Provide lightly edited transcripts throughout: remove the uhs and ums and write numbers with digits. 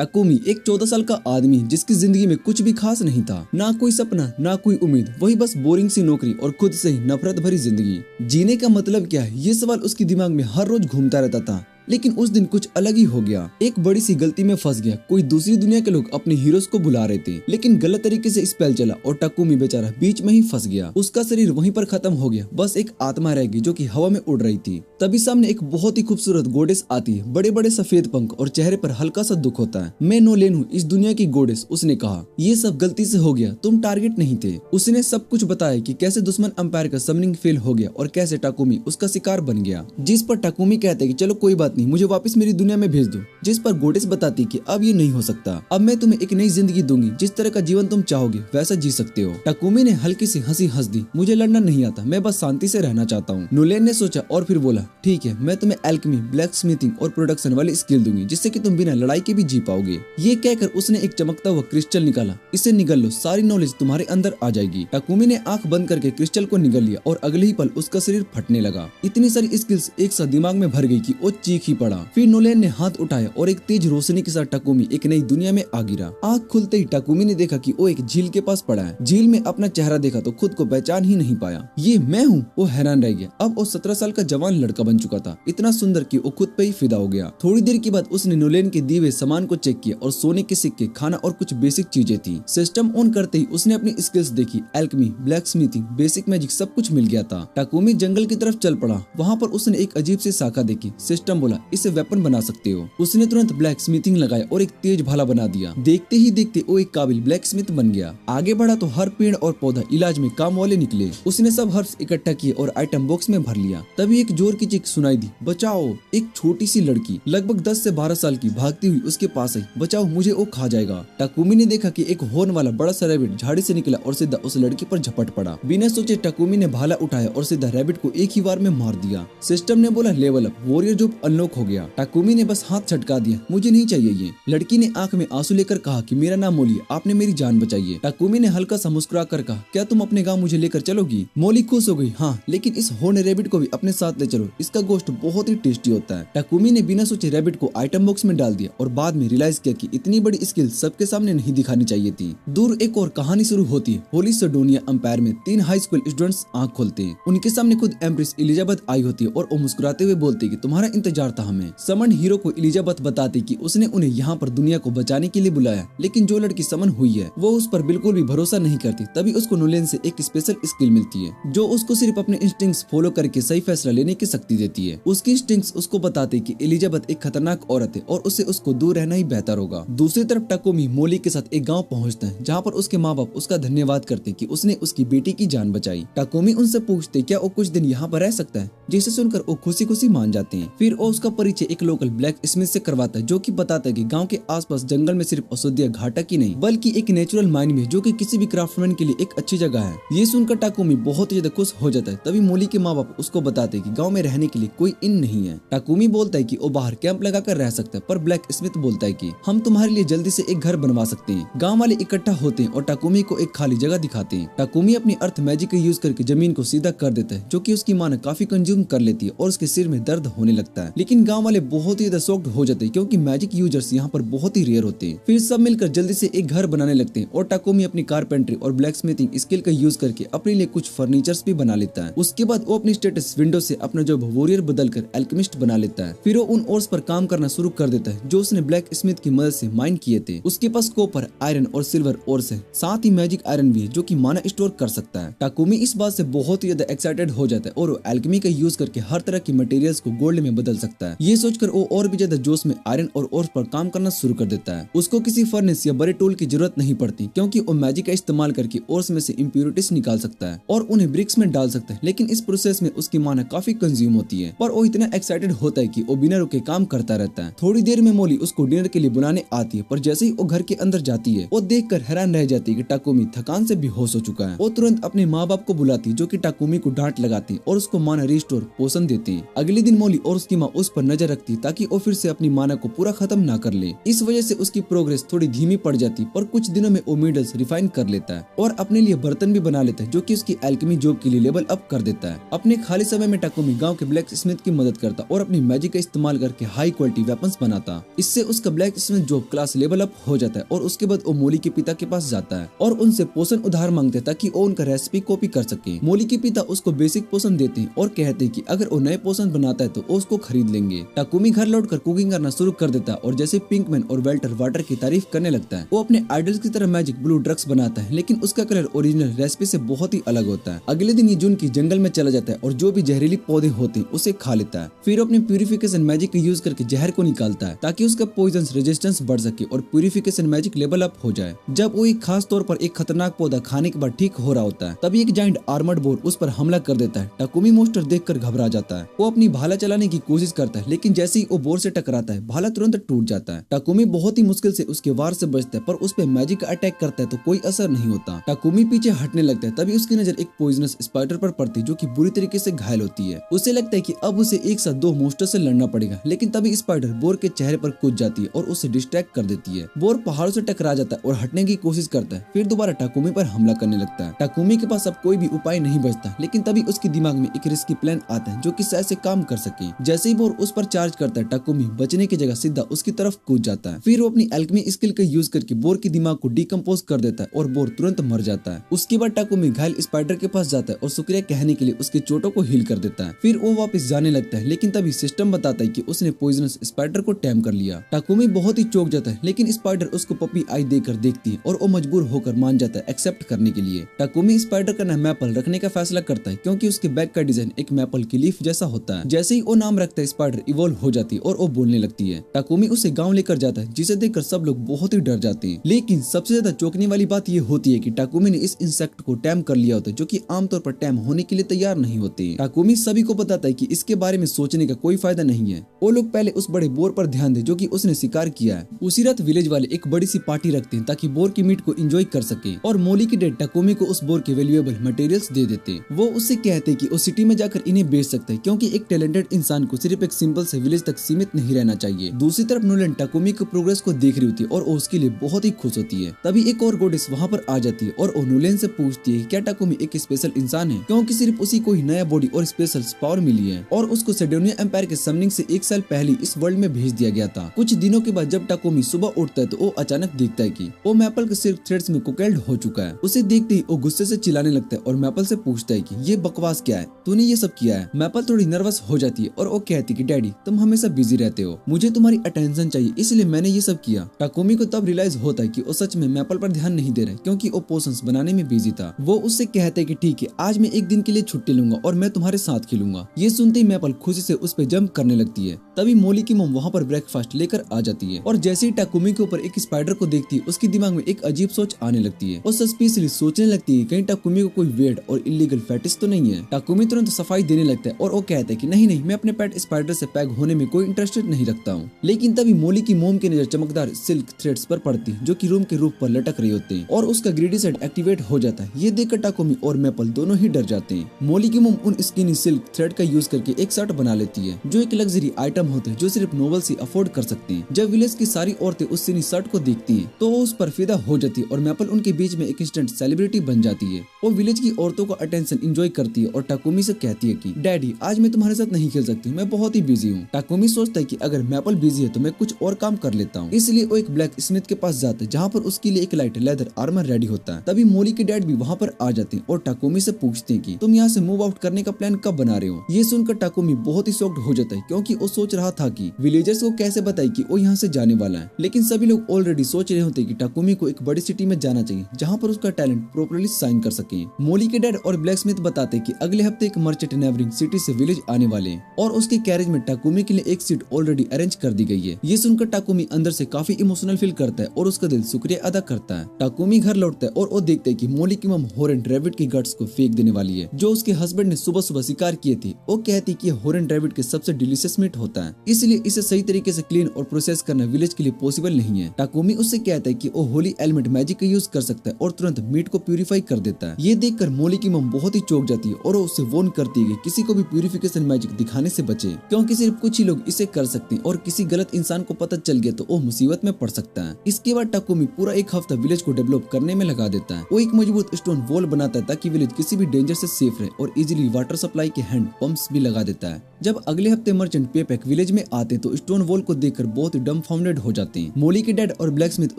Takumi एक 14 साल का आदमी जिसकी जिंदगी में कुछ भी खास नहीं था, ना कोई सपना ना कोई उम्मीद, वही बस बोरिंग सी नौकरी और खुद से ही नफरत भरी जिंदगी। जीने का मतलब क्या है, ये सवाल उसके दिमाग में हर रोज घूमता रहता था। लेकिन उस दिन कुछ अलग ही हो गया। एक बड़ी सी गलती में फंस गया। कोई दूसरी दुनिया के लोग अपने हीरोज को बुला रहे थे, लेकिन गलत तरीके से स्पेल चला और टाकुमी बेचारा बीच में ही फंस गया। उसका शरीर वहीं पर खत्म हो गया, बस एक आत्मा रह गई जो कि हवा में उड़ रही थी। तभी सामने एक बहुत ही खूबसूरत गोडेस आती है, बड़े बड़े सफेद पंख और चेहरे पर हल्का सा दुख होता है। मैं नोलेन हूँ, इस दुनिया की गोडेस, उसने कहा। ये सब गलती से हो गया, तुम टारगेट नहीं थे। उसने सब कुछ बताया कि कैसे दुश्मन अंपायर का समनिंग फेल हो गया और कैसे टाकुमी उसका शिकार बन गया। जिस पर टाकुमी कहते कि चलो कोई बात नहीं, मुझे वापस मेरी दुनिया में भेज दो। जिस पर गोडेस बताती कि अब ये नहीं हो सकता, अब मैं तुम्हें एक नई जिंदगी दूंगी, जिस तरह का जीवन तुम चाहोगे वैसा जी सकते हो। टाकुमी ने हल्की सी हंसी हंस दी, मुझे लड़ना नहीं आता, मैं बस शांति से रहना चाहता हूँ। नोलेन ने सोचा और फिर बोला, ठीक है, मैं तुम्हें एल्केमी, ब्लैक स्मिथिंग और प्रोडक्शन वाली स्किल दूंगी, जिससे कि तुम बिना लड़ाई के भी जी पाओगे। ये कहकर उसने एक चमकता हुआ क्रिस्टल निकाला, इसे निगल लो, सारी नॉलेज तुम्हारे अंदर आ जाएगी। टाकुमी ने आंख बंद करके क्रिस्टल को निगल लिया और अगले ही पल उसका शरीर फटने लगा। इतनी सारी स्किल्स एक साथ दिमाग में भर गई कि वो चीख ही पड़ा। फिर नोलेन ने हाथ उठाया और एक तेज रोशनी के साथ टाकुमी एक नई दुनिया में आ गिरा। आंख खुलते ही टाकुमी ने देखा कि वो एक झील के पास पड़ा है। झील में अपना चेहरा देखा तो खुद को पहचान ही नहीं पाया। ये मैं हूँ, वो हैरान रह गया। अब वो 17 साल का जवान लड़का बन चुका था, इतना सुंदर कि वो खुद पे ही फिदा हो गया। थोड़ी देर के बाद उसने नोलेन के दिए हुए सामान को चेक किया और सोने के सिक्के, खाना और कुछ बेसिक चीजें थी। सिस्टम ऑन करते ही उसने अपनी स्किल्स देखी, alchemy, black smithing, basic magic, सब कुछ मिल गया था। टाकुमी जंगल की तरफ चल पड़ा। वहाँ पर उसने एक अजीब सी शाखा देखी। सिस्टम बोला, इसे वेपन बना सकते हो। उसने तुरंत ब्लैक स्मिथिंग लगाया और एक तेज भाला बना दिया। देखते ही देखते वो एक काबिल ब्लैक स्मिथ बन गया। आगे बढ़ा तो हर पेड़ और पौधा इलाज में काम वाले निकले। उसने सब हर्ब्स इकट्ठा किए और आइटम बॉक्स में भर लिया। तभी एक जोर की चीख सुनाई दी, बचाओ। एक छोटी सी लड़की लगभग 10 से 12 साल की भागती हुई उसके पास आई, बचाओ, मुझे वो खा जाएगा। टाकुमी ने देखा कि एक हॉर्न वाला बड़ा सा रैबिट झाड़ी से निकला और सीधा उस लड़की पर झपट पड़ा। बिना सोचे टाकुमी ने भाला उठाया और सीधा रैबिट को एक ही बार में मार दिया। सिस्टम ने बोला, level up, warrior job unlock हो गया। टाकुमी ने बस हाथ छटका दिया, मुझे नहीं चाहिए ये। लड़की ने आंख में आंसू लेकर कहा कि मेरा नाम मोली, आपने मेरी जान बचाई है। टाकुमी ने हल्का सा मुस्कुरा कर कहा, क्या तुम अपने गांव मुझे लेकर चलोगी? मोली खुश हो गई, हाँ, लेकिन इस हॉर्न रैबिट को भी अपने साथ ले चलो, इसका गोश्त बहुत ही टेस्टी होता है। टाकुमी ने बिना सोचे रैबिट को आइटम बॉक्स में डाल दिया और बाद में रियलाइज किया कि इतनी बड़ी स्किल सबके सामने नहीं दिखानी चाहिए थी। दूर एक और कहानी शुरू होती है। होली सिडोनिया अंपायर में 3 हाई स्कूल स्टूडेंट्स आंख खोलते हैं। उनके सामने खुद एम्प्रेस एलिजाबेथ आई होती है और वो मुस्कुराते हुए बोलती है कि तुम्हारा इंतजार था हमें। समन हीरो को एलिजाबेथ बताती कि उसने उन्हें यहाँ पर दुनिया को बचाने के लिए बुलाया, लेकिन जो लड़की समन हुई है वो उस पर बिल्कुल भी भरोसा नहीं करती। तभी उसको नोलेन से एक स्पेशल स्किल मिलती है जो उसको सिर्फ अपने इंस्टिंक्ट्स फॉलो करके सही फैसला लेने की शक्ति देती है। उसकी इंस्टिंक्ट्स उसको बताते कि एलिजाबेथ एक खतरनाक औरत है और उससे उसको दूर रहना ही बेहतर होगा। दूसरी तरफ टाकुमी मोली के साथ एक गाँव पहुँचता है जहाँ पर उसके माँ बाप उसका धन्यवाद करते कि उसने उसकी बेटी की जान बचाई। टाकुमी उनसे पूछते क्या वो कुछ दिन यहाँ पर रह सकता है, जिसे सुनकर वो खुशी खुशी मान जाते हैं। फिर वो उसका परिचय एक लोकल ब्लैक स्मिथ से करवाता है जो कि बताता है कि गांव के आसपास जंगल में सिर्फ औषधीय घाटक ही नहीं बल्कि एक नेचुरल माइन भी है जो कि किसी भी क्राफ्टमैन के लिए एक अच्छी जगह है। ये सुनकर टाकुमी बहुत ही ज्यादा खुश हो जाता है। तभी मोली के माँ बाप उसको बताते हैं कि गांव में रहने के लिए कोई इन नहीं है। टाकुमी बोलता है कि वो बाहर कैंप लगाकर रह सकता है, पर ब्लैक स्मिथ बोलता है कि हम तुम्हारे लिए जल्दी से एक घर बनवा सकते हैं। गाँव वाले इकट्ठा होते हैं और टाकुमी को एक खाली जगह दिखाते हैं। टाकुमी अपनी अर्थ मैजिक का यूज करके जमीन को सीधा कर देता है जो कि उसकी माँ ने काफी कंज्यूम कर लेती है और उसके सिर में दर्द होने लगता है। लेकिन गाँव वाले बहुत ही ज्यादा शॉक्ड हो जाते हैं क्योंकि मैजिक यूजर्स यहाँ पर बहुत ही रेयर होते हैं। फिर सब मिलकर जल्दी से एक घर बनाने लगते हैं और टाकुमी अपनी कारपेंट्री और ब्लैक स्मिथिंग स्किल का यूज करके अपने लिए कुछ फर्नीचर्स भी बना लेता है। उसके बाद वो अपनी स्टेटस विंडो से अपना जॉब वॉरियर बदलकर एल्केमिस्ट बना लेता है। फिर वो उन ओर्स पर काम करना शुरू कर देता है जो उसने ब्लैक स्मिथ की मदद से माइन किए थे। उसके पास कॉपर, आयरन और सिल्वर ओर्स है, साथ ही मैजिक आयरन भी है जो कि माना स्टोर कर सकता है। टाकुमी इस बात से बहुत ही ज्यादा एक्साइटेड हो जाता है और वो एल्केमी का यूज करके हर तरह की मटेरियल्स को गोल्ड में बदल सकता है। ये सोचकर वो और भी ज्यादा जोश में आयरन और ओर्स पर काम करना शुरू कर देता है। उसको किसी फर्नेस या बड़े टूल की जरूरत नहीं पड़ती क्योंकि वो मैजिक का इस्तेमाल करके ओर्स में से इम्प्योरिटीज निकाल सकता है और उन्हें ब्रिक्स में डाल सकता है। लेकिन इस प्रोसेस में उसकी माना काफी कंज्यूम होती है, पर वो इतना एक्साइटेड होता है कि वो बिना रुके काम करता रहता है। थोड़ी देर में मोली उसको डिनर के लिए बुलाने आती है, पर जैसे ही वो घर के अंदर जाती है वो देखकर हैरान रह जाती है कि टाकुमी थकान से बेहोश हो चुका है। वो तुरंत अपने माँ बाप को बुलाती है जो कि टाकुमी को डांट लगाती है और उसको माना रिस्टोर पोषण देती है। अगले दिन मोली और उसकी माँ उस उस पर नजर रखती ताकि वो फिर से अपनी माना को पूरा खत्म ना कर ले। इस वजह से उसकी प्रोग्रेस थोड़ी धीमी पड़ जाती, पर कुछ दिनों में वो मीडल्स रिफाइन कर लेता है और अपने लिए बर्तन भी बना लेता है, जो कि उसकी एल्केमी जॉब के लिए लेवल अप कर देता है। अपने खाली समय में टाकुमी गांव के ब्लैक स्मिथ की मदद करता और अपनी मैजिक का इस्तेमाल करके हाई क्वालिटी वेपन्स बनाता। इससे उसका black Smith job class level up हो जाता है और उसके बाद वो मोली के पिता के पास जाता है और उनसे पोषण उधार मांगते हैं ताकि वो उनका रेसिपी कॉपी कर सके। मोली के पिता उसको बेसिक पोषण देते हैं और कहते हैं कि अगर वो नए पोषण बनाता है तो वो उसको खरीद लेंगे। टाकुमी घर लौटकर कुकिंग करना शुरू कर देता है और जैसे पिंकमैन और वेल्टर वाटर की तारीफ करने लगता है, वो अपने आइडल्स की तरह मैजिक ब्लू ड्रग्स बनाता है, लेकिन उसका कलर ओरिजिनल रेसिपी से बहुत ही अलग होता है। अगले दिन ये जून की जंगल में चला जाता है और जो भी जहरीली पौधे होते हैं उसे खा लेता है। फिर अपने प्यूरिफिकेशन मैजिक का यूज करके जहर को निकालता है ताकि उसका पॉइजन रेजिस्टेंस बढ़ सके और प्यूरिफिकेशन मैजिक लेवल अप हो जाए। जब वो एक खास तौर पर एक खतरनाक पौधा खाने के बाद ठीक हो रहा होता है, तभी एक जाइंट आर्मर्ड बोर उस पर हमला कर देता है। टाकुमी मोस्टर देखकर घबरा जाता है। वो अपनी भाला चलाने की कोशिश करता है, लेकिन जैसे ही वो बोर से टकराता है भाला तुरंत टूट जाता है। टाकुमी बहुत ही मुश्किल से उसके वार से बचता है, पर उस पर मैजिक का अटैक करता है तो कोई असर नहीं होता। टाकुमी पीछे हटने लगता है, तभी उसकी नजर एक पॉइजनस स्पाइडर पर पड़ती है जो कि बुरी तरीके से घायल होती है। उसे लगता है कि अब उसे एक साथ दो मोस्टर से लड़ना पड़ेगा, लेकिन तभी स्पाइडर बोर के चेहरे पर कूद जाती है और उसे डिस्ट्रैक्ट कर देती है। बोर पहाड़ों से टकरा जाता है और हटने की कोशिश करता है, फिर दोबारा टाकुमी पर हमला करने लगता है। टाकुमी के पास अब कोई भी उपाय नहीं बचता, लेकिन तभी उसके दिमाग में एक रिस्की प्लान आता है जो कि शायद से काम कर सके। जैसे ही बोर उस पर चार्ज करता है, टाकुमी बचने की जगह सीधा उसकी तरफ कूद जाता है। फिर वो अपनी एल्केमी स्किल का यूज करके बोर के दिमाग को डिकम्पोज कर देता है और बोर तुरंत मर जाता है। उसके बाद टाकुमी घायल स्पाइडर के पास जाता है और शुक्रिया कहने के लिए उसके चोटों को हील कर देता है। फिर वो वापस जाने लगता है, लेकिन तभी सिस्टम बताता है कि उसने पॉइजनस स्पाइडर को टैम कर लिया। टाकुमी बहुत ही चौंक जाता है, लेकिन स्पाइडर उसको पपी आई देकर देखती है और वो मजबूर होकर मान जाता है एक्सेप्ट करने के लिए। टाकुमी स्पाइडर का नाम मैपल रखने का फैसला करता है क्योंकि उसके बैक का डिजाइन एक मैपल की लीफ जैसा होता है। जैसे ही वो नाम रखता है, स्पाइडर इवॉल्व हो जाती है और वो बोलने लगती है। टाकुमी उसे गांव लेकर जाता है, जिसे देखकर सब लोग बहुत ही डर जाते हैं। लेकिन सबसे ज्यादा चौंकने वाली बात ये होती है कि टाकुमी ने इस इंसेक्ट को टैम कर लिया होता है, जो कि आमतौर पर टैम होने के लिए तैयार नहीं होते। टाकुमी सभी को बताता है कि इसके बारे में सोचने का कोई फायदा नहीं है। वो लोग पहले उस बड़े बोर पर ध्यान दे जो कि उसने शिकार किया है। उसी रात विलेज वाले एक बड़ी सी पार्टी रखते हैं ताकि बोर की मीट को एंजॉय कर सके और मोली की डेड टाकुमी को उस बोर के वैल्यूएबल मटेरियल्स दे देते। वो उससे कहते कि वो सिटी में जाकर इन्हें बेच सकते हैं, क्योंकि एक टैलेंटेड इंसान को सिर्फ एक सिंपल से विलेज तक सीमित नहीं रहना चाहिए। दूसरी तरफ नोलन टाकुमी की प्रोग्रेस को देख रही होती है और वो उसके लिए बहुत ही खुश होती है। तभी एक और गोडेस वहाँ पर आ जाती है और वो नोलन से पूछती है क्या टाकुमी एक स्पेशल इंसान है, क्योंकि सिर्फ उसी को ही नया बॉडी और स्पेशल पावर मिली है और उसको सेडोनिया एम्पायर के समनिंग से 1 साल पहले इस वर्ल्ड में भेज दिया गया था। कुछ दिनों के बाद जब टाकुमी सुबह उठता है तो वो अचानक देखता है कि वो मैपल के सिर्फ थ्रेड्स में कोकेल्ड हो चुका है। उसे देखते ही वो गुस्से से चिल्लाने लगता है और मैपल से पूछता है कि ये बकवास क्या है, तूने ये सब किया है। मैपल थोड़ी नर्वस हो जाती है और वो कहती कि डैडी तुम हमेशा बिजी रहते हो, मुझे तुम्हारी अटेंशन चाहिए, इसलिए मैंने ये सब किया। टाकुमी को तब रियलाइज होता है कि वो सच में मैपल पर ध्यान नहीं दे रहे, क्योंकि वो पोशंस बनाने में बिजी था। वो उससे कहते हैं कि ठीक है, आज मैं एक दिन के लिए छुट्टी लूंगा और मैं तुम्हारे साथ खेलूंगा। ये सुनते ही मैपल खुशी से उस पर जंप करने लगती है। तभी मोली की मॉम वहाँ पर ब्रेकफास्ट लेकर आ जाती है और जैसे ही टाकुमी के ऊपर एक स्पाइडर को देखती है, उसके दिमाग में एक अजीब सोच आने लगती है। वो सस्पिशियसली सोचने लगती है कहीं टाकुमी को कोई वेड और इलीगल फैटिस तो नहीं है। टाकुमी तुरंत सफाई देने लगता है और वो कहता है कि नहीं नहीं, मैं अपने पेट स्पाइडर से पैक होने में कोई इंटरेस्टेड नहीं रखता हूँ। लेकिन तभी मोली की मोम की नजर चमकदार सिल्क थ्रेड्स पर पड़ती है जो कि रूम के रूफ पर लटक रही होते हैं और उसका ग्रीडी साइड एक्टिवेट हो जाता है। ये देखकर टाकुमी और मैपल दोनों ही डर जाते हैं। मोली की मोम उन स्किनी सिल्क थ्रेड का यूज करके एक शर्ट बना लेती है जो एक लग्जरी आइटम होते हैं जो सिर्फ नोबल से अफोर्ड कर सकते हैं। जब विलेज की सारी औरतें उस सिनी शर्ट को देखती हैं तो वो उस पर फिदा हो जाती है और मैपल उनके बीच में एक इंस्टेंट सेलिब्रिटी बन जाती है। वो विलेज की औरतों का अटेंशन एंजॉय करती है और टाकुमी से कहती है कि डैडी आज मैं तुम्हारे साथ नहीं खेल सकती, मैं बहुत ही बिजी हूँ। टाकुमी सोचता है कि अगर मैपल बिजी है तो मैं कुछ और काम कर लेता हूँ, इसलिए वो एक ब्लैक स्मिथ के पास जाता है जहाँ पर उसके लिए एक लाइट लेदर आर्मर रेडी होता है। तभी मोली के डैड भी वहाँ पर आ जाते हैं और टाकुमी से पूछते हैं कि तुम यहाँ से मूव आउट करने का प्लान कब बना रहे हो। ये सुनकर टाकुमी बहुत ही शॉक्ड हो जाता है, क्योंकि वो सोच रहा था कि विलेजर्स को कैसे बताए कि वो यहाँ से जाने वाला है। लेकिन सभी लोग ऑलरेडी सोच रहे होते कि टाकुमी को एक बड़ी सिटी में जाना चाहिए जहाँ पर उसका टैलेंट प्रॉपर्ली साइन कर सके। मोली के डैड और ब्लैक स्मिथ बताते कि अगले हफ्ते एक मर्चेंट नेबरिंग सिटी से विलेज आने वाले हैं और उसके कैरेज में टाकुमी के लिए एक सीट ऑलरेडी अरेंज कर दी गई है। ये सुनकर टाकुमी अंदर से काफी इमोशनल फील करता है और उसका दिल शुक्रिया अदा करता है। टाकुमी घर लौटता है और वो देखता है कि मोली की मम हॉरेंड रैबिट की गट्स को फेंक देने वाली है जो उसके हस्बैंड ने सुबह सुबह शिकार किए थे। वो कहती कि हॉरेंड रैबिट के सबसे डिलीशियस मीट होता है, इसलिए इसे सही तरीके से क्लीन और प्रोसेस करना विलेज के लिए पॉसिबल नहीं है। टाकुमी उससे कहता है कि वो होली एलिमेंट मैजिक का यूज कर सकता है और तुरंत मीट को प्यूरिफाई कर देता है। ये देखकर मोली की मम बहुत ही चौंक जाती है और वो उससे वॉर्न करती है कि किसी को भी प्यूरिफिकेशन मैजिक दिखाने से बचे, क्योंकि क्योंकि सिर्फ कुछ ही लोग इसे कर सकते हैं और किसी गलत इंसान को पता चल गया तो वो मुसीबत में पड़ सकता है। इसके बाद टाकुमी पूरा एक हफ्ता विलेज को डेवलप करने में लगा देता है। वो एक मजबूत स्टोन वॉल बनाता है ताकि विलेज किसी भी डेंजर से सेफ रहे और इजीली वाटर सप्लाई के हैंड पंप्स भी लगा देता है। जब अगले हफ्ते मर्चेंट पेपैक विलेज में आते तो स्टोन वॉल को देखकर बहुत डम्फाउंडेड हो जाते हैं। मोली के डैड और ब्लैकस्मिथ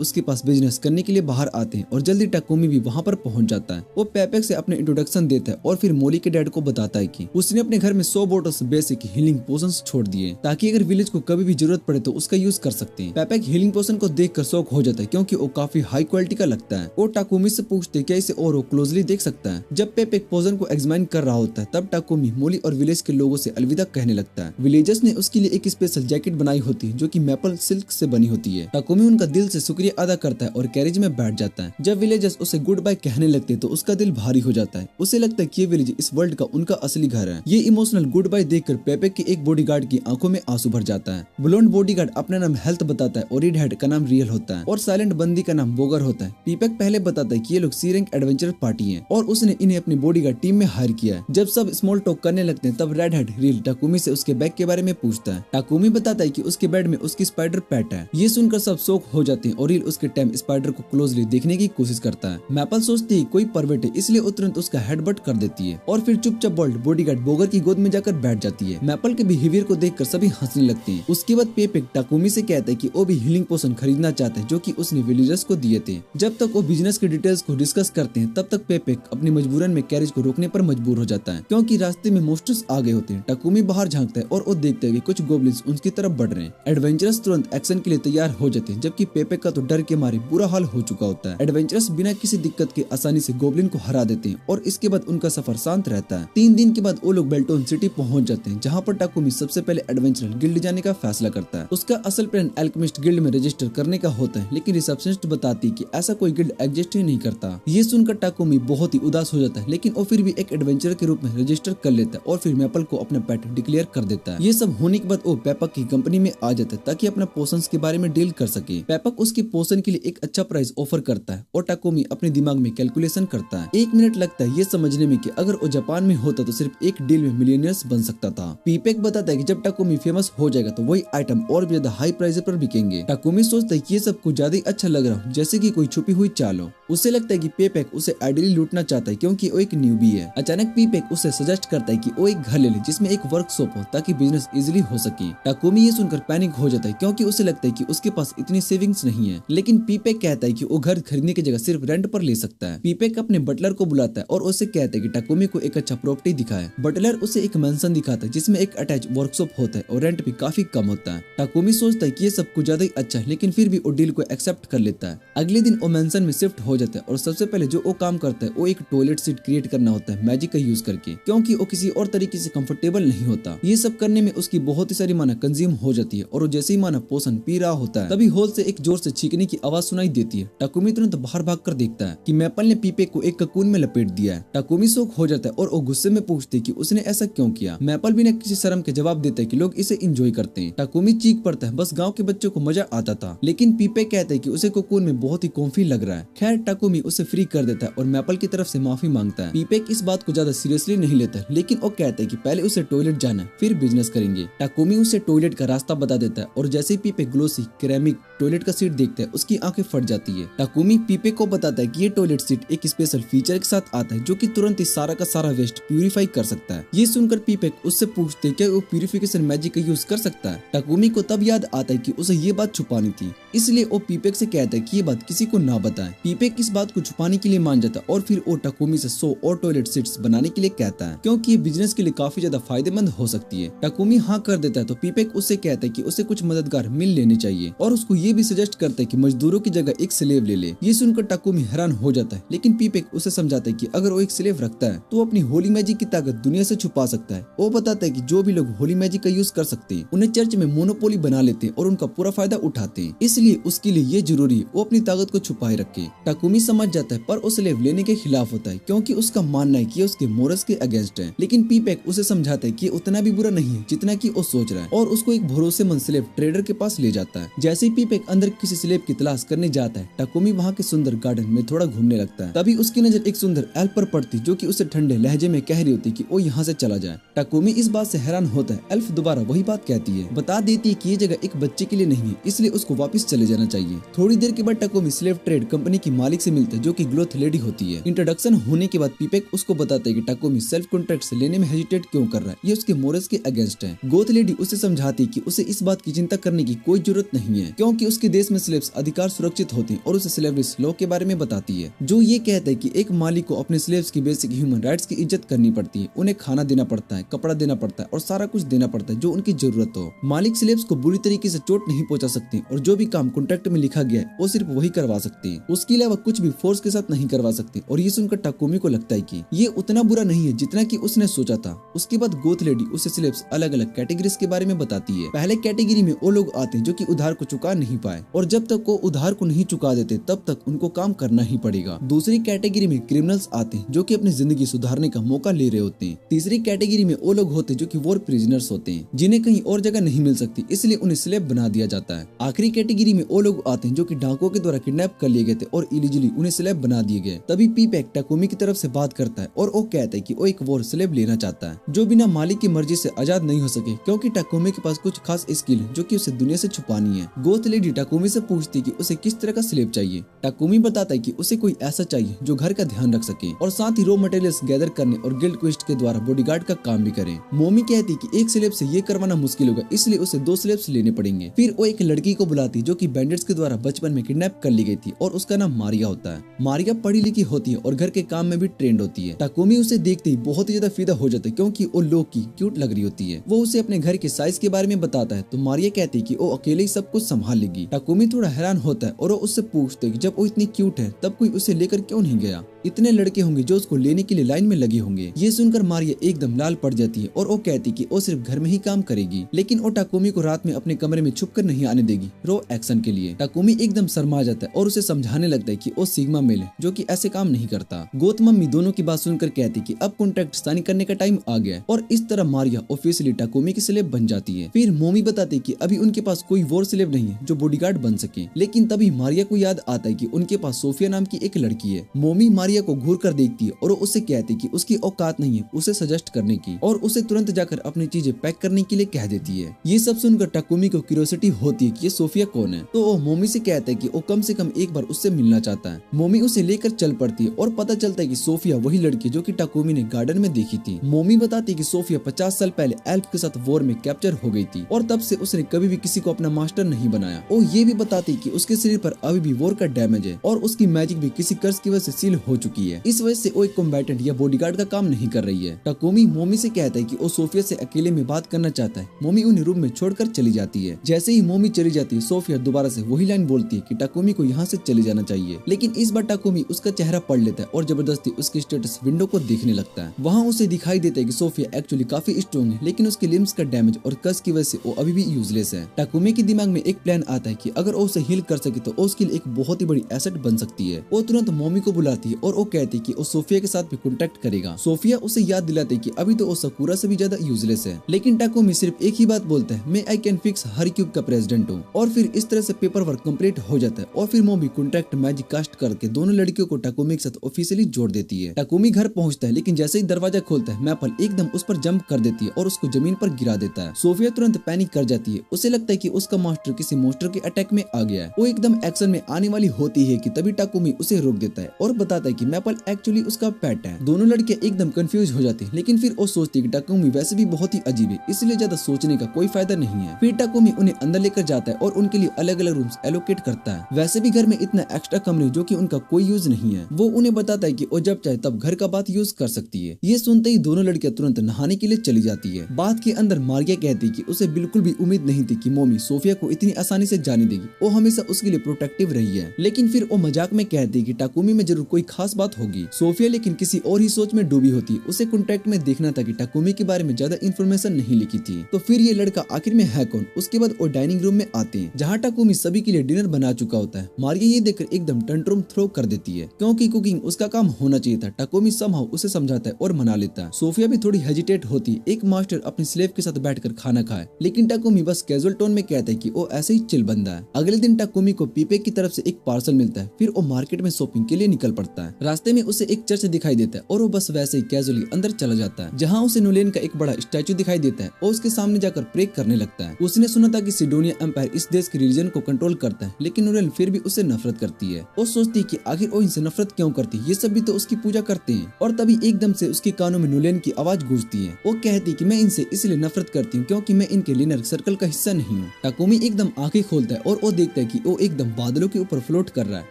उसके पास बिजनेस करने के लिए बाहर आते हैं और जल्दी टाकुमी भी वहाँ पर पहुँच जाता है। वो पेपैक से अपने इंट्रोडक्शन देता है और फिर मोली के डैड को बताता है कि उसने अपने घर में 100 बोटल्स बेसिक हीलिंग पोशंस छोड़ दिए ताकि अगर विलेज को कभी भी जरूरत पड़े तो उसका यूज कर सकते हैं। पेपैक हीलिंग पोशन को देखकर शॉक हो जाता है क्योंकि वो काफी हाई क्वालिटी का लगता है। वो टाकुमी से पूछते हैं क्या इसे और वो क्लोजली देख सकता है। जब पेपैक पोशन को एग्जामिन कर रहा होता है तब टाकुमी मोली और विलेज के लोगों से अलविदा कहने लगता है। विलेजर्स ने उसके लिए एक स्पेशल जैकेट बनाई होती है जो कि मैपल सिल्क से बनी होती है। टाकुमी उनका दिल से शुक्रिया अदा करता है और कैरेज में बैठ जाता है। जब विलेजर्स उसे गुड बाय कहने लगते हैं तो उसका दिल भारी हो जाता है। उसे लगता है कि ये विलेज इस वर्ल्ड का उनका असली घर है। ये इमोशनल गुड बाय देखकर पेपैक के एक बॉडीगार्ड की आंखों में आंसू भर जाता है। ब्लोंड बॉडीगार्ड अपना नाम हेल्थ बताता है और रेड हेड का नाम रियल होता है और साइलेंट बंदी का नाम बोगर होता है। पेपैक पहले बताता है कि ये लोग सी रैंक एडवेंचर पार्टी है और उसने इन्हें अपनी बॉडीगार्ड टीम में हायर किया है। जब सब स्मॉल टॉक करने लगते हैं तब रेड हेड रियल टाकुमी से उसके बैग के बारे में पूछता है। टाकुमी बताता है कि उसके बेड में उसकी स्पाइडर पेट है। ये सुनकर सब शॉक हो जाते हैं और रियल उसके टाइम स्पाइडर को क्लोजली देखने की कोशिश करता है। मैपल सोचती है कोई परवेट है इसलिए वो तुरंत उसका हेडबट कर देती है और फिर चुपचाप बोल्ड बॉडीगार्ड बोगर की गोद में जाकर बैठ जाती है। मैपल के बिहेवियर को देखकर सभी हंसने लगते हैं। उसके बाद पेपैक टाकुमी से कहता है कि वो भी हीलिंग पोशन खरीदना चाहता है जो कि उसने विलेजर्स को दिए थे। जब तक वो बिजनेस के डिटेल्स को डिस्कस करते हैं तब तक पेपैक अपनी मजबूरन में कैरेज को रोकने पर मजबूर हो जाता है क्योंकि रास्ते में मोस्टर्स आ गए होते हैं। टाकुमी बाहर झांकता है और वो देखता है कि कुछ गोब्लिन्स उनकी तरफ बढ़ रहे हैं। एडवेंचरस तुरंत एक्शन के लिए तैयार हो जाते हैं जबकि पेपैक का तो डर के मारे बुरा हाल हो चुका होता है। एडवेंचरस बिना किसी दिक्कत के आसानी से गोब्लिन को हरा देते हैं और इसके बाद उनका सफर शांत रहता है। 3 दिन के बाद वो लोग बेल्टोन सिटी पहुंच जाते हैं जहाँ पर टाकुमी सबसे पहले एडवेंचरल गिल्ड जाने का फैसला करता है। उसका असल प्लान एल्केमिस्ट गिल्ड में रजिस्टर करने का होता है लेकिन रिसेप्शनिस्ट बताती है कि ऐसा कोई गिल्ड एग्जिस्ट ही नहीं करता। ये सुनकर टाकुमी बहुत ही उदास हो जाता है लेकिन वो फिर भी एक एडवेंचर के रूप में रजिस्टर कर लेता है और फिर मैपल को अपना पेट डिक्लेयर कर देता है। ये सब होने के बाद वो पेपैक की कंपनी में आ जाता है ताकि अपना पोशंस के बारे में डील कर सके। पेपैक उसके पोशन के लिए एक अच्छा प्राइस ऑफर करता है और टाकुमी अपने दिमाग में कैलकुलेशन करता है। 1 मिनट लगता है ये समझने में कि अगर वो जापान में होता तो सिर्फ एक डील में मिलियनियर्स बन सकता था। पेपैक बताता है कि जब टाकुमी फेमस हो जाएगा तो वही आइटम और भी ज्यादा हाई प्राइस पर बिकेंगे। टाकुमी सोचता है कि ये सब कुछ ज्यादा ही अच्छा लग रहा हो जैसे कि कोई छुपी हुई चाल हो। उसे लगता है कि पेपैक उसे आइडियली लूटना चाहता है क्योंकि वो एक न्यूबी है। अचानक पेपैक उसे सजेस्ट करता है कि वो एक घर ले ले जिसमें एक वर्कशॉप हो ताकि बिजनेस इजीली हो सके। टाकुमी ये सुनकर पैनिक हो जाता है क्योंकि उसे लगता है कि उसके पास इतनी सेविंग्स नहीं है। लेकिन पेपैक कहता है कि वो घर खरीदने की जगह सिर्फ रेंट पर ले सकता है। पेपैक अपने बटलर को बुलाता है और उसे कहता है कि टाकुमी को एक अच्छा प्रॉपर्टी दिखाए। बटलर उसे एक मैंशन दिखाता है जिसमें एक अटैच वर्कशॉप होता है और रेंट भी काफी कम होता है। टाकुमी सोचता है कि ये सब कुछ ज्यादा ही अच्छा है लेकिन फिर भी वो डील को एक्सेप्ट कर लेता है। अगले दिन वो मैंशन में शिफ्ट हो जाता है और सबसे पहले जो वो काम करता है वो एक टॉयलेट सीट क्रिएट करना होता है मैजिक का यूज करके क्योंकि वो किसी और तरीके से कंफर्टेबल नहीं होता। ये सब करने में उसकी बहुत ही सारी माना कंज्यूम हो जाती है और वो जैसे ही माना पोषण पी रहा होता है तभी होल से एक जोर से छींकने की आवाज सुनाई देती है। टाकुमी तुरंत बाहर भागकर देखता है कि मैपल ने पेपैक को एक ककून में लपेट दिया है। टाकुमी शॉक हो जाता है और वो गुस्से में पूछते कि उसने ऐसा क्यों किया। मैपल बिना किसी शर्म के जवाब देता है कि लोग इसे एंजॉय करते हैं। टाकुमी चीख पड़ता है बस गाँव के बच्चों को मजा आता था। लेकिन पेपैक कहता है कि उसे ककून में बहुत ही कॉम्फी लग रहा है। खैर टाकुमी उसे फ्री कर देता है और मैपल की तरफ से माफी मांगता है। पेपैक इस बात को ज्यादा सीरियसली नहीं लेता लेकिन वो कहता है कि पहले उसे टॉयलेट जाना है फिर बिजनेस करेंगे। टाकुमी उसे टॉयलेट का रास्ता बता देता है और जैसे ही पेपैक ग्लोसी केरेमिक टॉयलेट का सीट देखता है उसकी आंखें फट जाती है। टाकुमी पेपैक को बताता है कि ये टॉयलेट सीट एक स्पेशल फीचर के साथ आता है जो कि तुरंत ही सारा का सारा वेस्ट प्यूरिफाई कर सकता है। ये सुनकर पेपैक उससे पूछते हैं क्या वो प्यूरिफिकेशन मैजिक का यूज कर सकता है। टाकुमी को तब याद आता है कि उसे ये बात छुपानी थी इसलिए वो पेपैक से कहता है कि ये बात किसी को ना बताए। पेपैक इस बात को छुपाने के लिए मान जाता है और फिर वो टाकुमी से 100 और टॉयलेट सीट्स बनाने के लिए कहता है क्योंकि ये बिजनेस के लिए काफी ज्यादा फायदेमंद हो सकती है। टाकुमी हाँ कर देता है तो पेपैक उससे कहता है कि उसे कुछ मददगार मिल लेने चाहिए और उसको ये भी सजेस्ट करता है कि मजदूरों की जगह एक स्लेव ले ले। ये सुनकर टाकुमी हैरान हो जाता है लेकिन पेपैक उसे समझाता है कि अगर वो एक स्लेव रखता है तो वो अपनी होली मैजिक की ताकत दुनिया से छुपा सकता है। वो बताता है कि जो भी लोग होली मैजिक का यूज कर सकते हैं उन्हें चर्च में मोनोपोली बना लेते हैं और उनका पूरा फायदा उठाते हैं, इसलिए उसके लिए ये जरूरी है वो अपनी ताकत को छुपाए रखे। टाकुमी समझ जाता है पर वो स्लेव लेने के खिलाफ होता है क्योंकि उसका मानना है कि उसके मोरल्स के अगेंस्ट है। लेकिन पीपैक उसे समझाता है कि उतना भी बुरा नहीं है जितना कि वो सोच रहा है और उसको एक भरोसेमंद स्लेव ट्रेडर के पास ले जाता है। जैसे ही पीपैक अंदर किसी स्लेव की तलाश करने जाता है, टाकुमी वहाँ के सुंदर गार्डन में थोड़ा घूमने लगता है। तभी उसकी नजर एक सुंदर एल्फ पर पड़ती जो कि उसे ठंडे लहजे में कह रही होती कि वो यहाँ से चला जाए। टाकुमी इस बात से हैरान होता है। एल्फ दोबारा वही बात कहती है, बता देती है कि ये जगह एक बच्चे के लिए नहीं है, इसलिए उसको वापस चले जाना चाहिए। थोड़ी देर के बाद टाकुमी स्लेव ट्रेड कंपनी की मालिक से मिलता है जो कि ग्लोथ लेडी होती है। इंट्रोडक्शन होने के बाद पीपैक उसको बताता है कि टाकुमी सेल्फ कॉन्ट्रैक्ट लेने में हेजिटेट क्यों कर रहा है, ये उसके मोरल्स के अगेंस्ट है। गोथ लेडी उसे समझाती कि उसे इस बात की चिंता करने की कोई जरूरत नहीं है क्योंकि उसके देश में स्लेव्स अधिकार सुरक्षित होते हैं और उसे स्लेवरीज लॉ के बारे में बताती है जो ये कहता है कि एक मालिक को अपने स्लेव्स की बेसिक ह्यूमन राइट्स की इज्जत करनी पड़ती है। उन्हें खाना देना पड़ता है, कपड़ा देना पड़ता है और सारा कुछ देना पड़ता है जो उनकी जरूरत हो। मालिक स्लेव्स को बुरी तरीके से चोट नहीं पहुंचा सकते और जो भी काम कॉन्ट्रैक्ट में लिखा गया है वो सिर्फ वही करवा सकते हैं। उसके अलावा कुछ भी फोर्स के साथ नहीं करवा सकते और ये सुनकर टाकुमी को लगता है कि ये उतना बुरा नहीं है जितना कि उसने सोचा था। उसके बाद गोथ लेडी उसे स्लेव्स अलग अलग कैटेगरीज के बारे में बताती है। पहले कैटेगरी में वो लोग आते हैं जो कि उधार को चुका नहीं पाए और जब तक वो उधार को नहीं चुका देते तब तक उनको काम करना ही पड़ेगा। दूसरी कैटेगरी में क्रिमिनल्स आते हैं जो कि अपनी जिंदगी सुधारने का मौका ले रहे होते हैं। तीसरी कैटेगरी में वो लोग होते हैं जो कि वॉर प्रिजनर्स होते हैं जिन्हें कहीं और जगह नहीं मिल सकती, इसलिए उन्हें स्लेव बना दिया जाता है। आखिरी कैटेगरी में वो लोग आते हैं जो कि डाकुओं के द्वारा किडनैप कर लिए गए थे और इलीगली उन्हें स्लेव बना दिए गए। तभी पीपैक टाकुमी की तरफ से बात करता है और वो कहता है कि वो एक वॉर स्लेव लेना चाहता है जो बिना मालिक की मर्जी से आजाद नहीं हो सके क्योंकि टाकुमी के पास कुछ खास स्किल है जो कि उसे दुनिया से छुपानी है। गोथ लेडी टाकुमी से पूछती है कि उसे किस तरह का स्लेव चाहिए। टाकुमी बताता है कि उसे कोई ऐसा चाहिए जो घर का ध्यान रख सके और साथ ही रॉ मटेरियल्स गैदर करने और गिल्ड क्वेस्ट के द्वारा बॉडीगार्ड का काम भी करे। मोमी कहती कि एक स्लेव से ये करवाना मुश्किल होगा, इसलिए उसे 2 स्लेव्स लेने पड़ेंगे। फिर वो एक लड़की को बुलाती जो कि बैंडिट्स के द्वारा बचपन में किडनैप कर ली गई थी और उसका नाम मारिया होता है। मारिया पढ़ी लिखी होती है और घर के काम में भी ट्रेंड होती है। टाकुमी उसे देखते ही बहुत ही ज्यादा फिदा हो जाता है क्योंकि वो लोग की क्यूट लग रही होती है। वो उसे अपने घर के साइज के बारे में बताता है तो मारिया कहती है कि वो अकेले ही सब कुछ संभाल लेगी। टाकुमी थोड़ा हैरान होता है और वो उससे पूछते है कि जब वो इतनी क्यूट है तब कोई उसे लेकर क्यों नहीं गया, इतने लड़के होंगे जो उसको लेने के लिए लाइन में लगे होंगे। ये सुनकर मारिया एकदम लाल पड़ जाती है और वो कहती कि वो सिर्फ घर में ही काम करेगी, लेकिन वो टाकुमी को रात में अपने कमरे में छुपकर नहीं आने देगी रॉ एक्शन के लिए। टाकुमी एकदम शर्मा जाता है और उसे समझाने लगता है कि वो सिग्मा मेल है जो कि ऐसे काम नहीं करता। गोथ मम्मी दोनों की बात सुनकर कहती कि अब कॉन्ट्रैक्ट साइन करने का टाइम आ गया है और इस तरह मारिया ऑफिशियली टाकुमी की स्लेव बन जाती है। फिर मोमी बताती कि अभी उनके पास कोई वॉर स्लेव नहीं है जो बॉडीगार्ड बन सके, लेकिन तभी मारिया को याद आता है कि उनके पास सोफिया नाम की एक लड़की है। मोमी मारिया को घूर कर देखती है और वो उससे कहती कि उसकी औकात नहीं है उसे सजेस्ट करने की और उसे तुरंत जाकर अपनी चीजें पैक करने के लिए कह देती है। ये सब सुनकर टाकुमी को क्यूरियोसिटी होती है कि ये सोफिया कौन है, तो वो मोमी से कहता है कि वो कम से कम एक बार उससे मिलना चाहता है। मोमी उसे लेकर चल पड़ती है और पता चलता है कि सोफिया वही लड़की जो कि टाकुमी ने गार्डन में देखी थी। मोमी बताती है कि सोफिया 50 साल पहले एल्फ के साथ वॉर में कैप्चर हो गई थी और तब से उसने कभी भी किसी को अपना मास्टर नहीं बनाया। वो ये भी बताती कि उसके शरीर पर अभी भी वॉर का डैमेज है और उसकी मैजिक भी किसी कर्ज की वजह से सील हो चुकी है। इस वजह से वो एक कॉम्बैटेंट या बॉडीगार्ड का काम नहीं कर रही है। टाकुमी मोमी से कहता है कि वो सोफिया से अकेले में बात करना चाहता है। मोमी उन्हें रूम में छोड़कर चली जाती है। जैसे ही मोमी चली जाती है सोफिया दोबारा से वही लाइन बोलती है कि टाकुमी को यहाँ से चले जाना चाहिए, लेकिन इस बार टाकुमी उसका चेहरा पढ़ लेता है और जबरदस्ती उसके स्टेटस विंडो को देखने लगता है। वहाँ उसे दिखाई देता है कि सोफिया एक्चुअली काफी स्ट्रॉन्ग है, लेकिन उसके लिम्स का डैमेज और कर्ज की वजह से वो अभी भी यूजलेस है। टाकुमी के दिमाग में एक प्लान आता है कि अगर वो उसे हील कर सके तो उसके लिए एक बहुत ही बड़ी एसेट बन सकती है। वो तुरंत मोमी को बुलाती है और वो कहती है कि वो सोफिया के साथ भी कॉन्टेक्ट करेगा। सोफिया उसे याद दिलाती है कि अभी तो वो साकुरा से भी ज्यादा यूजलेस है, लेकिन टाकुमी सिर्फ एक ही बात बोलता है, मैं I can fix her cube का प्रेसिडेंट हूँ। और फिर इस तरह से पेपर वर्क कंप्लीट हो जाता है और फिर मोमी कॉन्ट्रैक्ट मैजिक कास्ट करके दोनों लड़कियों को टाकुमी के साथ ऑफिशियली जोड़ देती है। टाकुमी घर पहुंचता है, लेकिन जैसे ही दरवाजा खोलता है मैपल एकदम उस पर जंप कर देती है और उसको जमीन पर गिरा देता है। सोफिया तुरंत पैनिक कर जाती है। उसे लगता है कि उसका मास्टर किसी मॉन्स्टर के अटैक में आ गया है। वो एकदम एक्शन में आने वाली होती है कि तभी टाकुमी उसे रोक देता है और बताता है कि मैपल एक्चुअली उसका पेट है। दोनों लड़के एकदम कंफ्यूज हो जाते हैं, लेकिन फिर वो सोचती है कि टाकुमी वैसे भी बहुत ही अजीब है, इसलिए ज्यादा सोचने का कोई फायदा नहीं है। फिर टाकुमी उन्हें अंदर लेकर जाता है और उनके लिए अलग अलग रूम्स एलोकेट करता है। वैसे भी घर में इतना एक्स्ट्रा कमरे जो कि उनका कोई यूज नहीं है। वो उन्हें बताता है कि वो जब चाहे तब घर का बात यूज कर सकती है। ये सुनते ही दोनों लड़कियां तुरंत नहाने के लिए चली जाती है। बात के अंदर मारिया कहती है कि उसे बिल्कुल भी उम्मीद नहीं थी कि मोमी सोफिया को इतनी आसानी से जाने देगी। वो हमेशा उसके लिए प्रोटेक्टिव रही है, लेकिन फिर वो मजाक में कहती है कि टाकुमी में जरूर कोई खास बात होगी। सोफिया लेकिन किसी और ही सोच में डूबी होती। उसे कॉन्ट्रैक्ट में देखना था कि टाकुमी के बारे में ज्यादा इन्फॉर्मेशन नहीं लिखी थी। तो फिर ये लड़का आखिर में है कौन? उसके बाद वो डाइनिंग रूम में आते हैं जहाँ टाकुमी सभी के लिए डिनर बना चुका होता है। मारिया ये देखकर एकदम टंट्रुम थ्रो कर देती है क्योंकि कुकिंग उसका काम होना चाहिए था। टाकुमी समहाउ उसे समझाता है और मना लेता है। सोफिया भी थोड़ी हेजिटेट होती है। एक मास्टर अपने स्लेव के साथ बैठकर खाना खाए, लेकिन टाकुमी बस कैजुअल टोन में कहता है कि वो ऐसे ही चिल बंदा है। अगले दिन टाकुमी को पीपे की तरफ से एक पार्सल मिलता है। फिर वो मार्केट में शॉपिंग के लिए निकल पड़ता है। रास्ते में उसे एक चर्च दिखाई देता है और वो बस वैसे ही कैजुअली अंदर चला जाता है, जहाँ उसे नोलेन का एक बड़ा स्टैचू दिखाई देता है और उसके सामने जाकर प्रे करने लगता है। उसने सुना था कि सिडोनिया एम्पायर इस देश के रिलीजन को कंट्रोल करता है, लेकिन नोलेन फिर भी उससे नफरत करती है। वो सोचती है कि आखिर वो इनसे नफरत क्यों करती है, ये सब भी तो उसकी पूजा करते हैं। और तभी एकदम से उसके कानों में नोलेन की आवाज गूंजती है। वो कहती है कि मैं इनसे इसलिए नफरत करती हूँ क्योंकि मैं इनके लिनर सर्कल का हिस्सा नहीं हूँ। टाकुमी एकदम आंखें खोलता है और वो देखता है कि वो एकदम बादलों के ऊपर फ्लोट कर रहा है।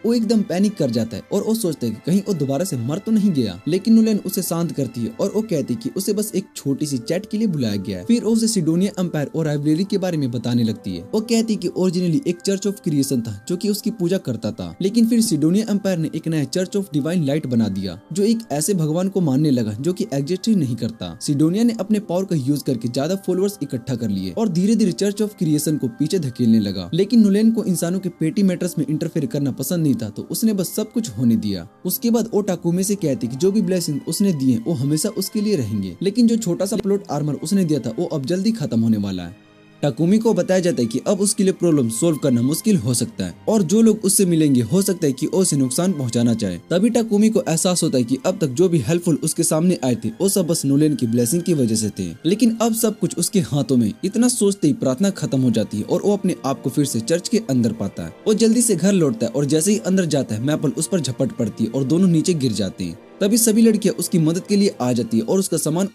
वो एकदम पैनिक कर जाता है और वो सोचता है कि कहीं वो दोबारा से मर तो नहीं गया, लेकिन नोलेन उसे शांत करती है और वो कहती है कि उसे बस एक छोटी सी चैट के लिए बुलाया गया है। फिर उसे सिडोनिया एम्पायर और राइवलरी के बारे में बताने लगती है। वो कहती है कि ओरिजिनली एक चर्च ऑफ क्रिएशन था जो कि उसकी पूजा करता था, लेकिन फिर सिडोनिया एम्पायर ने एक नया चर्च ऑफ डिवाइन लाइट बना दिया जो एक ऐसे भगवान को मानने लगा जो कि एग्जिस्ट ही नहीं करता। सिडोनिया ने अपने पावर का यूज करके ज्यादा फॉलोअर्स इकट्ठा कर लिए और धीरे धीरे चर्च ऑफ क्रिएशन को पीछे धकेलने लगा। लेकिन नोलेन को इंसानों के पेटी मैटर्स में इंटरफेयर करना पसंद नहीं था, तो उसने बस सब कुछ होने दिया। उसके बाद वो टाकुमी से कहती कि जो भी ब्लेसिंग उसने दिए वो हमेशा उसके लिए रहेंगे, लेकिन जो छोटा सा प्लॉट आर्मर उसने दिया था वो अब जल्दी खत्म होने वाला है। टाकुमी को बताया जाता है कि अब उसके लिए प्रॉब्लम सोल्व करना मुश्किल हो सकता है और जो लोग उससे मिलेंगे हो सकता है कि वो उसे नुकसान पहुंचाना चाहे। तभी टाकुमी को एहसास होता है कि अब तक जो भी हेल्पफुल उसके सामने आए थे वो सब बस नोलेन की ब्लेसिंग की वजह से थे, लेकिन अब सब कुछ उसके हाथों में। इतना सोचते ही प्रार्थना खत्म हो जाती है और वो अपने आप को फिर से चर्च के अंदर पाता है। वो जल्दी से घर लौटता है और जैसे ही अंदर जाता है मैपल उस पर झपट पड़ती है और दोनों नीचे गिर जाते हैं। तभी सभी लड़कियां उसकी मदद के लिए आ जाती है और उसका सामान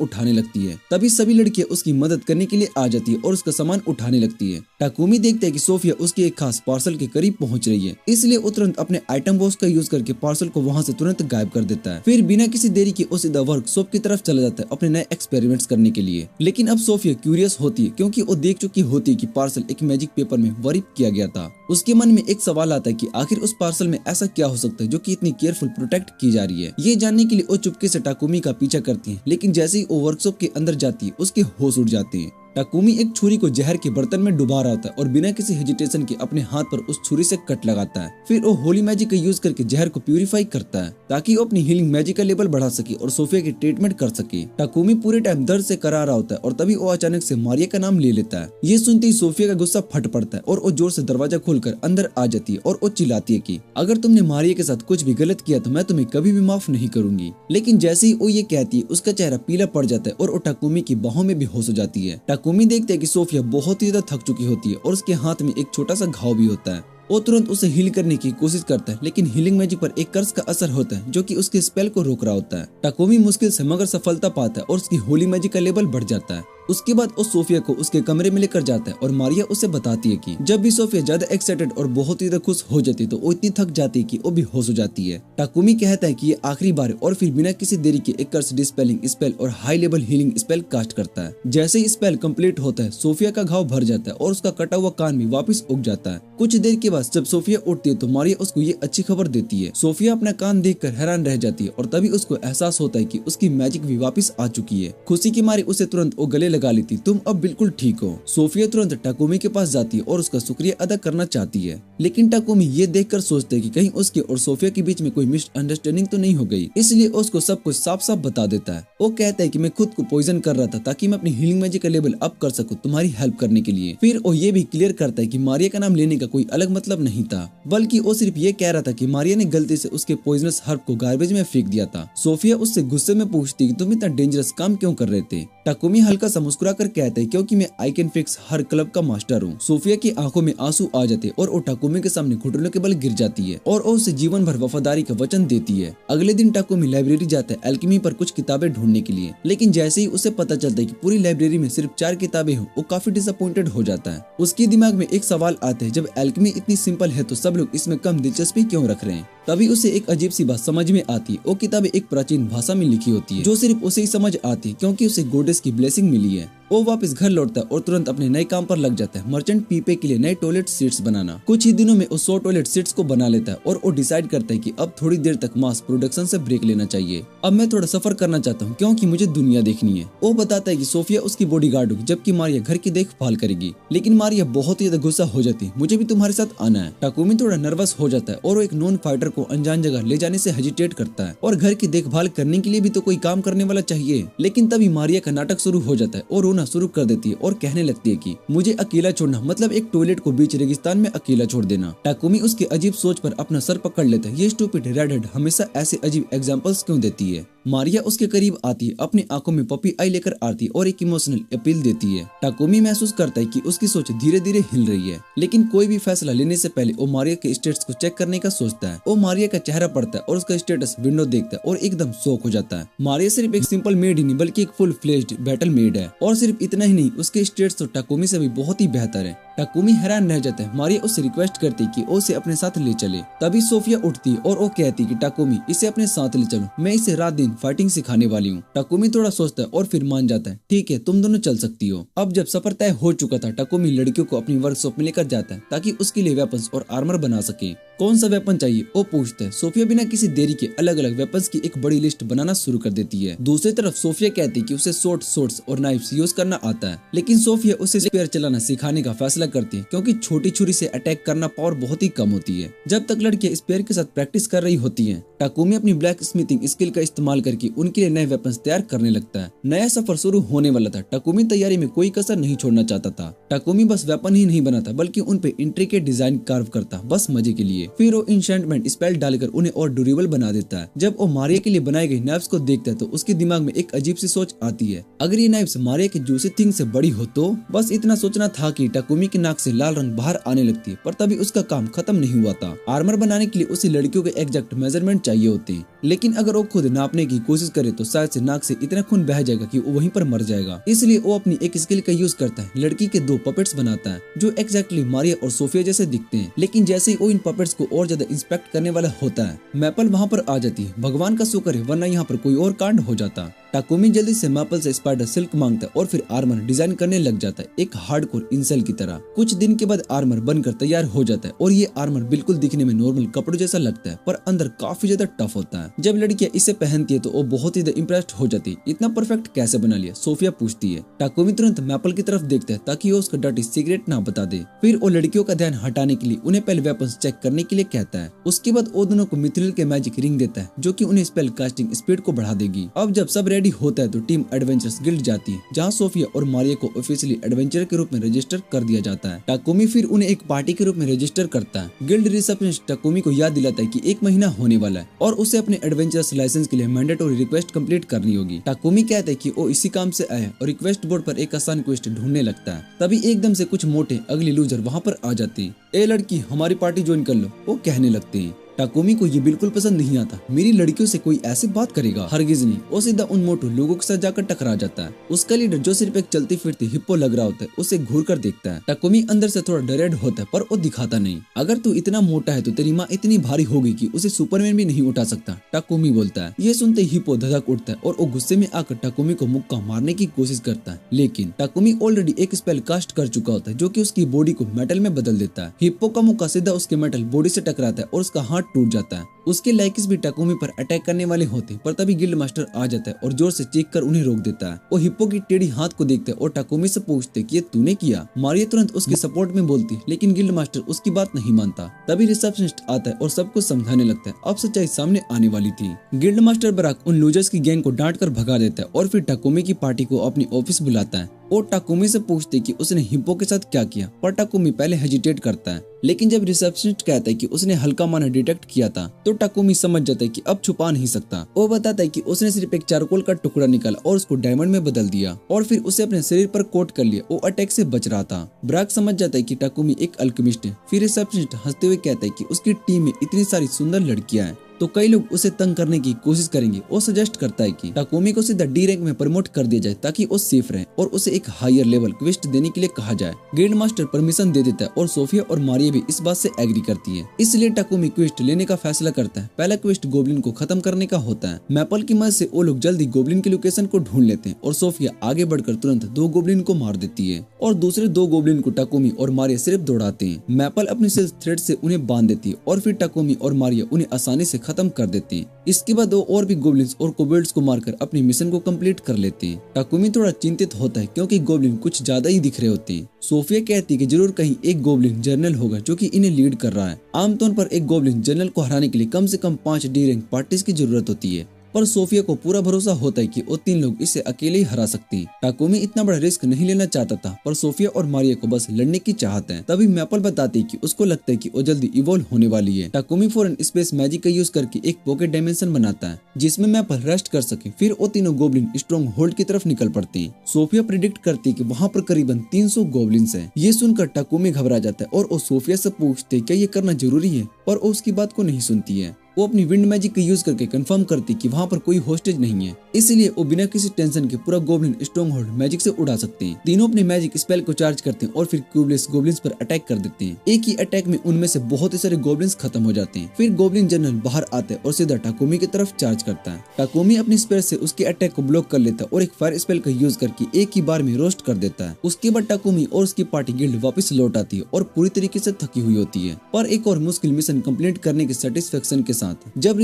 उठाने लगती है। टाकुमी देखता है कि सोफिया उसके एक खास पार्सल के करीब पहुंच रही है, इसलिए वो तुरंत अपने आइटम बॉक्स का यूज करके पार्सल को वहां से तुरंत गायब कर देता है। फिर बिना किसी देरी के वो सीधा वर्कशॉप की तरफ चला जाता है अपने नए एक्सपेरिमेंट्स करने के लिए। लेकिन अब सोफिया क्यूरियस होती है क्योंकि वो देख चुकी होती है कि पार्सल एक मैजिक पेपर में वरीप किया गया था। उसके मन में एक सवाल आता है कि आखिर उस पार्सल में ऐसा क्या हो सकता है जो कि इतनी केयरफुल प्रोटेक्ट की जा रही है। ये जानने के लिए वो चुपके से टाकुमी का पीछा करती है, लेकिन जैसे ही वो वर्कशॉप के अंदर जाती है उसके होश उड़ जाते हैं। टाकुमी एक छुरी को जहर के बर्तन में डुबा रहा होता है और बिना किसी हेजिटेशन के अपने हाथ पर उस छुरी से कट लगाता है। फिर वो होली मैजिक का यूज करके जहर को प्यूरिफाई करता है ताकि वो अपनी हीलिंग मैजिक का लेवल बढ़ा सके और सोफिया की ट्रीटमेंट कर सके। टाकुमी पूरे टाइम दर्द से करा रहा होता है और तभी वो अचानक से मारिया का नाम ले लेता है। ये सुनते ही सोफिया का गुस्सा फट पड़ता है और वो जोर से दरवाजा खोलकर अंदर आ जाती है और वो चिल्लाती है कि अगर तुमने मारिया के साथ कुछ भी गलत किया तो मैं तुम्हें कभी भी माफ नहीं करूंगी। लेकिन जैसे ही वो ये कहती है उसका चेहरा पीला पड़ जाता है और वो टाकुमी की बाहों में बेहोश हो जाती है। टाकुमी देखते है कि सोफिया बहुत ही ज्यादा थक चुकी होती है और उसके हाथ में एक छोटा सा घाव भी होता है। वो तुरंत उसे हील करने की कोशिश करता है, लेकिन हीलिंग मैजिक पर एक कर्स का असर होता है जो कि उसके स्पेल को रोक रहा होता है। टाकुमी मुश्किल से मगर सफलता पाता है और उसकी होली मैजिक का लेवल बढ़ जाता है। उसके बाद वो सोफिया को उसके कमरे में लेकर जाता है और मारिया उसे बताती है कि जब भी सोफिया ज्यादा एक्साइटेड और बहुत ही ज्यादा खुश हो जाती है तो वो इतनी थक जाती है कि वो बेहोश हो जाती है। टाकुमी कहता है कि ये आखिरी बार है और फिर बिना किसी देरी के एक कर्स डिस्पेलिंग स्पेल और high level healing spell cast करता है। जैसे ही स्पेल कंप्लीट होता है सोफिया का घाव भर जाता है और उसका कटा हुआ कान भी वापस उग जाता है। कुछ देर के बाद जब सोफिया उठती है तो मारिया उसको ये अच्छी खबर देती है। सोफिया अपना कान देखकर हैरान रह जाती है और तभी उसको एहसास होता है कि उसकी मैजिक भी वापस आ चुकी है। खुशी के मारे उसे तुरंत वो गले लगा लेती, तुम अब बिल्कुल ठीक हो। सोफिया तुरंत टाकुमी के पास जाती है और उसका शुक्रिया अदा करना चाहती है, लेकिन टाकुमी ये देखकर सोचते है कि कहीं उसके और सोफिया के बीच में कोई मिसअंडरस्टैंडिंग तो नहीं हो गई, इसलिए उसको सब कुछ साफ साफ बता देता है। वो कहता है कि मैं खुद को पॉइजन कर रहा था ताकि मैं अपनी हीलिंग मैजिक का लेवल अप कर सकूं तुम्हारी हेल्प करने के लिए। फिर वो ये भी क्लियर करता है कि मारिया का नाम लेने का कोई अलग मतलब नहीं था, बल्कि वो सिर्फ ये कह रहा था कि मारिया ने गलती से उसके पॉइजनस हर्ब को गार्बेज में फेंक दिया था। सोफिया उससे गुस्से में पूछती कि तुम इतना डेंजरस काम क्यों कर रहे थे। टाकुमी हल्का सा मुस्कुरा कर कहते हैं क्योंकि मैं I can fix her club का मास्टर हूँ। सोफिया की आंखों में आंसू आ जाते और वो टाकुमी के सामने घुटनों के बल गिर जाती है और वो उसे जीवन भर वफादारी का वचन देती है। अगले दिन टाकुमी लाइब्रेरी जाता है एल्केमी पर कुछ किताबें ढूंढने के लिए, लेकिन जैसे ही उसे पता चलता है कि पूरी लाइब्रेरी में सिर्फ 4 किताबें हो, वो काफी डिसअपॉइंटेड हो जाता है। उसके दिमाग में एक सवाल आता है, जब एल्केमी इतनी सिंपल है तो सब लोग इसमें कम दिलचस्पी क्यों रख रहे हैं। तभी उसे एक अजीब सी बात समझ में आती है। वो किताबें एक प्राचीन भाषा में लिखी होती है जो सिर्फ उसे ही समझ आती है क्योंकि उसे गॉडेस की ब्लेसिंग मिली है। है। वो वापस घर लौटता है और तुरंत अपने नए काम पर लग जाता है, मर्चेंट पीपे के लिए नए टॉयलेट सीट्स बनाना। कुछ ही दिनों में वो 100 टॉयलेट सीट्स को बना लेता है और वो डिसाइड करता है कि अब थोड़ी देर तक मास प्रोडक्शन से ब्रेक लेना चाहिए। अब मैं थोड़ा सफर करना चाहता हूँ क्योंकि मुझे दुनिया देखनी है। वो बताता है कि सोफिया उसकी बॉडीगार्ड होगी जबकि मारिया घर की देखभाल करेगी, लेकिन मारिया बहुत ही ज्यादा गुस्सा हो जाती है, मुझे भी तुम्हारे साथ आना है। टाकुमी थोड़ा नर्वस हो जाता है और वो एक नॉन फाइटर को अनजान जगह ले जाने से हेजिटेट करता है, और घर की देखभाल करने के लिए भी तो कोई काम करने वाला चाहिए। लेकिन तभी मारिया का नाटक शुरू हो जाता है और रोना शुरू कर देती है और कहने लगती है कि मुझे अकेला छोड़ना मतलब एक टॉयलेट को बीच रेगिस्तान में अकेला छोड़ देना। टाकुमी उसकी अजीब सोच पर अपना सर पकड़ लेता है, ये स्टूपिड रेडहेड हमेशा ऐसे अजीब एग्जांपल्स क्यों देती है। मारिया उसके करीब आती है, अपनी आंखों में पपी आई लेकर आती है और एक इमोशनल अपील देती है। टाकुमी महसूस करता है कि उसकी सोच धीरे धीरे हिल रही है, लेकिन कोई भी फैसला लेने से पहले वो मारिया के स्टेटस को चेक करने का सोचता है। वो मारिया का चेहरा पढ़ता है और उसका स्टेटस विंडो देखता है और एकदम शॉक हो जाता है। मारिया सिर्फ एक सिंपल मेड ही नहीं बल्कि एक फुल फ्लेज्ड बैटल मेड है, और सिर्फ इतना ही नहीं उसके स्टेट्स तो टाकुमी से भी बहुत ही बेहतर है। टाकुमी हैरान रह जाता है। मारिया उससे रिक्वेस्ट करती है कि वो उसे अपने साथ ले चले। तभी सोफिया उठती है और वो कहती है कि टाकुमी इसे अपने साथ ले चलो, मैं इसे रात दिन फाइटिंग सिखाने वाली हूँ। टाकुमी थोड़ा सोचता है और फिर मान जाता है, ठीक है तुम दोनों चल सकती हो। अब जब सफर तय हो चुका था, टाकुमी लड़कियों को अपनी वर्कशॉप में लेकर जाता है ताकि उसके लिए वेपन्स और आर्मर बना सके। कौन सा वेपन चाहिए वो पूछता है। सोफिया बिना किसी देरी के अलग अलग वेपन्स की एक बड़ी लिस्ट बनाना शुरू कर देती है। दूसरी तरफ सोफिया कहती है कि उसे सोर्ड्स और नाइफ्स यूज करना आता है, लेकिन सोफिया उसे स्पेयर चलाना सिखाने का फैसला करती है क्योंकि छोटी छुरी से अटैक करना पावर बहुत ही कम होती है। जब तक लड़कियां स्पेयर के साथ प्रैक्टिस कर रही होती हैं, टाकुमी अपनी ब्लैक स्मिथिंग स्किल का इस्तेमाल करके उनके लिए नए वेपन्स तैयार करने लगता है। नया सफर शुरू होने वाला था। टाकुमी तैयारी में कोई कसर नहीं छोड़ना चाहता था। टाकुमी बस वेपन ही नहीं बनाता बल्कि उन पे इंट्रिकेट डिजाइन कार्व करता, बस मजे के लिए। फिर वो एन्चेंटमेंट स्पेल डालकर उन्हें और ड्यूरेबल बना देता है। जब वो मारिया के लिए बनाई गई नाइफ्स को देखता है तो उसके दिमाग में एक अजीब सी सोच आती है, अगर ये नाइफ्स मारिया की जूसी थिंग से बड़ी हो तो। बस इतना सोचना था कि टाकुमी की नाक से लाल रंग बाहर आने लगती है, पर तभी उसका काम खत्म नहीं हुआ था। आर्मर बनाने के लिए उसे लड़कियों के एग्जैक्ट मेजरमेंट चाहिए होते हैं, लेकिन अगर वो खुद नापने की कोशिश करे तो शायद से नाक से इतना खून बह जाएगा कि वो वहीं पर मर जाएगा। इसलिए वो अपनी एक स्किल का यूज करता है, लड़की के 2 पपेट्स बनाता है जो एग्जैक्टली मारिया और सोफिया जैसे दिखते हैं। लेकिन जैसे ही वो इन पपेट्स को और ज्यादा इंस्पेक्ट करने वाला होता है, मैपल वहाँ पर आ जाती है। भगवान का शुक्र है, वरना यहाँ पर कोई और कांड हो जाता। टाकुमी जल्दी से मैपल से स्पाइडर सिल्क मांगता है और फिर आर्मर डिजाइन करने लग जाता है, एक हार्डकोर इंसेल की तरह। कुछ दिन के बाद आर्मर बनकर तैयार हो जाता है और ये आर्मर बिल्कुल दिखने में नॉर्मल कपड़ों जैसा लगता है, पर अंदर काफी ज्यादा टफ होता है। जब लड़कियां इसे पहनती है तो वो बहुत ही इम्प्रेस्ड हो जाती है। इतना परफेक्ट कैसे बना लिया, सोफिया पूछती है। टाकुमी तुरंत मैपल की तरफ देखता है ताकि वो उसका डर्टी सीक्रेट ना बता दे। फिर वो लड़कियों का ध्यान हटाने के लिए उन्हें पहले वेपन्स चेक करने के लिए कहता है। उसके बाद वो दोनों को मिथ्रिल के मैजिक रिंग देता है जो कि उन्हें स्पेल कास्टिंग स्पीड को बढ़ा देगी। अब जब सब रेडी होता है तो टीम एडवेंचर्स गिल्ड जाती है, जहाँ सोफिया और मारिया को ऑफिशियली एडवेंचर के रूप में रजिस्टर कर दिया जाता है। टाकुमी फिर उन्हें एक पार्टी के रूप में रजिस्टर करता है। गिल्ड रिसेप्शनिस्ट टाकुमी को याद दिलाता है कि 1 महीना होने वाला है और उसे अपने एडवेंचर्स लाइसेंस के लिए मैंडेटरी रिक्वेस्ट कंप्लीट करनी होगी। टाकुमी कहता है कि वो इसी काम से आया और रिक्वेस्ट बोर्ड पर एक आसान क्वेस्ट ढूंढने लगता है। तभी एकदम से कुछ मोटे अगली लूजर वहाँ पर आ जाती है। ए लड़की, हमारी पार्टी ज्वाइन कर लो, वो कहने लगती है। टाकुमी को ये बिल्कुल पसंद नहीं आता। मेरी लड़कियों से कोई ऐसे बात करेगा, हरगिज नहीं। वो सीधा उन मोटू लोगों के साथ जाकर टकरा जाता है। उसका लीडर जो सिर्फ एक चलती फिरती हिप्पो लग रहा होता है, उसे घूर कर देखता है। टाकुमी अंदर से थोड़ा डरेड होता है पर वो दिखाता नहीं। अगर तू इतना मोटा है तो तेरी माँ इतनी भारी होगी कि उसे सुपरमैन भी नहीं उठा सकता, टाकुमी बोलता है। ये सुनते हिप्पो धधक उठता है और वो गुस्से में आकर टाकुमी को मुक्का मारने की कोशिश करता है, लेकिन टाकुमी ऑलरेडी एक स्पेल कास्ट कर चुका होता है जो कि उसकी बॉडी को मेटल में बदल देता है। हिप्पो का मुक्का सीधा उसके मेटल बॉडी से टकराता है और उसका हाथ टूट जाता है। उसके लाइकिस भी टाकुमी पर अटैक करने वाले होते, पर तभी गिल्ड मास्टर आ जाता है और जोर से चीख कर उन्हें रोक देता है। वो हिप्पो की टेढ़ी हाथ को देखते और टाकुमी से पूछते कि ये तूने किया। मारिया तुरंत उसके सपोर्ट में बोलती, लेकिन गिल्ड मास्टर उसकी बात नहीं मानता। तभी रिसेप्शनिस्ट आता है और सबको समझाने लगता है। अब सच्चाई सामने आने वाली थी। गिल्ड मास्टर बराक उन लूजर्स की गैंग को डांट कर भगा देता है और फिर टाकुमी की पार्टी को अपनी ऑफिस बुलाता है और टाकुमी से पूछते कि उसने हिप्पो के साथ क्या किया, पर टाकुमी पहले हेजिटेट करता है। लेकिन जब रिसेप्शनिस्ट कहता है कि उसने हल्का माना डिटेक्ट किया था तो टाकुमी समझ जाता है कि अब छुपा नहीं सकता। वो बताता है कि उसने सिर्फ एक चारकोल का टुकड़ा निकाला और उसको डायमंड में बदल दिया और फिर उसे अपने शरीर पर कोट कर लिया। वो अटैक से बच रहा था। ब्राक समझ जाता है कि टाकुमी एक अल्केमिस्ट है। फिर रिसेप्शनिस्ट हंसते हुए कहता है कि उसकी टीम में इतनी सारी सुंदर लड़कियां हैं तो कई लोग उसे तंग करने की कोशिश करेंगे और सजेस्ट करता है कि टाकोमी को सीधा डी रैंक में प्रमोट कर दिया जाए ताकि वो सेफ रहे और उसे एक हायर लेवल क्वेस्ट देने के लिए कहा जाए। गिल्ड मास्टर परमिशन दे देता है और सोफिया और मारिया भी इस बात से एग्री करती है। इसलिए टाकोमी क्वेस्ट लेने का फैसला करता है। पहला क्वेस्ट गोब्लिन को खत्म करने का होता है। मैपल की मदद से वो लोग जल्दी गोब्लिन की लोकेशन को ढूंढ लेते हैं और सोफिया आगे बढ़कर तुरंत 2 गोब्लिन को मार देती है और दूसरे 2 गोब्लिन को टाकोमी और मारिया सिर्फ दौड़ाते हैं। मैपल अपनी सेल्फ थ्रेड से उन्हें बांध देती है और फिर टाकोमी और मारिया उन्हें आसानी से खत्म कर देते हैं। इसके बाद वो और भी गोब्लिन्स और कोबल्ट्स को मारकर अपनी मिशन को कंप्लीट कर लेते हैं। टाकोमी थोड़ा चिंतित होता है क्योंकि गोब्लिन कुछ ज्यादा ही दिख रहे होते हैं। सोफिया कहती है कि जरूर कहीं एक गोब्लिन जनरल होगा जो कि इन्हें लीड कर रहा है। आमतौर पर एक गोब्लिन जनरल को हराने के लिए कम से कम 5 डी रैंक पार्टीज की जरूरत होती है, पर सोफिया को पूरा भरोसा होता है कि वो 3 लोग इसे अकेले ही हरा सकती हैं। टाकोमी इतना बड़ा रिस्क नहीं लेना चाहता था, पर सोफिया और मारिया को बस लड़ने की चाहत है। तभी मैपल बताती है कि उसको लगता है कि वो जल्दी इवॉल्व होने वाली है। टाकोमी फौरन स्पेस मैजिक का यूज करके एक पॉकेट डायमेंशन बनाता है जिसमें मैपल रेस्ट कर सके। फिर वो तीनों गोब्लिन स्ट्रॉन्ग होल्ड की तरफ निकल पड़ते हैं। सोफिया प्रिडिक्ट करती है कि वहाँ पर करीबन 300 गोब्लिन्स हैं। ये सुनकर टाकोमी घबरा जाता है और वो सोफिया से पूछते क्या ये करना जरूरी है, पर वो उसकी बात को नहीं सुनती है। वो अपनी विंड मैजिक का यूज करके कंफर्म करती कि वहाँ पर कोई होस्टेज नहीं है, इसलिए वो बिना किसी टेंशन के पूरा गोब्लिन स्ट्रॉन्ग होल्ड मैजिक से उड़ा सकते हैं। तीनों अपने मैजिक स्पेल को चार्ज करते हैं और फिर क्यूबलेस गोब्लिन्स पर अटैक कर देते हैं। एक ही अटैक में उनमें से बहुत ही सारे गोब्लिन्स खत्म हो जाते हैं। फिर गोब्लिन जनरल बाहर आता है और सीधा टाकोमी की तरफ चार्ज करता है। टाकोमी अपनी स्पेल से उसके अटैक को ब्लॉक कर लेता है और एक फायर स्पेल का यूज करके एक ही बार में रोस्ट कर देता है। उसके बाद टाकोमी और उसकी पार्टी गिल्ड वापस लौट आती है और पूरी तरीके से थकी हुई होती है, पर एक और मुश्किल मिशन कंप्लीट करने के सेटिस्फेक्शन के साथ। जब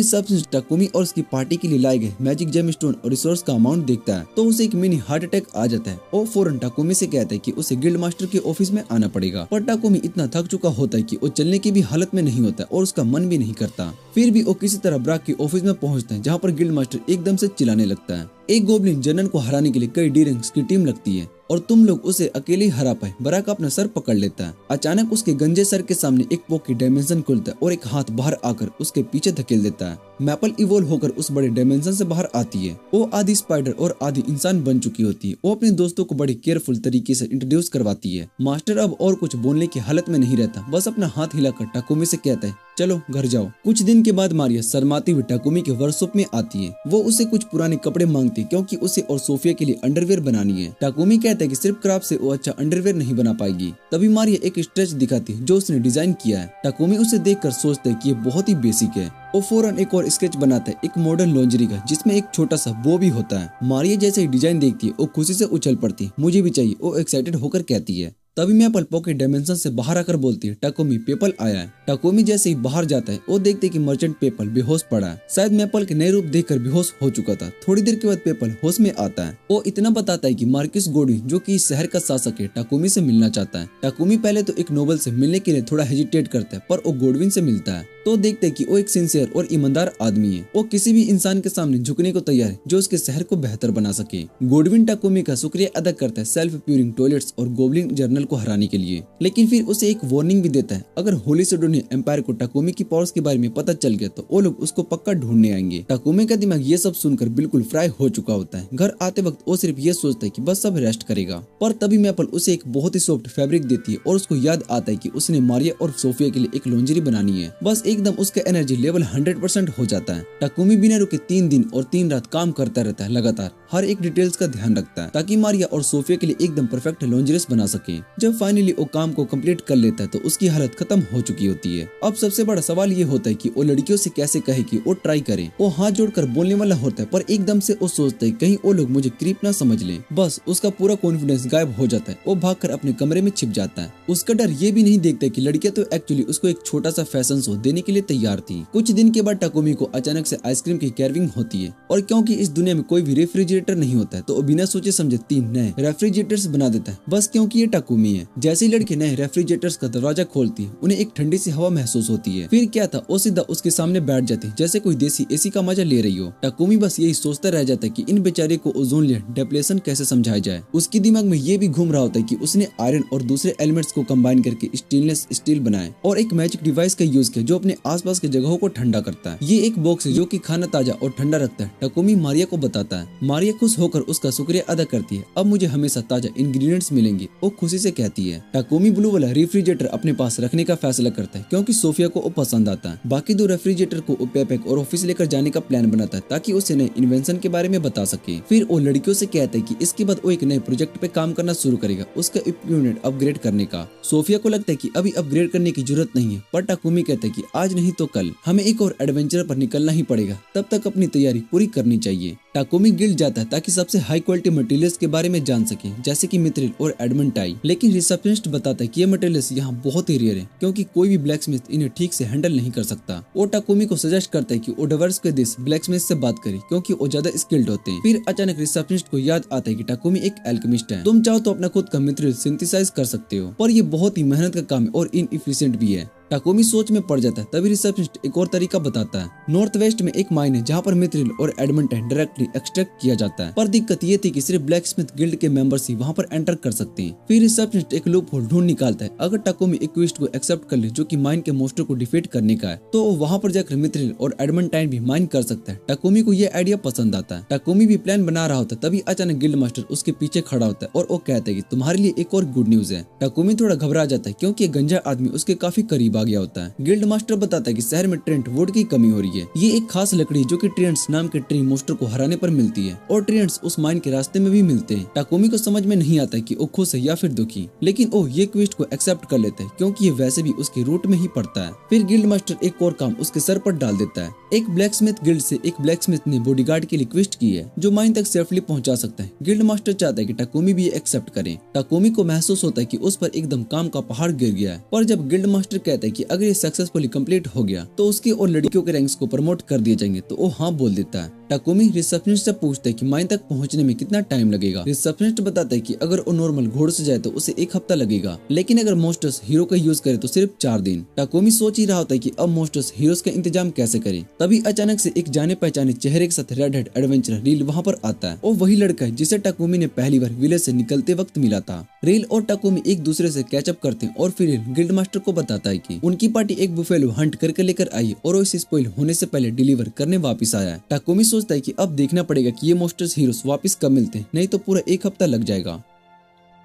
टाकोमी और उसकी पार्टी के लिए लाए गए मैजिक जेम स्टोन और रिसोर्स का अमाउंट देखता है तो उसे एक मिनी हार्ट अटैक आ जाता है। वो फौरन टाकोमी से कहता है कि उसे गिल्ड मास्टर के ऑफिस में आना पड़ेगा, पर टाकोमी इतना थक चुका होता है कि वो चलने की भी हालत में नहीं होता और उसका मन भी नहीं करता। फिर भी वो किसी तरह ब्राक के ऑफिस में पहुंचता है जहाँ पर गिल्ड मास्टर एकदम से चिल्लाने लगता है। एक गोब्लिन जनरल को हराने के लिए कई डी रैंक्स की टीम लगती है और तुम लोग उसे अकेले ही हरा पाए। ब्राक अपना सर पकड़ लेता है। अचानक उसके गंजे सर के सामने एक पॉकेट डायमेंशन खुलता है और एक हाथ बाहर आकर उसके पीछे धकेल देता है। मैपल इवॉल्व होकर उस बड़े डायमेंशन से बाहर आती है। वो आधी स्पाइडर और आधी इंसान बन चुकी होती है। वो अपने दोस्तों को बड़ी केयरफुल तरीके से इंट्रोड्यूस करवाती है। मास्टर अब और कुछ बोलने की हालत में नहीं रहता, बस अपना हाथ हिलाकर टाकोमी से कहता है चलो घर जाओ। कुछ दिन के बाद मारिया शर्माती हुई टाकोमी के वर्कशॉप में आती है। वो उसे कुछ पुराने कपड़े मांगती है क्योंकि उसे और सोफिया के लिए अंडरवेयर बनानी है। टाकोमी कहता है कि सिर्फ क्राफ्ट से वो अच्छा अंडरवेयर नहीं बना पाएगी। तभी मारिया एक स्ट्रेच दिखाती है जो उसने डिजाइन किया है। टाकोमी उसे देखकर सोचता है कि ये बहुत ही बेसिक है। वो फौरन एक और स्केच बनाता है एक मॉडर्न लॉन्जरी का जिसमें एक छोटा सा बो भी होता है। मारिया जैसे ही डिजाइन देखती है वो खुशी से उछल पड़ती है, मुझे भी चाहिए। वो एक्साइटेड होकर कहती है। तभी मैपल पॉकेट डायमेंशन से बाहर आकर बोलती है टाकोमी पेपल आया है। टाकोमी जैसे ही बाहर जाता है वो देखते कि मर्चेंट पेपल बेहोश पड़ा है। शायद मैपल के नए रूप देखकर बेहोश हो चुका था। थोड़ी देर के बाद पेपल होश में आता है। वो इतना बताता है कि मार्किस गोडविन जो कि इस शहर का शासक है टाकोमी से मिलना चाहता है। टाकोमी पहले तो एक नोबल से मिलने के लिए थोड़ा हेजिटेट करता है, पर वो गोडविन से मिलता है तो देखते हैं कि वो एक सिंसियर और ईमानदार आदमी है। वो किसी भी इंसान के सामने झुकने को तैयार है जो उसके शहर को बेहतर बना सके। गोडविन टाकोमी का शुक्रिया अदा करता है सेल्फ प्यूरिंग टॉयलेट्स और गोब्लिन जर्नल को हराने के लिए, लेकिन फिर उसे एक वार्निंग भी देता है अगर होली सिडोनिया एम्पायर को टाकोमी की पावर्स के बारे में पता चल गया तो वो लोग उसको पक्का ढूंढने आएंगे। टाकोमी का दिमाग ये सब सुनकर बिल्कुल फ्राई हो चुका होता है। घर आते वक्त वो सिर्फ ये सोचता है कि बस सब रेस्ट करेगा, पर तभी मैपल उसे एक बहुत ही सॉफ्ट फैब्रिक देती है और उसको याद आता है कि उसने मारिया और सोफिया के लिए एक लॉन्जरी बनानी है। बस एकदम उसका एनर्जी लेवल 100% हो जाता है। टाकोमी बिना रुके 3 दिन और 3 रात काम करता रहता है। लगातार हर एक डिटेल्स का ध्यान रखता है ताकि मारिया और सोफिया के लिए एकदम परफेक्ट लॉन्जरीज बना सके। जब फाइनली वो काम को कंप्लीट कर लेता है तो उसकी हालत खत्म हो चुकी होती है। अब सबसे बड़ा सवाल ये होता है कि वो लड़कियों से कैसे कहे कि वो ट्राई करे। वो हाथ जोड़कर बोलने वाला होता है, पर एकदम से वो सोचता है कहीं वो लोग मुझे क्रीप ना समझ लें। बस उसका पूरा कॉन्फिडेंस गायब हो जाता है। वो भागकर अपने कमरे में छिप जाता है। उसका डर ये भी नहीं देखता कि लड़कियां तो एक्चुअली उसको एक छोटा सा फैशन शो देने के लिए तैयार थी। कुछ दिन के बाद टाकोमी को अचानक से आइसक्रीम की कैरविंग होती है और क्योंकि इस दुनिया में कोई भी रेफ्रिजरेटर नहीं होता है तो वो बिना सोचे समझे 3 नए रेफ्रिजरेटर्स बना देता है, बस क्योंकि ये टाकोमी है। जैसे ही लड़की नए रेफ्रिजरेटर्स का दरवाजा खोलती है उन्हें एक ठंडी सी हवा महसूस होती है। फिर क्या था, वो सीधा उसके सामने बैठ जाती है जैसे कोई देसी एसी का मजा ले रही हो। टाकोमी बस यही सोचता रह जाता है कि इन बेचारे को ओजोन लेयर डिप्लेशन कैसे समझाया जाए। उसके दिमाग में ये भी घूम रहा होता है कि उसने आयरन और दूसरे एलिमेंट्स को कंबाइन करके स्टेनलेस स्टील बनाए और एक मैजिक डिवाइस का यूज किया जो अपने आसपास के जगहों को ठंडा करता है। ये एक बॉक्स है जो कि खाना ताजा और ठंडा रखता है। टाकोमी मारिया को बताता है। मारिया रियल खुश होकर उसका शुक्रिया अदा करती है। अब मुझे हमेशा ताजा इंग्रेडिएंट्स मिलेंगे, वो खुशी से कहती है। टाकोमी ब्लू वाला रेफ्रिजरेटर अपने पास रखने का फैसला करता है क्योंकि सोफिया को वो पसंद आता है। बाकी दो रेफ्रिजरेटर को पेपेक और ऑफिस लेकर जाने का प्लान बनाता है ताकि उसे नए इन्वेंशन के बारे में बता सके। फिर वो लड़कियों से कहता है कि इसके बाद वो एक नए प्रोजेक्ट पे काम करना शुरू करेगा, उसका इक्विपमेंट अपग्रेड करने का। सोफिया को लगता है कि अभी अपग्रेड करने की जरूरत नहीं है, पर टाकोमी कहता है कि आज नहीं तो कल हमें एक और एडवेंचर पर निकलना ही पड़ेगा, तब तक अपनी तैयारी पूरी करनी चाहिए। टाकोमी गिल्ड जाता है ताकि सबसे हाई क्वालिटी मटेरियल्स के बारे में जान सके, जैसे कि मिथ्रिल और एडमंटाई। लेकिन रिसेप्शनिस्ट बताता है कि ये मटेरियल्स यहाँ बहुत ही रेयर है क्योंकि कोई भी ब्लैकस्मिथ इन्हें ठीक से हैंडल नहीं कर सकता। वो टाकोमी को सजेस्ट करता है कि वो डाइवर्स के देश ब्लैकस्मिथ से बात करे क्योंकि वो ज्यादा स्किल्ड होते हैं। फिर अचानक रिसेप्शनिस्ट को याद आता है कि टाकोमी एक एल्केमिस्ट है, तुम चाहो तो अपना खुद का मिथ्रिल सिंथेसाइज कर सकते हो, पर ये बहुत ही मेहनत का काम है और इनएफिशिएंट भी है। टाकोमी सोच में पड़ जाता है। तभी रिसेप्शनिस्ट एक और तरीका बताता है। नॉर्थ वेस्ट में एक माइन है जहाँ पर मिथ्रिल और एडमंटाइन डायरेक्टली एक्सट्रैक्ट किया जाता है, पर दिक्कत ये थी कि सिर्फ ब्लैकस्मिथ गिल्ड के मेंबर्स ही वहाँ पर एंटर कर सकते हैं। फिर रिसेप्शनिस्ट एक लूप होल ढूंढ निकालता है। अगर टाकोमी एक क्वेस्ट को एक्सेप्ट कर ले जो कि माइन के मोस्टर को डिफीट करने का है, तो वहाँ पर जाकर मिथ्रिल और एडमंटाइन भी माइन कर सकता है। टाकोमी को ये आइडिया पसंद आता है। टाकोमी भी प्लान बना रहा होता है, तभी अचानक गिल्ड मास्टर उसके पीछे खड़ा होता है और वो कहता है कि तुम्हारे लिए एक और गुड न्यूज है। टाकोमी थोड़ा घबरा जाता है क्योंकि एक गंजा आदमी उसके काफी करीब आ गया होता है। गिल्ड मास्टर बताता है कि शहर में ट्रेंट वुड की कमी हो रही है। ये एक खास लकड़ी जो कि ट्रेंट्स नाम के ट्री मोस्टर को हराने पर मिलती है और ट्रेंट्स उस माइन के रास्ते में भी मिलते हैं। टाकोमी को समझ में नहीं आता कि वो खुश है या फिर दुखी, लेकिन वो ये क्वेस्ट को एक्सेप्ट कर लेता है क्योंकि ये वैसे भी उसके रूट में ही पड़ता है। फिर गिल्ड मास्टर एक और काम उसके सर पर डाल देता है। एक ब्लैकस्मिथ गिल्ड से एक ब्लैकस्मिथ ने बॉडीगार्ड की रिक्वेस्ट की है जो माइन तक सेफली पहुंचा सकता है। गिल्ड मास्टर चाहता है कि टाकोमी भी ये एक्सेप्ट करे। टाकोमी को महसूस होता है कि उस पर एकदम काम का पहाड़ गिर गया है, पर जब गिल्ड मास्टर कहता है कि अगर ये सक्सेसफुली कंप्लीट हो गया तो उसके और लड़कियों के रैंक्स को प्रमोट कर दिए जाएंगे, तो वो हाँ बोल देता है। टाकोमी रिसेप्शनिस्ट से पूछता है कि माइन तक पहुंचने में कितना टाइम लगेगा। रिसेप्शनिस्ट बताता है कि अगर वो नॉर्मल घोड़े से जाए तो उसे एक हफ्ता लगेगा, लेकिन अगर मोस्टर्स हीरो का यूज करे तो सिर्फ 4 दिन। टाकोमी सोच ही रहा होता है कि अब मोस्टर्स हीरोज का इंतजाम कैसे करे। तभी अचानक से एक जाने पहचाने चेहरे के साथ रेड हेड एडवेंचरर रील वहाँ पर आता है। वो वही लड़का है जिसे टाकोमी ने पहली बार विलेज से निकलते वक्त मिला था। रील और टाकोमी एक दूसरे से कैचअप करते हैं और फिर रील गिल्ड मास्टर को बताता है कि उनकी पार्टी एक बुफेलो हंट करके लेकर आई और वो इसे स्पॉइल होने से पहले डिलीवर करने वापस आया है। टाकोमी सोचता है कि अब देखना पड़ेगा कि ये मोस्टर्स हीरोज वापस कब मिलते हैं, नहीं तो पूरा एक हफ्ता लग जाएगा।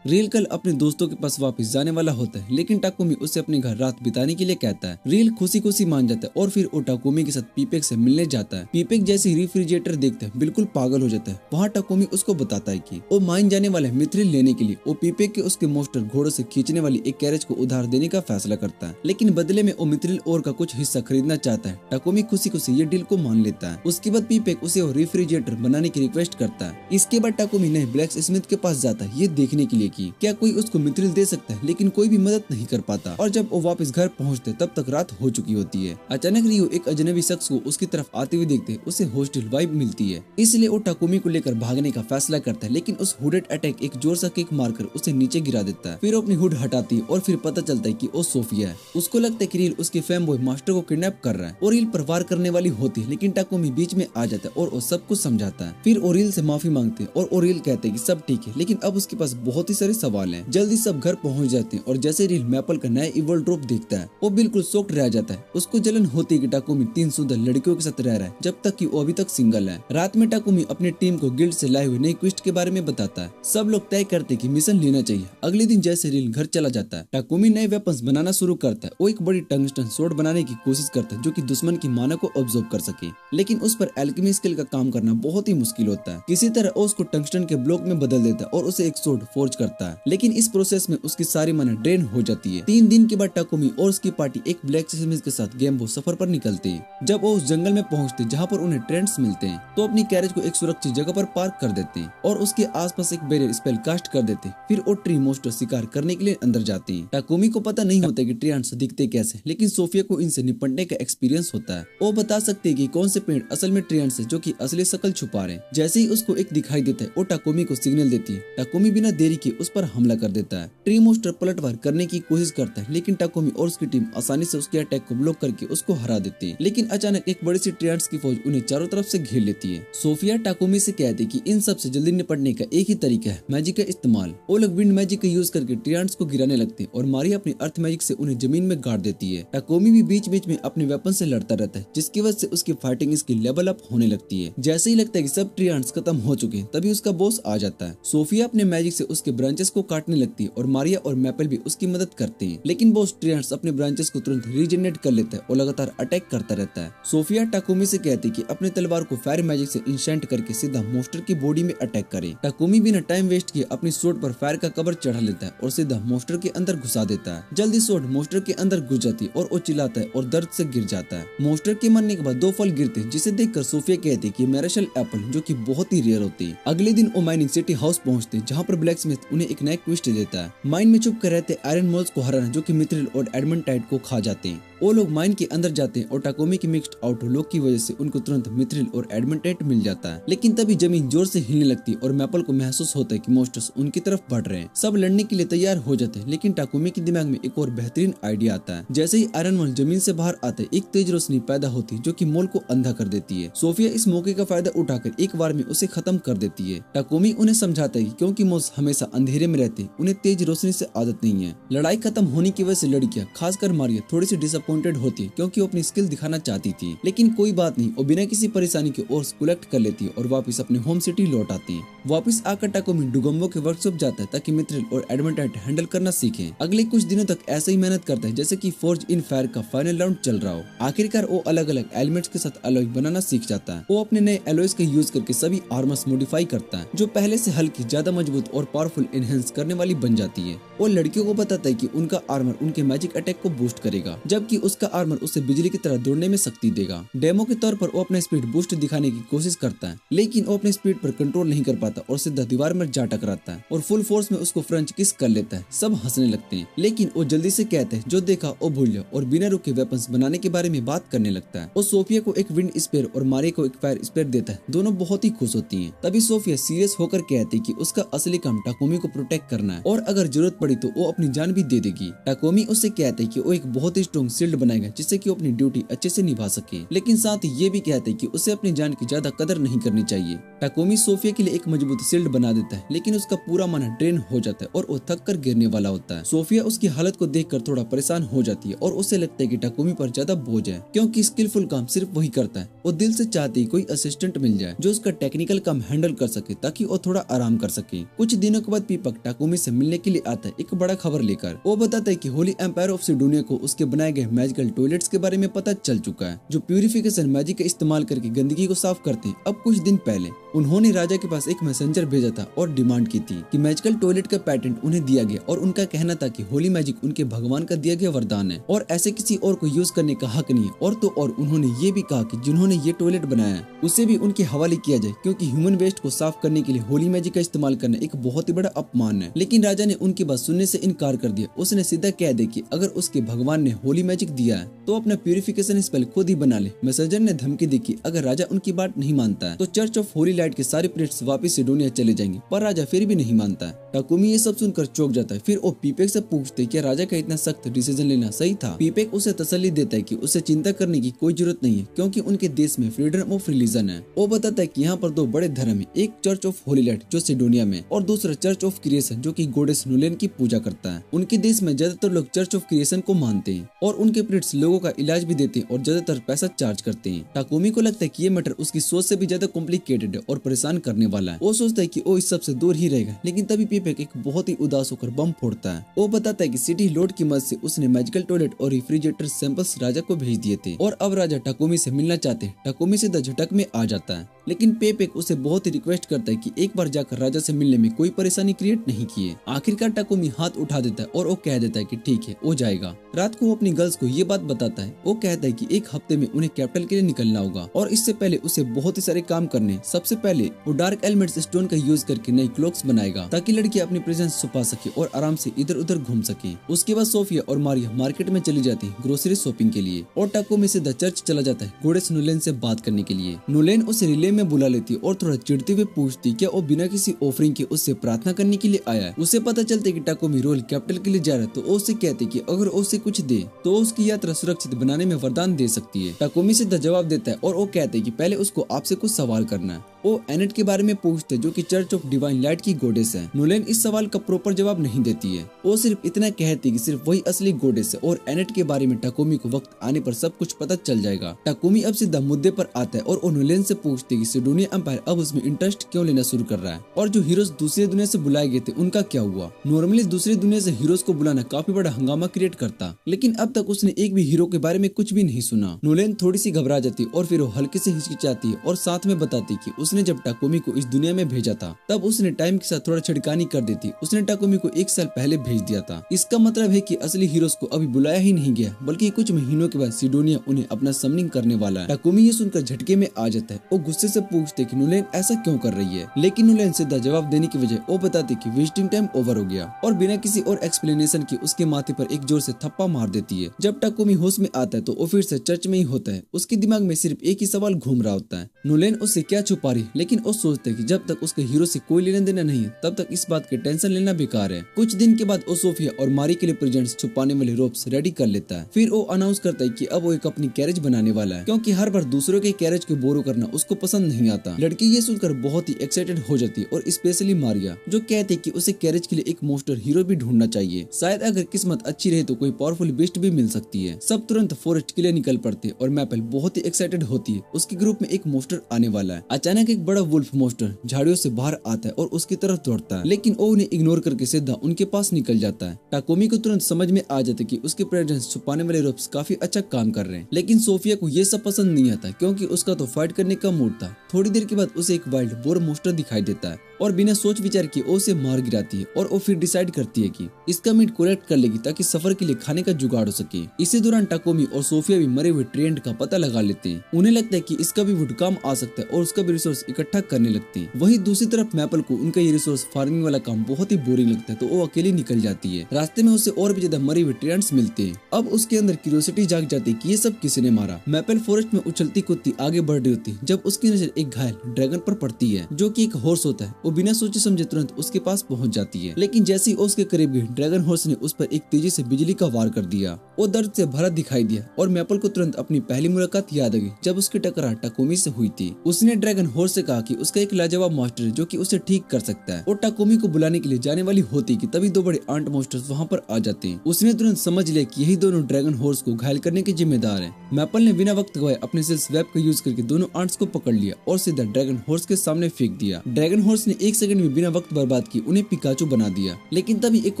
रील कल अपने दोस्तों के पास वापस जाने वाला होता है, लेकिन टाकोमी उसे अपने घर रात बिताने के लिए कहता है। रील खुशी खुशी मान जाता है और फिर वो टाकोमी के साथ पीपेक से मिलने जाता है। पीपेक जैसे रेफ्रिजरेटर देखता है बिल्कुल पागल हो जाता है। वहाँ टाकोमी उसको बताता है कि वो माइन जाने वाला है मिथ्रिल लेने के लिए। वो पीपेक के उसके मोस्टर घोड़ों से खींचने वाली एक कैरेज को उधार देने का फैसला करता है, लेकिन बदले में वो मिथ्रिल और का कुछ हिस्सा खरीदना चाहता है। टाकोमी खुशी खुशी ये डील को मान लेता है। उसके बाद पीपेक उसे रेफ्रिजरेटर बनाने की रिक्वेस्ट करता है। इसके बाद टाकोमी नए ब्लैक स्मिथ के पास जाता है ये देखने के लिए कि क्या कोई को मिथ्रिल दे सकता है, लेकिन कोई भी मदद नहीं कर पाता। और जब वो वापस घर पहुंचते तब तक रात हो चुकी होती है। अचानक रियो एक अजनबी शख्स को उसकी तरफ आते हुए देखते उसे हॉस्टिल वाइब मिलती है, इसलिए वो टाकोमी को लेकर भागने का फैसला करता है, लेकिन उस हुडेड अटैक एक जोर सा किक मारकर उसे नीचे गिरा देता है। फिर वो अपनी हुड हटाती है और फिर पता चलता है कि वो सोफिया है। उसको लगता है कि रील उसके फेम बॉय मास्टर को किडनैप कर रहा है और रील पर वार करने वाली होती है, लेकिन टाकोमी बीच में आ जाता है और वो सब कुछ समझाता है। फिर ओरिल से माफी मांगते हैं और ओरिल कहते हैं कि सब ठीक है, लेकिन अब उसके पास बहुत ही सारे सवाल हैं। जल्दी सब घर पहुंच जाते हैं और जैसे रील मैपल का नया इवल ड्रॉप देखता है वो बिल्कुल शॉक्ड रह जाता है। उसको जलन होती है कि टाकोमी 3 सुंदर लड़कियों के साथ रह रहा है जब तक कि वो अभी तक सिंगल है। रात में टाकोमी अपनी टीम को गिल्ड से लाए हुए नई क्वेस्ट के बारे में बताता है। सब लोग तय करते कि मिशन लेना चाहिए। अगले दिन जैसे रील घर चला जाता है, टाकोमी नए वेपन्स बनाना शुरू करता है। वो एक बड़ी टंगस्टन सोर्ड बनाने की कोशिश करता है जो कि दुश्मन की माना को ऑब्जर्व कर सके, लेकिन उस पर एल्केमी स्किल का काम करना बहुत ही मुश्किल होता है। किसी तरह वो उसको टंगस्टन के ब्लॉक में बदल देता है और उसे एक सोर्ड फोर्ज करता है, लेकिन इस प्रोसेस में उसकी सारी माना ड्रेन हो जाती है। 3 दिन के बाद टाकोमी और उसकी पार्टी एक ब्लैक स्मिथ के साथ गेम्बो सफर पर निकलते हैं। जब वो उस जंगल में पहुंचते जहां पर उन्हें ट्रेंट्स मिलते हैं, तो अपनी कैरेज को एक सुरक्षित जगह पर पार्क कर देते हैं और उसके आसपास एक बैरियर स्पेल कास्ट कर देते हैं। फिर वो ट्री मोस्टर शिकार करने के लिए अंदर जाते हैं। टाकोमी को पता नहीं होता कि ट्रियंट्स दिखते कैसे, लेकिन सोफिया को इनसे निपटने का एक्सपीरियंस होता है। वो बता सकते हैं कि कौन से पेड़ असल में ट्रियंट्स है जो कि असली शकल छुपा रहे हैं। जैसे ही उसको एक दिखाई देता है वो टाकोमी को सिग्नल देती है। टाकोमी बिना देरी के उस पर हमला कर देता है। ट्री मॉन्स्टर पलटवार करने की कोशिश करता है, लेकिन टाकोमी और उसकी टीम आसानी से उसके अटैक को ब्लॉक करके उसको हरा देती है। लेकिन अचानक एक बड़ी सी ट्रायंट्स की फौज उन्हें चारों तरफ से घेर लेती है। सोफिया टाकोमी से कहती है कि इन सब से जल्दी निपटने का एक ही तरीका है, मैजिक का इस्तेमाल। वो लोग विंड मैजिक का यूज करके ट्रायंट्स को गिराने लगते हैं और मारिया अपनी अर्थ मैजिक से उन्हें जमीन में गाड़ देती है। टाकोमी भी बीच बीच में अपने वेपन से लड़ता रहता है, जिसकी वजह से उसकी फाइटिंग स्किल लेवल अप होने लगती है। जैसे ही लगता है कि सब ट्रायंट्स खत्म हो चुके हैं, तभी उसका बॉस आ जाता है। सोफिया अपने मैजिक से उसके ब्रांचेस को काटने लगती है और मारिया और मैपल भी उसकी मदद करते हैं। लेकिन बॉस ट्रायंट्स अपने ब्रांचेस को तुरंत रीजनरेट कर लेता है और लगातार अटैक करता रहता है। सोफिया टाकोमी से कहती है कि अपने तलवार को फायर मैजिक से इंशेंट करके सीधा मॉन्स्टर की बॉडी में अटैक करे। टाकोमी बिना टाइम वेस्ट किए अपनी स्वॉर्ड पर फायर का कवर चढ़ा लेता है और सीधा मॉन्स्टर के अंदर घुसा देता है। जल्दी स्वॉर्ड मॉन्स्टर के अंदर घुस जाती है और वो चिल्लाता है और दर्द से गिर जाता है। मॉन्स्टर के मरने के बाद 2 फल गिरते हैं, जिसे देखकर सोफिया कहती है कि मैरेशल एप्पल, जो कि बहुत ही रेयर होती है। अगले दिन वो माइनिंग सिटी हाउस पहुंचते हैं, जहां पर ब्लैक स्मिथ उन्हें एक नया ट्विस्ट देता है। माइन में छुप कर रहते आयरन मोल्स को हराना, जो कि मिथ्रिल और एडमंटाइट को खा जाते हैं। वो लोग माइन के अंदर जाते हैं और टाकोमी की मिक्स्ड आउट लॉक की वजह से उनको तुरंत मिथ्रिल और एडमंटाइट मिल जाता है। लेकिन तभी जमीन जोर से हिलने लगती है और मैपल को महसूस होता है कि मॉन्स्टर्स उनकी तरफ बढ़ रहे हैं। सब लड़ने के लिए तैयार हो जाते हैं, लेकिन टाकोमी के दिमाग में एक और बेहतरीन आइडिया आता है। जैसे ही आयरन मोल जमीन से बाहर आता है, एक तेज रोशनी पैदा होती है जो कि मोल को अंधा कर देती है। सोफिया इस मौके का फायदा उठाकर एक बार में उसे खत्म कर देती है। टाकोमी उन्हें समझाता है कि क्योंकि मोल्स हमेशा अंधेरे में रहते, उन्हें तेज रोशनी से आदत नहीं है। लड़ाई खत्म होने की वजह से लड़कियां, खासकर मारिया, थोड़ी सी डिसअपॉइंटेड होती है क्योंकि वो अपनी स्किल दिखाना चाहती थी। लेकिन कोई बात नहीं, वो बिना किसी परेशानी के ओर्स कलेक्ट कर लेती है और वापस अपने होम सिटी लौट आती है। वापस आकर टाकोमी डुगम्बो के वर्कशॉप जाता है ताकि मिथ्रिल और एडमंटाइट हैंडल करना सीखे। अगले कुछ दिनों तक ऐसे ही मेहनत करता है जैसे कि फोर्ज इन फायर का फाइनल राउंड चल रहा हो। आखिरकार वो अलग अलग एलिमेंट्स के साथ अलॉय बनाना सीख जाता है। वो अपने नए एलॉयज का यूज करके सभी आर्मर्स मॉडिफाई करता है, जो पहले से हल्की, ज्यादा मजबूत और पावरफुल एनहेंस करने वाली बन जाती है। वो लड़कियों को बताता है कि उनका आर्मर उनके मैजिक अटैक को बूस्ट करेगा, जबकि उसका आर्मर उसे बिजली की तरह दौड़ने में शक्ति देगा। डेमो के तौर पर वो अपना स्पीड बूस्ट दिखाने की कोशिश करता है, लेकिन वो अपने स्पीड पर कंट्रोल नहीं कर पाता और सीधा दीवार में जा टकराता है और फुल फोर्स में उसको फ्रेंच किस कर लेता है। सब हंसने लगते हैं, लेकिन वो जल्दी से कहते हैं जो देखा वो भूल जाओ और बिना रुके वेपन्स बनाने के बारे में बात करने लगता है। वो सोफिया को एक विंड स्पेयर और मारिया को एक फायर स्पेयर देता है। दोनों बहुत ही खुश होती हैं। तभी सोफिया सीरियस होकर कहती है कि उसका असली काम टाकोमी को प्रोटेक्ट करना है और अगर जरूरत पड़ी तो वो अपनी जान भी दे देगी। टाकोमी उससे कहते है कि वो एक बहुत ही स्ट्रॉन्ग शील्ड बनाएगा जिससे कि वो अपनी ड्यूटी अच्छे से निभा सके, लेकिन साथ ही ये भी कहते है कि उसे अपनी जान की ज्यादा कदर नहीं करनी चाहिए। टाकोमी सोफिया के लिए एक मजबूत शील्ड बना देता है, लेकिन उसका पूरा मन ड्रेन हो जाता है और वो थक कर गिरने वाला होता है। सोफिया उसकी हालत को देखकर थोड़ा परेशान हो जाती है और उसे लगता है कि टाकोमी पर ज्यादा बोझ है, क्योंकि स्किलफुल काम सिर्फ वही करता है। वो दिल से चाहती है कोई असिस्टेंट मिल जाए जो उसका टेक्निकल काम हैंडल कर सके ताकि वो थोड़ा आराम कर सके। कुछ दिनों के बाद पीपक टाकोमी से मिलने के लिए आता है एक बड़ा खबर लेकर। वो बताता है कि होली एम्पायर ऑफ सिडोनिया को उसके बनाए गए मैजिकल टॉयलेट्स के बारे में पता चल चुका है, जो प्यूरिफिकेशन मैजिक का इस्तेमाल करके गंदगी को साफ करते हैं। अब कुछ दिन पहले उन्होंने राजा के पास एक मैसेंजर भेजा था और डिमांड की थी कि मैजिकल टॉयलेट का पैटेंट उन्हें दिया गया और उनका कहना था कि होली मैजिक उनके भगवान का दिया गया वरदान है और ऐसे किसी और को यूज करने का हक नहीं है। और तो और उन्होंने ये भी कहा कि जिन्होंने ये टॉयलेट बनाया है उसे भी उनके हवाले किया जाए, क्योंकि ह्यूमन वेस्ट को साफ करने के लिए होली मैजिक का इस्तेमाल करना एक बहुत ही बड़ा अपमान है। लेकिन राजा ने उनकी बात सुनने से इनकार कर दिया। उसने सीधा कह दिया कि अगर उसके भगवान ने होली मैजिक दिया है तो अपना प्यूरिफिकेशन स्पेल खुद ही बना ले। मैसेंजर ने धमकी दी कि अगर राजा उनकी बात नहीं मानता है तो चर्च ऑफ होली लाइट के सारे प्रीस्ट्स वापस सिडोनिया चले जाएंगे, पर राजा फिर भी नहीं मानता है। टाकोमी ये सब सुनकर चौंक जाता है। फिर वो पीपेक से पूछते कि राजा का इतना सख्त डिसीजन लेना सही था। पीपेक उसे तसल्ली देता है कि उसे चिंता करने की कोई जरूरत नहीं है, क्योंकि उनके देश में फ्रीडम ऑफ रिलीजन है। वो बताता है कि यहाँ पर 2 बड़े धर्म है, एक चर्च ऑफ होली लाइट जो सिडोनिया में और दूसरा चर्च ऑफ क्रिएशन जो कि गॉडेस नोलेन की पूजा करता है। उनके देश में ज्यादातर लोग चर्च ऑफ क्रिएशन को मानते हैं और उनके प्रीस्ट्स लोगों का इलाज भी देते हैं और ज्यादातर पैसा चार्ज करते हैं। टाकोमी को लगता है कि ये मैटर उसकी सोच से भी ज्यादा कॉम्प्लिकेटेड है और परेशान करने वाला है। वो सोचता है कि वो इस सब से दूर ही रहेगा, लेकिन तभी पीपेक एक बहुत ही उदास होकर बम फोड़ता है। वो बताता है कि सिटी लॉर्ड की मदद से उसने मैजिकल टॉयलेट और रेफ्रिजरेटर सैंपल्स राजा को भेज दिए थे और अब राजा टाकोमी से मिलना चाहते हैं। टाकोमी सीधा झटक में आ जाता है, लेकिन पेपेक उसे बहुत ही रिक्वेस्ट करता है कि एक बार जाकर राजा से मिलने में कोई परेशानी क्रिएट नहीं किए। आखिरकार टाकोमी हाथ उठा देता है और वो कह देता है कि ठीक है, वो जाएगा। रात को वो अपनी गर्ल्स को ये बात बताता है। वो कहता है कि एक हफ्ते में उन्हें कैपिटल के लिए निकलना होगा और इससे पहले उसे बहुत ही सारे काम करने। सबसे पहले वो डार्क एलिमेंट्स स्टोन का यूज करके नई क्लॉक्स बनाएगा ताकि लड़की अपनी प्रेजेंस छुपा सके और आराम से इधर उधर घूम सके। उसके बाद सोफिया और मारिया मार्केट में चली जाती है ग्रोसरी शॉपिंग के लिए और टाकोमी सीधा चर्च चला जाता है गोडेस नोलेन से बात करने के लिए। नोलेन उसे रिले में बुला लेती और थोड़ा चिढ़ते हुए पूछती क्या वो बिना किसी ऑफरिंग के उससे प्रार्थना करने के लिए आया है। उसे पता चलता है कि टाकोमी रॉयल कैपिटल के लिए जा रहा है तो वो उससे कहते कि अगर उसे कुछ दे तो उसकी यात्रा सुरक्षित बनाने में वरदान दे सकती है। टाकोमी सीधा जवाब देता है और वो कहते हैं कि पहले उसको आपसे कुछ सवाल करना है। वो एनेट के बारे में पूछते जो कि चर्च ऑफ डिवाइन लाइट की गोडेस है। नोलेन इस सवाल का प्रॉपर जवाब नहीं देती है। वो सिर्फ इतना कहती कि सिर्फ वही असली गोडेस है और एनेट के बारे में टाकोमी को वक्त आने पर सब कुछ पता चल जाएगा। टाकोमी अब सीधा मुद्दे पर आता है और वो नोलेन से पूछते कि सिडोनिया एम्पायर अब उसमें इंटरेस्ट क्यों लेना शुरू कर रहा है और जो हीरोज दूसरी दुनिया से बुलाए गए थे उनका क्या हुआ। नॉर्मली दूसरी दुनिया से हीरोज को बुलाना काफी बड़ा हंगामा क्रिएट करता, लेकिन अब तक उसने एक भी हीरो के बारे में कुछ भी नहीं सुना। नोलेन थोड़ी सी घबरा जाती और फिर वो हल्के से हिचकिचाती है और साथ में बताती कि उसने जब टाकोमी को इस दुनिया में भेजा था तब उसने टाइम के साथ थोड़ा छिड़कानी कर देती। उसने टाकोमी को 1 साल पहले भेज दिया था। इसका मतलब है कि असली हीरोज को अभी बुलाया ही नहीं गया, बल्कि कुछ महीनों के बाद सिडोनिया उन्हें अपना समनिंग करने वाला है। टाकोमी ये सुनकर झटके में आ जाता है। वो गुस्से से पूछते कि नोलेन ऐसा क्यों कर रही है, लेकिन नोलेन सीधा जवाब देने की वजह वो बताती कि विजिटिंग टाइम ओवर हो गया और बिना किसी और एक्सप्लेनेशन के उसके माथे पर एक जोर से थप्पा मार देती है। जब टाकोमी होश में आता है तो वो फिर से चर्च में ही होता है। उसके दिमाग में सिर्फ एक ही सवाल घूम रहा होता है, नोलेन उससे क्या छुपा रही, लेकिन वो सोचते कि जब तक उसके हीरो से कोई लेना देना नहीं है तब तक इस बात की टेंशन लेना बेकार है। कुछ दिन के बाद वो सोफिया और मारी के लिए प्रेजेंट्स छुपाने वाले रोप्स रेडी कर लेता है। फिर वो अनाउंस करता है कि अब वो एक अपनी कैरेज बनाने वाला है, क्योंकि हर बार दूसरों के कैरेज को बोरो करना उसको पसंद नहीं आता। लड़की ये सुनकर बहुत ही एक्साइटेड हो जाती है और स्पेशली मारिया जो कहती है कि उसे कैरेज के लिए एक मोस्टर हीरो भी ढूंढना चाहिए। शायद अगर किस्मत अच्छी रहे तो कोई पावरफुल बीस्ट भी मिल सकती है। सब तुरंत फॉरेस्ट के लिए निकल पड़ते और मैपल बहुत ही एक्साइटेड होती है। उसके ग्रुप में एक मोस्टर आने वाला है। अचानक एक बड़ा वुल्फ मोस्टर झाड़ियों से बाहर आता है और उसकी तरफ दौड़ता है, लेकिन वो उन्हें इग्नोर करके सीधा उनके पास निकल जाता है। टाकोमी को तुरंत समझ में आ जाता है कि उसके प्रेजेंस छुपाने वाले रोप्स काफी अच्छा काम कर रहे हैं, लेकिन सोफिया को ये सब पसंद नहीं आता क्योंकि उसका तो फाइट करने का मूड था। थोड़ी देर के बाद उसे एक वाइल्ड बोर मोस्टर दिखाई देता है और बिना सोच विचार किए उसे मार गिराती है और वो फिर डिसाइड करती है कि इसका मीट कलेक्ट कर लेगी ताकि सफर के लिए खाने का जुगाड़ हो सके। इसी दौरान टाकोमी और सोफिया भी मरे हुए ट्रेंड का पता लगा लेते हैं। उन्हें लगता है कि इसका भी वुड काम आ सकता है और उसका भी रिसोर्स इकट्ठा करने लगते हैं। वहीं दूसरी तरफ मैपल को उनका ये रिसोर्स फार्मिंग वाला काम बहुत ही बोरिंग लगता है तो वो अकेली निकल जाती है। रास्ते में उसे और भी ज्यादा मरे हुए ट्रेंड्स मिलते हैं। अब उसके अंदर क्यूरियोसिटी जाग जाती है कि ये सब किसने मारा। मैपल फॉरेस्ट में उछलती कूदती आगे बढ़ रही होती जब उसकी नजर एक घायल ड्रैगन पर पड़ती है जो कि एक हॉर्स होता है। वो बिना सोचे समझे तुरंत उसके पास पहुंच जाती है, लेकिन जैसे ही उसके करीब गई ड्रैगन हॉर्स ने उस पर एक तेजी से बिजली का वार कर दिया। वो दर्द से भरा दिखाई दिया और मैपल को तुरंत अपनी पहली मुलाकात याद आ गई जब उसकी टकरार टाकोमी से हुई थी। उसने ड्रैगन हॉर्स से कहा कि उसका एक लाजवाब मास्टर है जो कि उसे ठीक कर सकता है। और टाकोमी को बुलाने के लिए जाने वाली होती कि तभी 2 बड़े आंट मास्टर्स वहाँ पर आ जाते हैं। उसने तुरंत समझ लिया कि यही दोनों ड्रैगन हॉर्स को घायल करने के जिम्मेदार हैं। मैपल ने बिना वक्त गवाए अपने सेल्स वेब का यूज करके दोनों आंट्स को पकड़ लिया और सीधा ड्रैगन हॉर्स के सामने फेंक दिया। ड्रैगन हॉर्स ने 1 सेकंड में बिना वक्त बर्बाद की उन्हें पिकाचू बना दिया, लेकिन तभी एक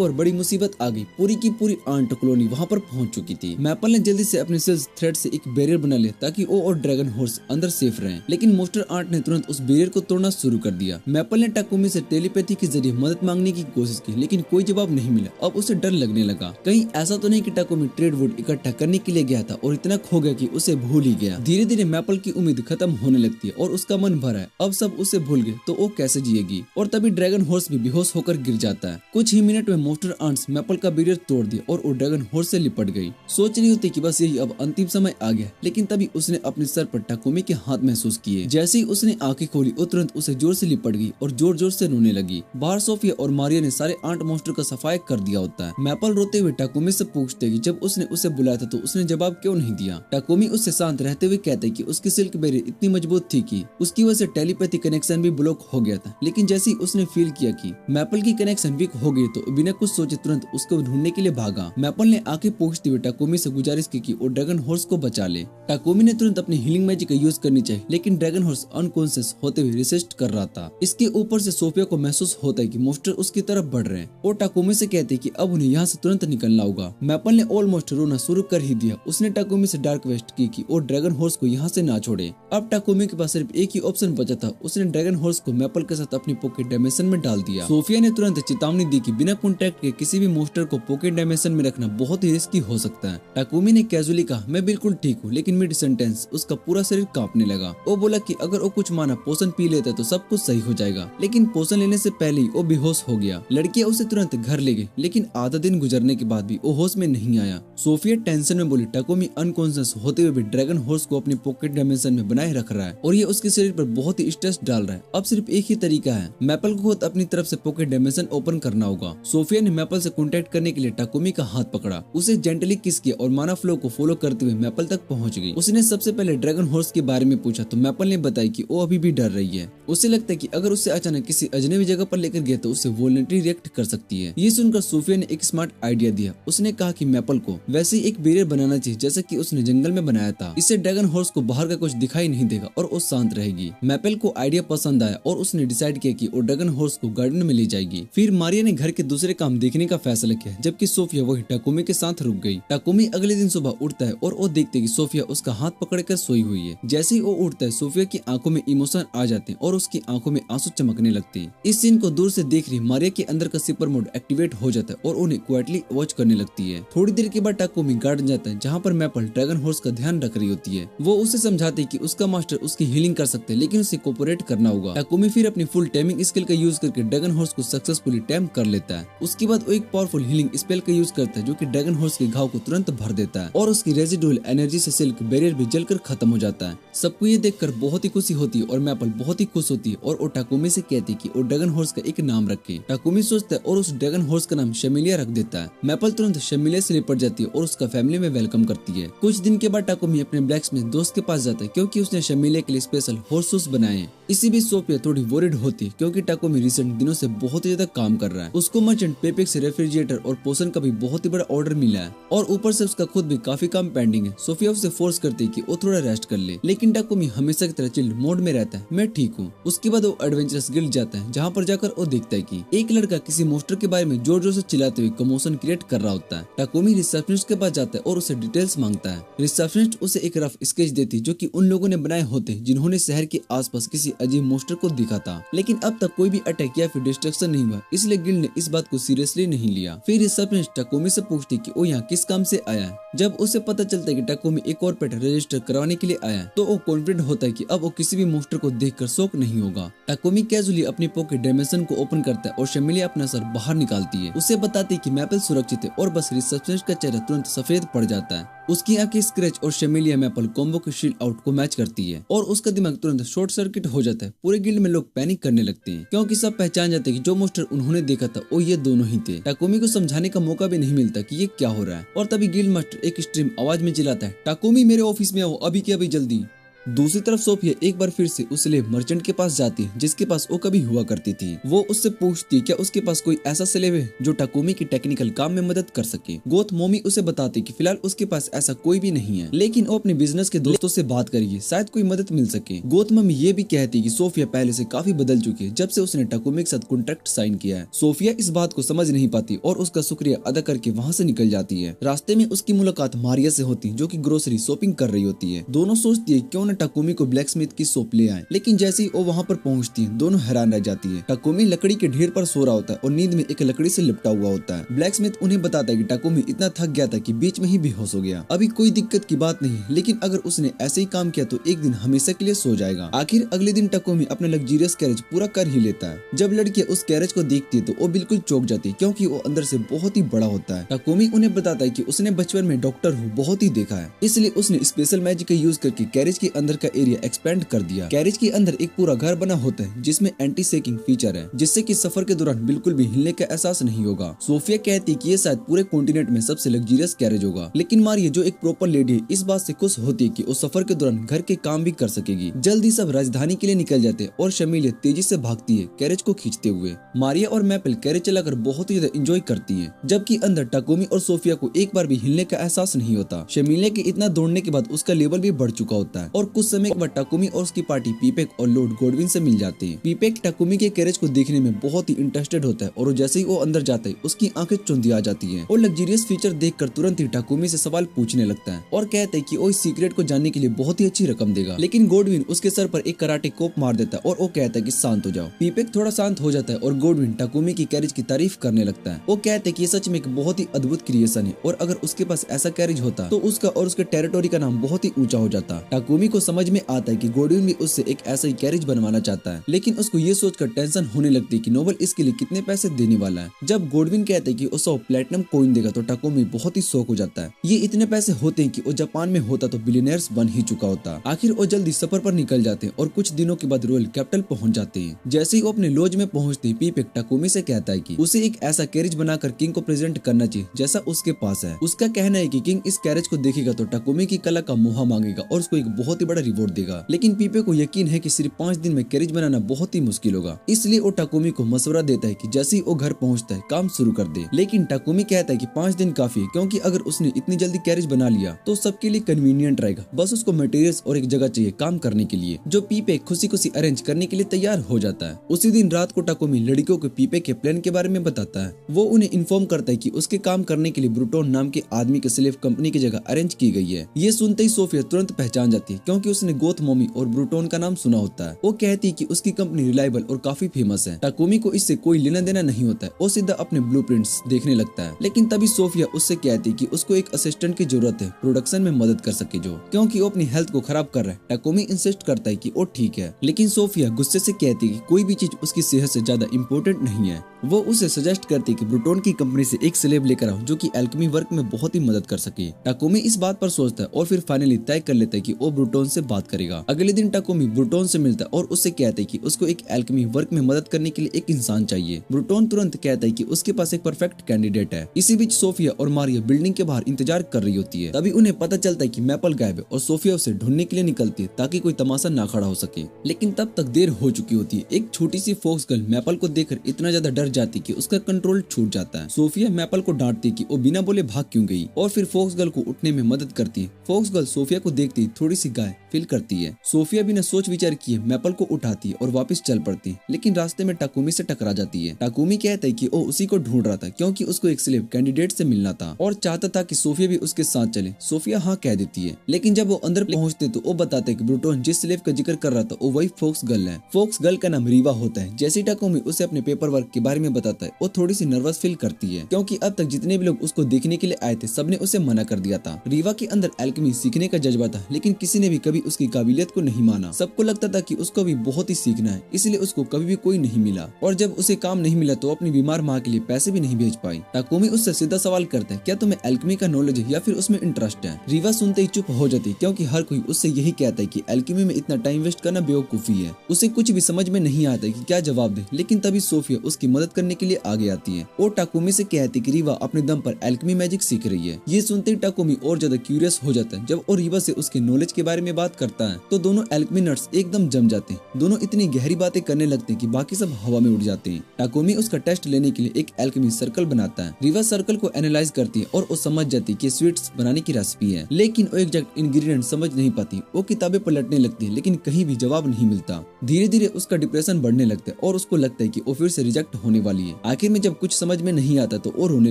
और बड़ी मुसीबत आ गई। पूरी की पूरी आंट कॉलोनी वहाँ पर पहुंच चुकी थी। मैपल ने जल्दी से अपने सेल्स थ्रेड से एक बैरियर बना लिया ताकि वो और ड्रैगन हॉर्स अंदर सेफ रहें, लेकिन मोस्टर आंट ने तुरंत उस बैरियर को तोड़ना शुरू कर दिया। मैपल ने टाकोमी से टेलीपैथी के जरिए मदद मांगने की कोशिश की, लेकिन कोई जवाब नहीं मिला। अब उसे डर लगने लगा कहीं ऐसा तो नहीं कि टाकोमी ट्रेड वुड इकट्ठा करने के लिए गया था और इतना खो गया कि उसे भूल ही गया। धीरे धीरे मैपल की उम्मीद खत्म होने लगती है और उसका मन भरा है। अब सब उसे भूल गए तो वो कैसे जिएगी। और तभी ड्रैगन हॉर्स भी बेहोश होकर गिर जाता है। कुछ ही मिनट में मोस्टर आंट्स मैपल का बैरियर तोड़ दिया और वो ड्रैगन हॉर्स से लिपट गई। सोच रही होती कि बस यही अब अंतिम समय आ गया, लेकिन तभी उसने अपने सर पर टाकोमी के हाथ महसूस किए। जैसे ही उसने आंखें खोली वो तुरंत उसे जोर से लिपट गई और जोर जोर से रोने लगी। बाहर सोफिया और मारिया ने सारे आंट मोस्टर का सफाया कर दिया होता है। मैपल रोते हुए टाकोमी से पूछते कि जब उसने उसे बुलाया था तो उसने जवाब क्यों नहीं दिया। टाकोमी उससे शांत रहते हुए कहते कि उसकी सिल्क बैरियर इतनी मजबूत थी कि उसकी वजह से टेलीपैथी कनेक्शन भी ब्लॉक हो गया था, लेकिन जैसे ही उसने फील किया कि मैपल की कनेक्शन वीक हो गई तो बिना कुछ सोचे तुरंत उसको ढूंढने के लिए भागा। मैपल ने आके पूछते हुए टाकोमी से गुजारिश की कि वो ड्रैगन हॉर्स को बचा ले। टाकोमी ने तुरंत अपनी हीलिंग मैजिक का यूज करनी चाहिए, लेकिन ड्रैगन हॉर्स अनकॉन्शियस होते हुए रेसिस्ट कर रहा था। इसके ऊपर से सोफिया को महसूस होता है कि मोस्टर उसकी तरफ बढ़ रहे हैं और टाकोमी से कहते कि अब उन्हें यहाँ से तुरंत निकलना होगा। मैपल ने ऑलमोस्ट रोना शुरू कर ही दिया। उसने टाकोमी से डार्क वेस्ट की कि वो ड्रैगन हॉर्स को यहाँ से ना छोड़े। अब टाकोमी के पास सिर्फ एक ही ऑप्शन बचा था। उसने ड्रैगन हॉर्स को मैपल के साथ अपनी पॉकेट डायमेंशन में डाल दिया। सोफिया ने तुरंत चेतावनी दी कि बिना कॉन्टैक्ट के किसी भी मोस्टर को पॉकेट डायमेंशन में रखना बहुत ही रिस्की हो सकता है। टाकुमी ने कैजुअली कहा, मैं बिल्कुल ठीक हूँ, लेकिन मिड सेंटेंस उसका पूरा शरीर कांपने लगा। वो बोला कि अगर वो कुछ माना पोषण पी लेता तो सब कुछ सही हो जाएगा, लेकिन पोषण लेने से पहले ही वो बेहोश हो गया। लड़कियां उसे तुरंत घर ले गई, लेकिन आधा दिन गुजरने के बाद भी वो होश में नहीं आया। सोफिया टेंशन में बोली, टाकुमी अनकॉन्शियस होते हुए भी ड्रैगन हॉर्स को अपनी पॉकेट डायमेंशन में बनाए रख रहा है और ये उसके शरीर पर बहुत ही स्ट्रेस डाल रहा है। अब सिर्फ एक ही तरीका है, मैपल को खुद अपनी तरफ से पॉकेट डायमेंशन ओपन करना होगा। सोफिया ने मैपल से कॉन्टेक्ट करने के लिए टाकुमी का हाथ पकड़ा, उसे जेंटली किस किया और माना फ्लो को फॉलो करते हुए मैपल तक पहुंच गई। उसने सबसे पहले ड्रैगन हॉर्स के बारे में पूछा तो मैपल ने बताया कि वो अभी भी डर रही है। उसे लगता है कि अगर उसे अचानक किसी अजनबी जगह पर लेकर गया तो उसे वोलेंटरी रिएक्ट कर सकती है। ये सुनकर सोफिया ने एक स्मार्ट आइडिया दिया। उसने कहा कि मैपल को वैसे ही एक बैरियर बनाना चाहिए जैसा कि उसने जंगल में बनाया था। इससे ड्रैगन हॉर्स को बाहर का कुछ दिखाई नहीं देगा और वो शांत रहेगी। मैपल को आइडिया पसंद आया और उसने डिसाइड किया कि वो ड्रैगन हॉर्स को गार्डन में ले जाएगी। फिर मारिया ने घर के दूसरे काम देखने का फैसला किया, जबकि सोफिया वही टाकुमी के साथ रुक गई। टाकुमी अगले दिन सुबह उठता है और वो देखते कि सोफिया उसका हाथ पकड़कर सोई हुई है। जैसे ही वो उठता है, सोफिया की आंखों में इमोशन आ जाते हैं और उसकी आंखों में आंसू चमकने लगते हैं। इस सीन को दूर से देख रही मारिया के अंदर का सिपर मोड एक्टिवेट हो जाता है और उन्हें क्वाइटली वॉच करने लगती है। थोड़ी देर के बाद टाकुमी गार्डन जाता है, जहाँ पर मैपल ड्रैगन हॉर्स का ध्यान रख रही होती है। वो उसे समझाते हैं कि उसका मास्टर उसकी हीलिंग कर सकते हैं, लेकिन उसे कोऑपरेट करना होगा। टाकुमी फिर अपनी फुल टेमिंग स्किल का यूज करके ड्रैगन हॉर्स को सक्सेसफुली टेम कर लेता है। उसके बाद वो एक पावरफुल हीलिंग स्पेल का यूज करता है, जो कि ड्रैगन हॉर्स के घाव को तुरंत भर देता है और उसकी रेजिडुअल एनर्जी से सिल्क बैरियर भी जलकर खत्म हो जाता है। सबको ये देखकर बहुत ही खुशी होती है और मैपल बहुत ही खुश होती है और वो टाकुमी से कहती है कि वो ड्रैगन हॉर्स का एक नाम रखे। टाकुमी सोचता है और उस ड्रैगन हॉर्स का नाम शमिलिया रख देता है। मैपल तुरंत शमिलिया से लिपट जाती है और उसका फैमिली में वेलकम करती है। कुछ दिन के बाद टाकुमी अपने ब्लैक्समिथ दोस्त के पास जाता है, क्योंकि उसने शमिलिया के लिए स्पेशल हॉर्स शूज बनाए हैं। इसी बीच सोफिया थोड़ी वोरिड होती है, क्योंकि टाकुमी रिसेंट दिनों से बहुत ही ज्यादा काम कर रहा है। उसको मर्चेंट पेपेक्स रेफ्रिजरेटर और पोषण का भी बहुत ही बड़ा ऑर्डर मिला है और ऊपर से उसका खुद भी काफी काम पेंडिंग है। सोफिया उसे फोर्स करती है कि वो थोड़ा रेस्ट कर ले, लेकिन टाकुमी हमेशा की तरह चिल्ड मोड में रहता है, मैं ठीक हूँ। उसके बाद वो एडवेंचरस गिल्ड जाता है, जहाँ पर जाकर वो देखता है कि एक लड़का किसी मोस्टर के बारे में जोर जोर से चिल्लाते हुए कमोशन क्रिएट कर रहा होता है। टाकुमी रिसेप्शनिस्ट के पास जाता है और उसे डिटेल्स मांगता है। रिसेप्शनिस्ट उसे एक रफ स्केच देती, जो कि उन लोगों ने बनाए होते जिन्होंने शहर के आसपास किसी अजीब मोस्टर को देखा था, लेकिन अब तक कोई भी अटैक या फिर डिस्ट्रक्शन नहीं हुआ, इसलिए गिल्ड ने इस बात को सीरियसली नहीं लिया। फिर रिसेप्शनिस्ट टाकुमी से पूछती कि वो यहाँ किस काम से आया है। जब उसे पता चलता है कि टाकुमी एक और पेट रजिस्टर करवाने के लिए आया है, तो वो कॉन्फिडेंट होता है कि अब वो किसी भी मोस्टर को देखकर शॉक नहीं होगा। टाकुमी कैजुअली अपनी पॉकेट डायमेंशन को ओपन करता है और शमिलिया अपना सर बाहर निकालती है। उसे बताती है कि मैपल सुरक्षित है और बस रिसेप्शनिस्ट का चेहरा तुरंत सफेद पड़ जाता है। उसकी आंखें स्क्रैच और शमिलिया मैपल कॉम्बो के शील्ड आउट को मैच करती है और उसका दिमाग तुरंत शॉर्ट सर्किट हो जाता है। पूरे गिल्ड में लोग पैनिक करने लगते हैं, क्योंकि सब पहचान जाते हैं कि जो मोस्टर उन्होंने देखा था वो ये दोनों ही थे। टाकुमी को समझाने का मौका भी नहीं मिलता कि ये क्या हो रहा है और तभी गिल्ड मास्टर एक एक्सट्रीम आवाज में चिल्लाता है, टाकुमी मेरे ऑफिस में आओ अभी के अभी जल्दी। दूसरी तरफ सोफिया एक बार फिर से उस स्लेव मर्चेंट के पास जाती है, जिसके पास वो कभी हुआ करती थी। वो उससे पूछती है क्या उसके पास कोई ऐसा स्लेव है जो टाकुमी की टेक्निकल काम में मदद कर सके। गोथ मोमी उसे बताती कि फिलहाल उसके पास ऐसा कोई भी नहीं है, लेकिन वो अपने बिजनेस के दोस्तों से बात करिए, शायद कोई मदद मिल सके। गोथ मम्मी ये भी कहती कि सोफिया पहले से काफी बदल चुकी है जब से उसने टाकुमी के साथ कॉन्ट्रैक्ट साइन किया है। सोफिया इस बात को समझ नहीं पाती और उसका शुक्रिया अदा करके वहाँ से निकल जाती है। रास्ते में उसकी मुलाकात मारिया से होती है, जो कि ग्रोसरी शॉपिंग कर रही होती है। दोनों सोचती है क्यों न टाकुमी को ब्लैक स्मिथ की शॉप ले आए, लेकिन जैसे ही वो वहाँ पर पहुँचती है दोनों हैरान रह जाती है। टाकुमी लकड़ी के ढेर पर सो रहा होता है और नींद में एक लकड़ी से लिपटा हुआ होता है। ब्लैक स्मिथ उन्हें बताता है कि टाकुमी इतना थक गया था कि बीच में ही बेहोश हो गया। अभी कोई दिक्कत की बात नहीं, लेकिन अगर उसने ऐसे ही काम किया तो एक दिन हमेशा के लिए सो जाएगा। आखिर अगले दिन टाकुमी अपना लग्जरियस कैरेज पूरा कर ही लेता है। जब लड़कियां उस कैरेज को देखती है तो वो बिल्कुल चौंक जाती है, क्योंकि वो अंदर से बहुत ही बड़ा होता है। टाकुमी उन्हें बताता है कि उसने बचपन में डॉक्टर हु बहुत ही देखा है, इसलिए उसने स्पेशल मैजिक का यूज करके कैरेज के अंदर का एरिया एक्सपेंड कर दिया। कैरेज के अंदर एक पूरा घर बना होता है जिसमें एंटी शेकिंग फीचर है, जिससे कि सफर के दौरान बिल्कुल भी हिलने का एहसास नहीं होगा। सोफिया कहती है कि ये शायद पूरे कॉन्टिनेंट में सबसे लग्जरियस कैरेज होगा, लेकिन मारिया जो एक प्रॉपर लेडी है इस बात से खुश होती है कि वो सफर के दौरान घर के काम भी कर सकेगी। जल्दी सब राजधानी के लिए निकल जाते हैं और शमिलिया तेजी से भागती है कैरेज को खींचते हुए। मारिया और मैपल कैरेज चलाकर बहुत ही ज्यादा एंजॉय करती है, जबकि अंदर टाकुमी और सोफिया को एक बार भी हिलने का एहसास नहीं होता। शमिलिया के इतना दौड़ने के बाद उसका लेवल भी बढ़ चुका होता है और कुछ समय के बाद टाकुमी और उसकी पार्टी पीपेक और लॉर्ड गॉडविन से मिल जाते हैं। पीपेक टाकुमी के कैरेज को देखने में बहुत ही इंटरेस्टेड होता है और जैसे ही वो अंदर जाता है उसकी आंखें चुंधिया जाती है और लग्जरियस फीचर देखकर तुरंत ही टाकुमी से सवाल पूछने लगता है और कहता है कि वो इस सीक्रेट को जानने के लिए बहुत ही अच्छी रकम देगा। लेकिन गॉडविन उसके सर पर एक कराटे कोप मार देता है और वो कहता है कि शांत हो जाओ। पीपेक थोड़ा शांत हो जाता है और गॉडविन टाकुमी की कैरेज की तारीफ करने लगता है। वो कहते हैं कि ये सच में एक बहुत ही अद्भुत क्रिएशन है और अगर उसके पास ऐसा कैरेज होता तो उसका और उसके टेरिटोरी का नाम बहुत ही ऊंचा हो जाता। टाकुमी को समझ में आता है कि गॉडविन भी उससे एक ऐसा ही कैरेज बनवाना चाहता है, लेकिन उसको ये सोचकर टेंशन होने लगती है कि नोबल इसके लिए कितने पैसे देने वाला है। जब गॉडविन कहते हैं कि वो 100 प्लेटिनम कॉइन देगा तो टाकुमी बहुत ही शौक हो जाता है। ये इतने पैसे होते हैं कि वो जापान में होता तो बिलियनर्स बन ही चुका होता। आखिर वो जल्दी सफर पर निकल जाते हैं और कुछ दिनों के बाद रॉयल कैपिटल पहुंच जाते हैं। जैसे ही वो अपने लॉज में पहुंचते ही पीपेक टाकुमी से कहता है कि उसे एक ऐसा कैरेज बनाकर किंग को प्रेजेंट करना चाहिए जैसा उसके पास है। उसका कहना है कि किंग इस कैरेज को देखेगा तो टाकुमी की कला का मुहा मांगेगा और उसको एक बहुत ही बड़ा रिवॉर्ड देगा। लेकिन पीपेक को यकीन है कि सिर्फ 5 दिन में कैरेज बनाना बहुत ही मुश्किल होगा, इसलिए वो टाकुमी को मशवरा देता है कि जैसे ही वो घर पहुंचता है काम शुरू कर दे। लेकिन टाकुमी कहता है कि 5 दिन काफी है, क्योंकि अगर उसने इतनी जल्दी कैरेज बना लिया तो सबके लिए कन्वीनियंट रहेगा। बस उसको मटेरियल्स और एक जगह चाहिए काम करने के लिए, जो पीपेक खुशी खुशी अरेंज करने के लिए तैयार हो जाता है। उसी दिन रात को टाकुमी लड़कियों को पीपेक के प्लान के बारे में बताता है। वो उन्हें इन्फॉर्म करता है कि उसके काम करने के लिए ब्रूटोन नाम के आदमी के स्लेव कंपनी की जगह अरेंज की गई है। ये सुनते ही सोफिया तुरंत पहचान जाती है, क्योंकि उसने गोथ मोमी और ब्रूटोन का नाम सुना होता है। वो कहती है कि उसकी कंपनी रिलायबल और काफी फेमस है। टाकुमी को इससे कोई लेना देना नहीं होता है, वो सीधा अपने ब्लूप्रिंट्स देखने लगता है। लेकिन तभी सोफिया उससे कहती है कि उसको एक असिस्टेंट की जरूरत है प्रोडक्शन में मदद कर सके, जो क्योंकि वो अपनी हेल्थ को खराब कर रहा है। टाकुमी इंसिस्ट करता है कि वो ठीक है, लेकिन सोफिया गुस्से से कहती है कि कोई भी चीज उसकी सेहत से ज्यादा इम्पोर्टेंट नहीं है। वो उसे सजेस्ट करती है कि ब्रूटोन की कंपनी से एक स्लेव लेकर आओ जो कि एल्केमी वर्क में बहुत ही मदद कर सके। टाकुमी इस बात पर सोचता है और फिर फाइनली तय कर लेता है कि वो ब्रूटोन से बात करेगा। अगले दिन टाकुमी ब्रूटोन से मिलता है और उससे कहता है कि उसको एक एल्केमी वर्क में मदद करने के लिए एक इंसान चाहिए। ब्रूटोन तुरंत कहता है कि उसके पास एक परफेक्ट कैंडिडेट है। इसी बीच सोफिया और मारिया बिल्डिंग के बाहर इंतजार कर रही होती है। तभी उन्हें पता चलता है कि मैपल गायब है और सोफिया उसे ढूंढने के लिए निकलती है ताकि कोई तमाशा ना खड़ा हो सके। लेकिन तब तक देर हो चुकी होती है। एक छोटी सी फॉक्स गर्ल मैपल को देखकर इतना ज्यादा डर जाती कि उसका कंट्रोल छूट जाता है। सोफिया मैपल को डांटती कि वो बिना बोले भाग क्यों गई और फिर फॉक्स गर्ल को उठने में मदद करती है। फॉक्स गर्ल सोफिया को देखती थोड़ी सी गाय फील करती है। सोफिया बिना सोच विचार किए मैपल को उठाती है और वापस चल पड़ती है, लेकिन रास्ते में टाकुमी से टकरा जाती है। टाकुमी कहता है कि वो उसी को ढूंढ रहा था, क्योंकि उसको एक स्लेव कैंडिडेट से मिलना था और चाहता था कि सोफिया भी उसके साथ चले। सोफिया हाँ कह देती है, लेकिन जब वो अंदर पहुंचते तो वो बताते हैं कि ब्रूटोन जिस स्लेव का जिक्र कर रहा था वो वही फॉक्स गर्ल है। फॉक्स गर्ल का नाम रीवा होता है। जैसे टाकुमी उसे अपने पेपर वर्क के बारे में बताता है, वो थोड़ी सी नर्वस फील करती है, क्योंकि अब तक जितने भी लोग उसको देखने के लिए आए थे सबने उसे मना कर दिया था। रीवा के अंदर एल्केमी सीखने का जज्बा था, लेकिन किसी ने भी कभी उसकी काबिलियत को नहीं माना। सबको लगता था कि उसको भी बहुत ही सीखना है, इसलिए उसको कभी भी कोई नहीं मिला। और जब उसे काम नहीं मिला तो अपनी बीमार माँ के लिए पैसे भी नहीं भेज पाई। टाकुमी उससे सीधा सवाल करता है, क्या तुम्हें एल्केमी का नॉलेज है या फिर उसमें इंटरेस्ट है? रीवा सुनते ही चुप हो जाती, क्योंकि हर कोई उससे यही कहता है कि एल्केमी में इतना टाइम वेस्ट करना बेवकूफी है। उसे कुछ भी समझ में नहीं आता कि क्या जवाब दे। लेकिन तभी सोफिया उसकी मदद करने के लिए आगे आती है और टाकुमी से कहती कि रीवा अपने दम पर एल्केमी मैजिक सीख रही है। ये सुनते ही टाकुमी और ज्यादा क्यूरियस हो जाता है। जब वो रीवा से उसके नॉलेज के बारे में बात करता है तो दोनों एल्केमी नर्ड्स एकदम जम जाते हैं। दोनों इतनी गहरी बातें करने लगते हैं कि बाकी सब हवा में उड़ जाते हैं। टाकुमी उसका टेस्ट लेने के लिए एक एल्केमी सर्कल बनाता है। रीवा सर्कल को एनालाइज करती है और वो समझ जाती है कि स्वीट्स बनाने की रेसिपी है, लेकिन वो एग्जैक्ट इंग्रेडिएंट समझ नहीं पाती। वो किताबें पलटने लगती है, लेकिन कहीं भी जवाब नहीं मिलता। धीरे धीरे उसका डिप्रेशन बढ़ने लगता है और उसको लगता है कि वो फिर से रिजेक्ट होने वाली है। आखिर में जब कुछ समझ में नहीं आता तो वो रोने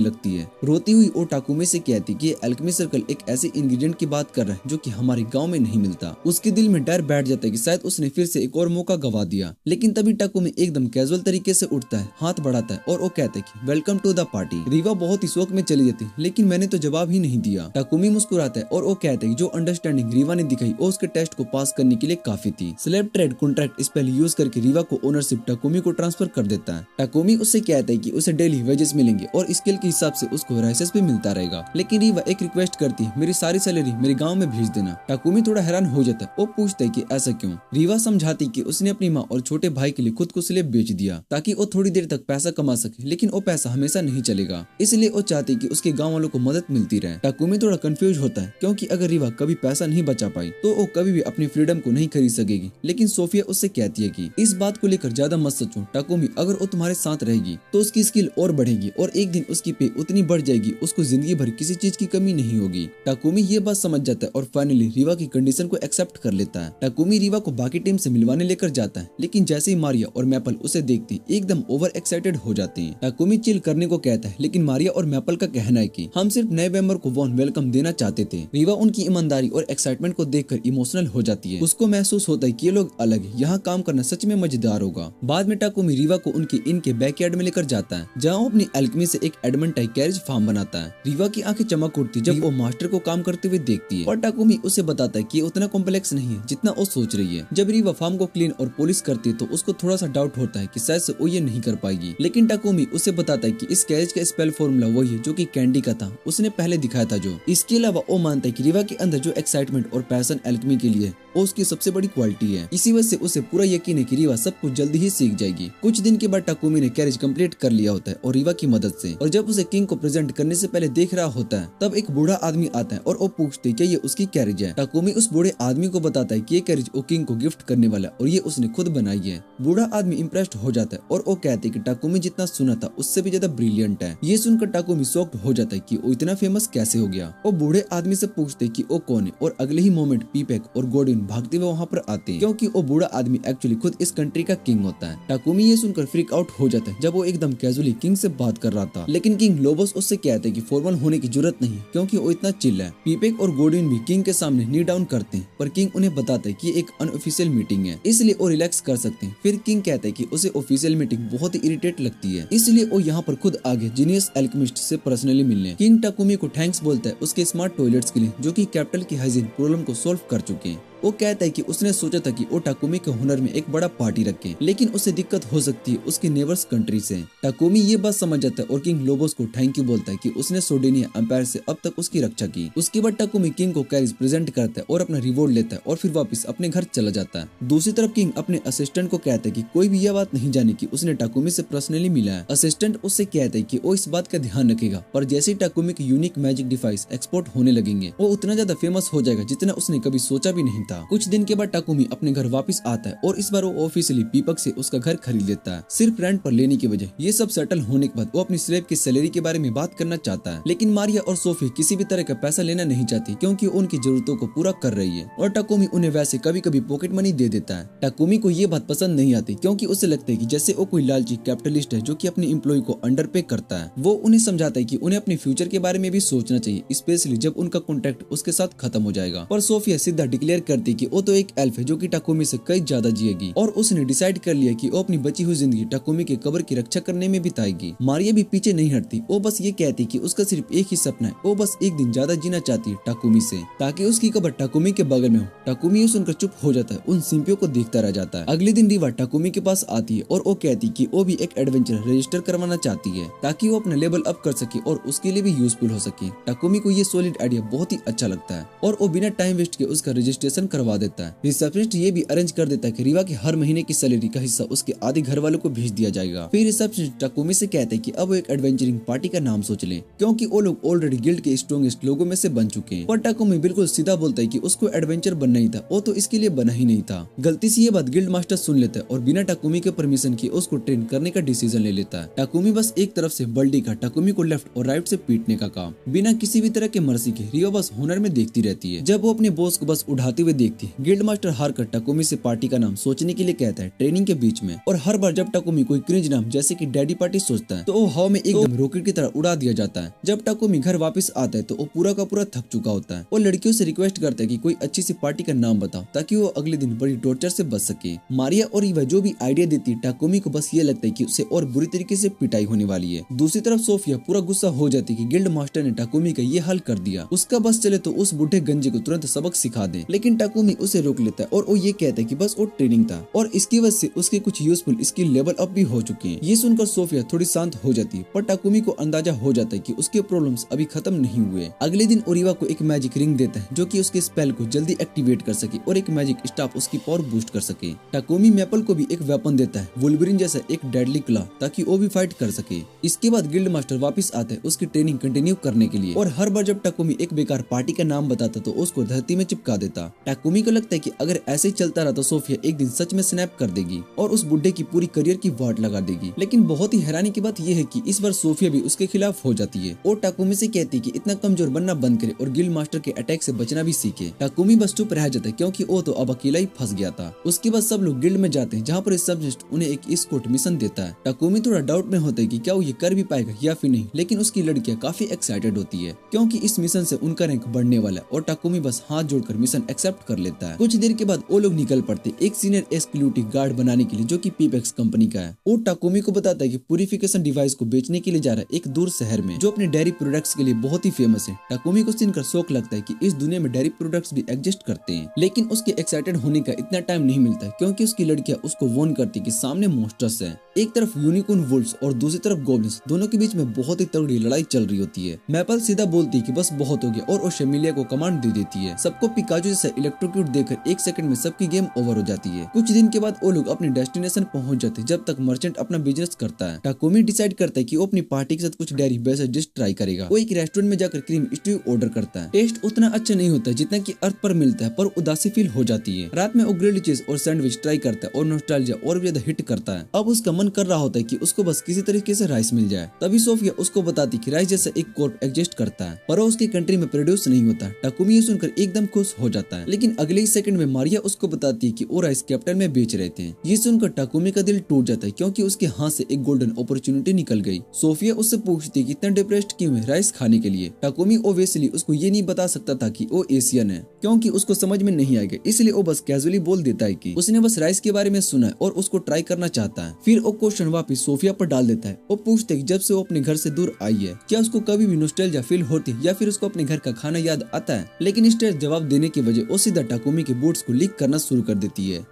लगती है। रोती हुई वो टाकुमी से कहती कि एल्केमी सर्कल एक ऐसे इंग्रेडिएंट की बात कर रहा है जो कि हमारे गांव में नहीं मिलता। उसके दिल में डर बैठ जाता है कि शायद उसने फिर से एक और मौका गवा दिया। लेकिन तभी टाकुमी एकदम कैजुअल तरीके से उठता है, हाथ बढ़ाता है और वो कहता है कि welcome to the party. Reva बहुत ही शौक में चली जाती, लेकिन मैंने तो जवाब ही नहीं दिया। टाकुमी मुस्कुराता है और वो कहता है कि जो अंडरस्टैंडिंग रीवा ने दिखाई वो उसके टेस्ट को पास करने के लिए काफी थी। Slave trade contract spell use करके रीवा को ओनरशिप टाकुमी को ट्रांसफर कर देता है। टाकुमी उससे कहता है कि उसे डेली वेजेस मिलेंगे और स्केल के हिसाब से उसको राइसेस भी मिलता रहेगा। लेकिन रीवा एक रिक्वेस्ट करती है, मेरी सारी सैलरी मेरे गांव में भेज देना। टाकुमी थोड़ा हैरान हो जाता है। वो पूछता है कि ऐसा क्यों? रीवा समझाती कि उसने अपनी माँ और छोटे भाई के लिए खुद को स्लेव बेच दिया ताकि वो थोड़ी देर तक पैसा कमा सके, लेकिन वो पैसा हमेशा नहीं चलेगा, इसलिए वो चाहती कि उसके गांव वालों को मदद मिलती रहे। टाकुमी थोड़ा कंफ्यूज होता है, क्योंकि अगर रीवा कभी पैसा नहीं बचा पाई तो वो कभी भी अपनी फ्रीडम को नहीं खरीद सकेगी। लेकिन सोफिया उससे कहती है कि इस बात को लेकर ज्यादा मत सोचो टाकुमी, अगर वो तुम्हारे साथ रहेगी तो उसकी स्किल और बढ़ेगी और एक दिन उसकी पे उतनी बढ़ जाएगी उसको जिंदगी भर किसी चीज की कमी नहीं होगी। टाकुमी ये बात समझ जाता है और फाइनली रीवा की कंडीशन को एक्सेप्ट कर लेता है। टाकुमी रीवा को बाकी टीम से मिलवाने लेकर जाता है, लेकिन जैसे ही मारिया और मैपल उसे देखती एकदम ओवर एक्साइटेड हो जाते हैं। टाकुमी चिल करने को कहता है, लेकिन मारिया और मैपल का कहना है कि हम सिर्फ नए मेंबर को वार्म वेलकम देना चाहते थे। रीवा उनकी ईमानदारी और एक्साइटमेंट को देखकर इमोशनल हो जाती है। उसको महसूस होता है कि ये लोग अलग है, यहाँ काम करना सच में मजेदार होगा। बाद में टाकुमी रीवा को उनके इनके बैकयार्ड में लेकर जाता है, जहाँ वो अपनी एल्केमी से एक एडमंटाइट कैरेज फार्म बनाता है। रीवा की आंखें चमक उठती जब वो मास्टर को काम करते हुए देखती है, और टाकुमी उसे बताता है कि उतना कॉम्प्लेक्स नहीं है जितना वो सोच रही है। जब रीवा फार्म को क्लीन और पॉलिश करती है तो उसको थोड़ा सा डाउट होता है कि शायद से वो ये नहीं कर पाएगी, लेकिन टाकुमी उसे बताता है कि इस कैरेज का स्पेल फॉर्मूला वही है जो कि कैंडी का था, उसने पहले दिखाया था। जो इसके अलावा वो मानता है कि रीवा के अंदर जो एक्साइटमेंट और पैशन एल्केमी के लिए वो उसकी सबसे बड़ी क्वालिटी है। इसी वजह से उसे पूरा यकीन है कि रीवा सब कुछ जल्दी ही सीख जाएगी। कुछ दिन के बाद टाकुमी ने कैरेज कंप्लीट कर लिया होता है और रीवा की मदद से, और जब उसे किंग को प्रेजेंट करने से पहले देख रहा होता है तब एक बूढ़ा आदमी आता है और वो पूछते कि ये उसकी कैरेज है। टाकुमी उस बूढ़े आदमी को बताता है कि ये कैरेज वो किंग को गिफ्ट करने वाला और ये उसने खुद बनाई है। बूढ़ा आदमी इम्प्रेस्ड हो जाता है और वो कहते कि टाकुमी जितना सुना था उससे भी ज्यादा ब्रिलियंट है। ये सुनकर टाकुमी शॉक्ड हो जाता है कि वो इतना फेमस कैसे हो गया। वो बूढ़े आदमी से पूछते कि वो कौन है, और अगले ही मोमेंट पीपेक और गॉर्डन भागते हुए वहाँ पर आते हैं, क्योंकि वो बूढ़ा आदमी एक्चुअली खुद इस कंट्री का किंग होता है। टाकुमी ये सुनकर फ्रीक आउट हो जाता है जब वो एकदम कैजुअली किंग से बात कर रहा था, लेकिन किंग लोबोस उससे कहते हैं कि फॉर्मल होने की जरूरत नहीं क्योंकि वो इतना चिल है। पीपेक और गॉर्डन भी किंग के सामने नी डाउन करते हैं, पर किंग उन्हें बताता है कि ये एक अनऑफिशियल मीटिंग है, इसलिए वो रिलैक्स कर सकते हैं। फिर किंग कहता है कि उसे ऑफिशियल मीटिंग बहुत ही इरिटेट लगती है, इसलिए वो यहाँ पर खुद आगे जीनियस एल्केमिस्ट से पर्सनली मिलने। किंग टाकुमी को थैंक्स बोलता है उसके स्मार्ट टॉयलेट्स के लिए जो कि कैपिटल की हाइजीन प्रॉब्लम को सॉल्व कर चुके हैं। वो कहता है कि उसने सोचा था कि वो टाकुमी के हुनर में एक बड़ा पार्टी रखे, लेकिन उसे दिक्कत हो सकती है उसके नेबर्स कंट्री से। टाकुमी ये बात समझ जाता है और किंग लोबोस को थैंक यू बोलता है कि उसने सोडेनिया एम्पायर से अब तक उसकी रक्षा की। उसके बाद टाकुमी किंग को कैरेज प्रेजेंट करता है और अपना रिवॉर्ड लेता है और फिर वापस अपने घर चला जाता है। दूसरी तरफ किंग अपने असिस्टेंट को कहता है कि कोई भी यह बात नहीं जाने की उसने टाकुमी से पर्सनली मिला है। असिस्टेंट उससे कहता है कि वो इस बात का ध्यान रखेगा, पर जैसे ही टाकुमी के यूनिक मैजिक डिवाइस एक्सपोर्ट होने लगेंगे वो उतना ज्यादा फेमस हो जाएगा जितना उसने कभी सोचा भी नहीं था। कुछ दिन के बाद टाकुमी अपने घर वापस आता है और इस बार वो ऑफिशियली पीपक से उसका घर खरीद लेता है, सिर्फ रेंट पर लेने की वजह। ये सब सेटल होने के बाद वो अपनी स्लेव की सैलरी के बारे में बात करना चाहता है, लेकिन मारिया और सोफी किसी भी तरह का पैसा लेना नहीं चाहती क्योंकि वो उनकी जरूरतों को पूरा कर रही है, और टाकुमी उन्हें वैसे कभी कभी पॉकेट मनी दे देता है। टाकुमी को ये बात पसंद नहीं आती क्योंकि उसे लगता है कि जैसे वो कोई लालची कैपिटलिस्ट है जो कि अपने एम्प्लॉय को अंडर पे करता है। वो उन्हें समझाता है कि उन्हें अपने फ्यूचर के बारे में भी सोचना चाहिए, स्पेशली जब उनका कॉन्ट्रैक्ट उसके साथ खत्म हो जाएगा। पर सोफिया सीधा डिक्लेयर करती है कि वो तो एक एल्फ है जो कि टाकुमी से कई ज्यादा जिएगी, और उसने डिसाइड कर लिया कि वो अपनी बची हुई जिंदगी टाकुमी के कब्र की रक्षा करने में बिताएगी। मारिया भी पीछे नहीं हटती, वो बस ये कहती कि उसका सिर्फ एक ही सपना है, वो बस एक दिन ज्यादा जीना चाहती है टाकुमी से, ताकि उसकी कब्र टाकुमी के बगल में हो। टाकुमी ये सुनकर चुप हो जाता है, उन सिंपियों को देखता रह जाता है। अगले दिन रीवा टाकुमी के पास आती है और वो कहती कि वो भी एक एडवेंचर रजिस्टर करवाना चाहती है ताकि वो अपना लेवल अप कर सके और उसके लिए भी यूजफुल हो सके। टाकुमी को ये सॉलिड आइडिया बहुत ही अच्छा लगता है और वो बिना टाइम वेस्ट के उसका रजिस्ट्रेशन करवा देता है। रिसेप्शनिस्ट ये भी अरेंज कर देता है कि रीवा की हर महीने की सैलरी का हिस्सा उसके आधे घर वालों को भेज दिया जाएगा। फिर रिसेप्शनिस्ट टाकुमी से कहते हैं कि अब वो एक एडवेंचरिंग पार्टी का नाम सोच ले क्योंकि वो लोग ऑलरेडी गिल्ड के स्ट्रॉन्गेस्ट लोगों में से बन चुके हैं। पर टाकुमी बिल्कुल सीधा बोलता है कि उसको एडवेंचर बनना ही था, वो तो इसके लिए बना ही नहीं था। गलती से ये बात गिल्ड मास्टर सुन लेता है और बिना टाकुमी के परमिशन के उसको ट्रेन करने का डिसीजन ले लेता है। टाकुमी बस एक तरफ से बल्डी का टाकुमी को लेफ्ट और राइट से पीटने का काम बिना किसी भी तरह के मर्सी के रीवा बस हुनर में देखती रहती है। जब वो अपने बॉस को बस उठाते हुए देखती है, गिल्ड मास्टर हार कर टाकुमी से पार्टी का नाम सोचने के लिए कहता है ट्रेनिंग के बीच में, और हर बार जब टाकुमी कोई क्रिंज नाम जैसे कि डैडी पार्टी सोचता है तो वो हवा में एकदम रॉकेट की तरह उड़ा दिया जाता है। जब टाकुमी घर वापस आता है तो वो पूरा का पूरा थक चुका होता है। वो लड़कियों से रिक्वेस्ट करता है कि कोई अच्छी सी पार्टी का नाम बताओ ताकि वो अगले दिन बड़ी टॉर्चर से बच सके। मारिया और ईवा जो भी आइडिया देती है टाकुमी को बस ये लगता है कि उसे और बुरी तरीके से पिटाई होने वाली है। दूसरी तरफ सोफिया पूरा गुस्सा हो जाती है कि गिल्ड मास्टर ने टाकुमी का ये हल कर दिया, उसका बस चले तो उस बूढ़े गंजे को तुरंत सबक सिखा दे, लेकिन टाकुमी उसे रोक लेता है और वो ये कहता है कि बस वो ट्रेनिंग था और इसकी वजह से उसके कुछ यूजफुल स्किल लेवल अप भी हो चुके हैं। ये सुनकर सोफिया थोड़ी शांत हो जाती है, पर टाकुमी को अंदाजा हो जाता है कि उसके प्रॉब्लम्स अभी खत्म नहीं हुए। अगले दिन ओरिवा को एक मैजिक रिंग देता है जो कि उसके स्पेल को जल्दी एक्टिवेट कर सके और एक मैजिक स्टाफ उसकी पावर बूस्ट कर सके। टाकुमी मैपल को भी एक वेपन देता है, वुल्वरिन जैसा एक डेडली क्लॉ, ताकि वो भी फाइट कर सके। इसके बाद गिल्ड मास्टर वापस आता है उसकी ट्रेनिंग कंटिन्यू करने के लिए, और हर बार जब टाकुमी एक बेकार पार्टी का नाम बताता तो उसको धरती में चिपका देता। टाकुमी को लगता है कि अगर ऐसे ही चलता रहा तो सोफिया एक दिन सच में स्नैप कर देगी और उस बुड्ढे की पूरी करियर की वाट लगा देगी। लेकिन बहुत ही हैरानी की बात यह है कि इस बार सोफिया भी उसके खिलाफ हो जाती है और टाकुमी से कहती है कि इतना कमजोर बनना बंद करे और गिल्ड मास्टर के अटैक से बचना भी सीखे। टाकुमी बस चुप रह जाता है क्योंकि वो तो अब अकेला ही फंस गया था। उसके बाद सब लोग गिल्ड में जाते हैं जहाँ पर सबजेक्ट उन्हें एक एस्कॉर्ट मिशन देता है। टाकुमी थोड़ा डाउट में होता है कि क्या वो ये कर भी पाएगा या फिर नहीं, लेकिन उसकी लड़कियां काफी एक्साइटेड होती है क्योंकि इस मिशन से उनका रैंक बढ़ने वाला है और टाकुमी बस हाथ जोड़कर मिशन एक्सेप्ट कर लेता है। कुछ देर के बाद वो लोग निकल पड़ते एक सीनियर एक्सक्लूसिव गार्ड बनाने के लिए जो कि पीपेक्स कंपनी का है। वो टाकुमी को बताता है कि प्यूरिफिकेशन डिवाइस को बेचने के लिए जा रहा है एक दूर शहर में जो अपने डेयरी प्रोडक्ट्स के लिए बहुत ही फेमस है। टाकुमी को सुनकर शौक लगता है कि इस दुनिया में डेयरी प्रोडक्ट्स भी एग्जिस्ट करते हैं, लेकिन उसके एक्साइटेड होने का इतना टाइम नहीं मिलता क्योंकि उसकी लड़कियां उसको वार्न करती कि सामने मॉन्स्टर्स है। एक तरफ यूनिकॉर्न वुल्व्स और दूसरी तरफ गॉब्लिन्स, दोनों के बीच में बहुत ही तगड़ी लड़ाई चल रही होती है। मैपल सीधा बोलती है कि बस बहुत हो गया और वो शेमिलिया को कमांड दे देती है। सबको पिकाचू जैसा इलेक्ट्रोक्यूट देकर एक सेकंड में सबकी गेम ओवर हो जाती है। कुछ दिन के बाद वो लोग अपने डेस्टिनेशन पहुंच जाते हैं जब तक मर्चेंट अपना बिजनेस करता है। टाकुमी डिसाइड करता है कि वो अपनी पार्टी के साथ कुछ डेयरी बेस्ड डिश ट्राई करेगा। वो एक रेस्टोरेंट में जाकर क्रीम स्ट्यू ऑर्डर करता है। टेस्ट उतना अच्छा नहीं होता जितना कि अर्थ पर मिलता है, पर उदासी फील हो जाती है। रात में वो ग्रिल्ड चीज और सैंडविच ट्राई करता है और नॉस्टैल्जिया और भी ज्यादा हिट करता है। अब उसका मन कर रहा होता है कि उसको बस किसी तरीके से राइस मिल जाए। तभी सोफिया उसको बताती कि राइस जैसा एक कॉर्प एग्जिस्ट करता है पर वो उसकी कंट्री में प्रोड्यूस नहीं होता। टाकुमी ये सुनकर एकदम खुश हो जाता है, लेकिन अगले ही सेकंड में मारिया उसको बताती है कि वो राइस कैपिटल में बेच रहे थे। ये सुनकर टाकुमी का दिल टूट जाता है क्योंकि उसके हाथ से एक गोल्डन अपॉर्चुनिटी निकल गई। सोफिया उससे पूछती है कि इतना डिप्रेस्ड क्यों है राइस खाने के लिए। टाकुमी ओवेसली उसको ये नहीं बता सकता था कि वो एशियन है क्योंकि उसको समझ में नहीं आएगा, इसलिए वो बस कैजुअली बोल देता है कि उसने बस राइस के बारे में सुना है और उसको ट्राई करना चाहता है। फिर वो क्वेश्चन वापस सोफिया पर डाल देता है। वो पूछते है जब से वो अपने घर से दूर आई है क्या उसको कभी भी नॉस्टैल्जिया फील होती है या फिर उसको अपने घर का खाना याद आता है, लेकिन स्ट्रेट जवाब देने की वजह वो सीधा टाकुमी के बूट्स को लीक करना शुरू कर देती है।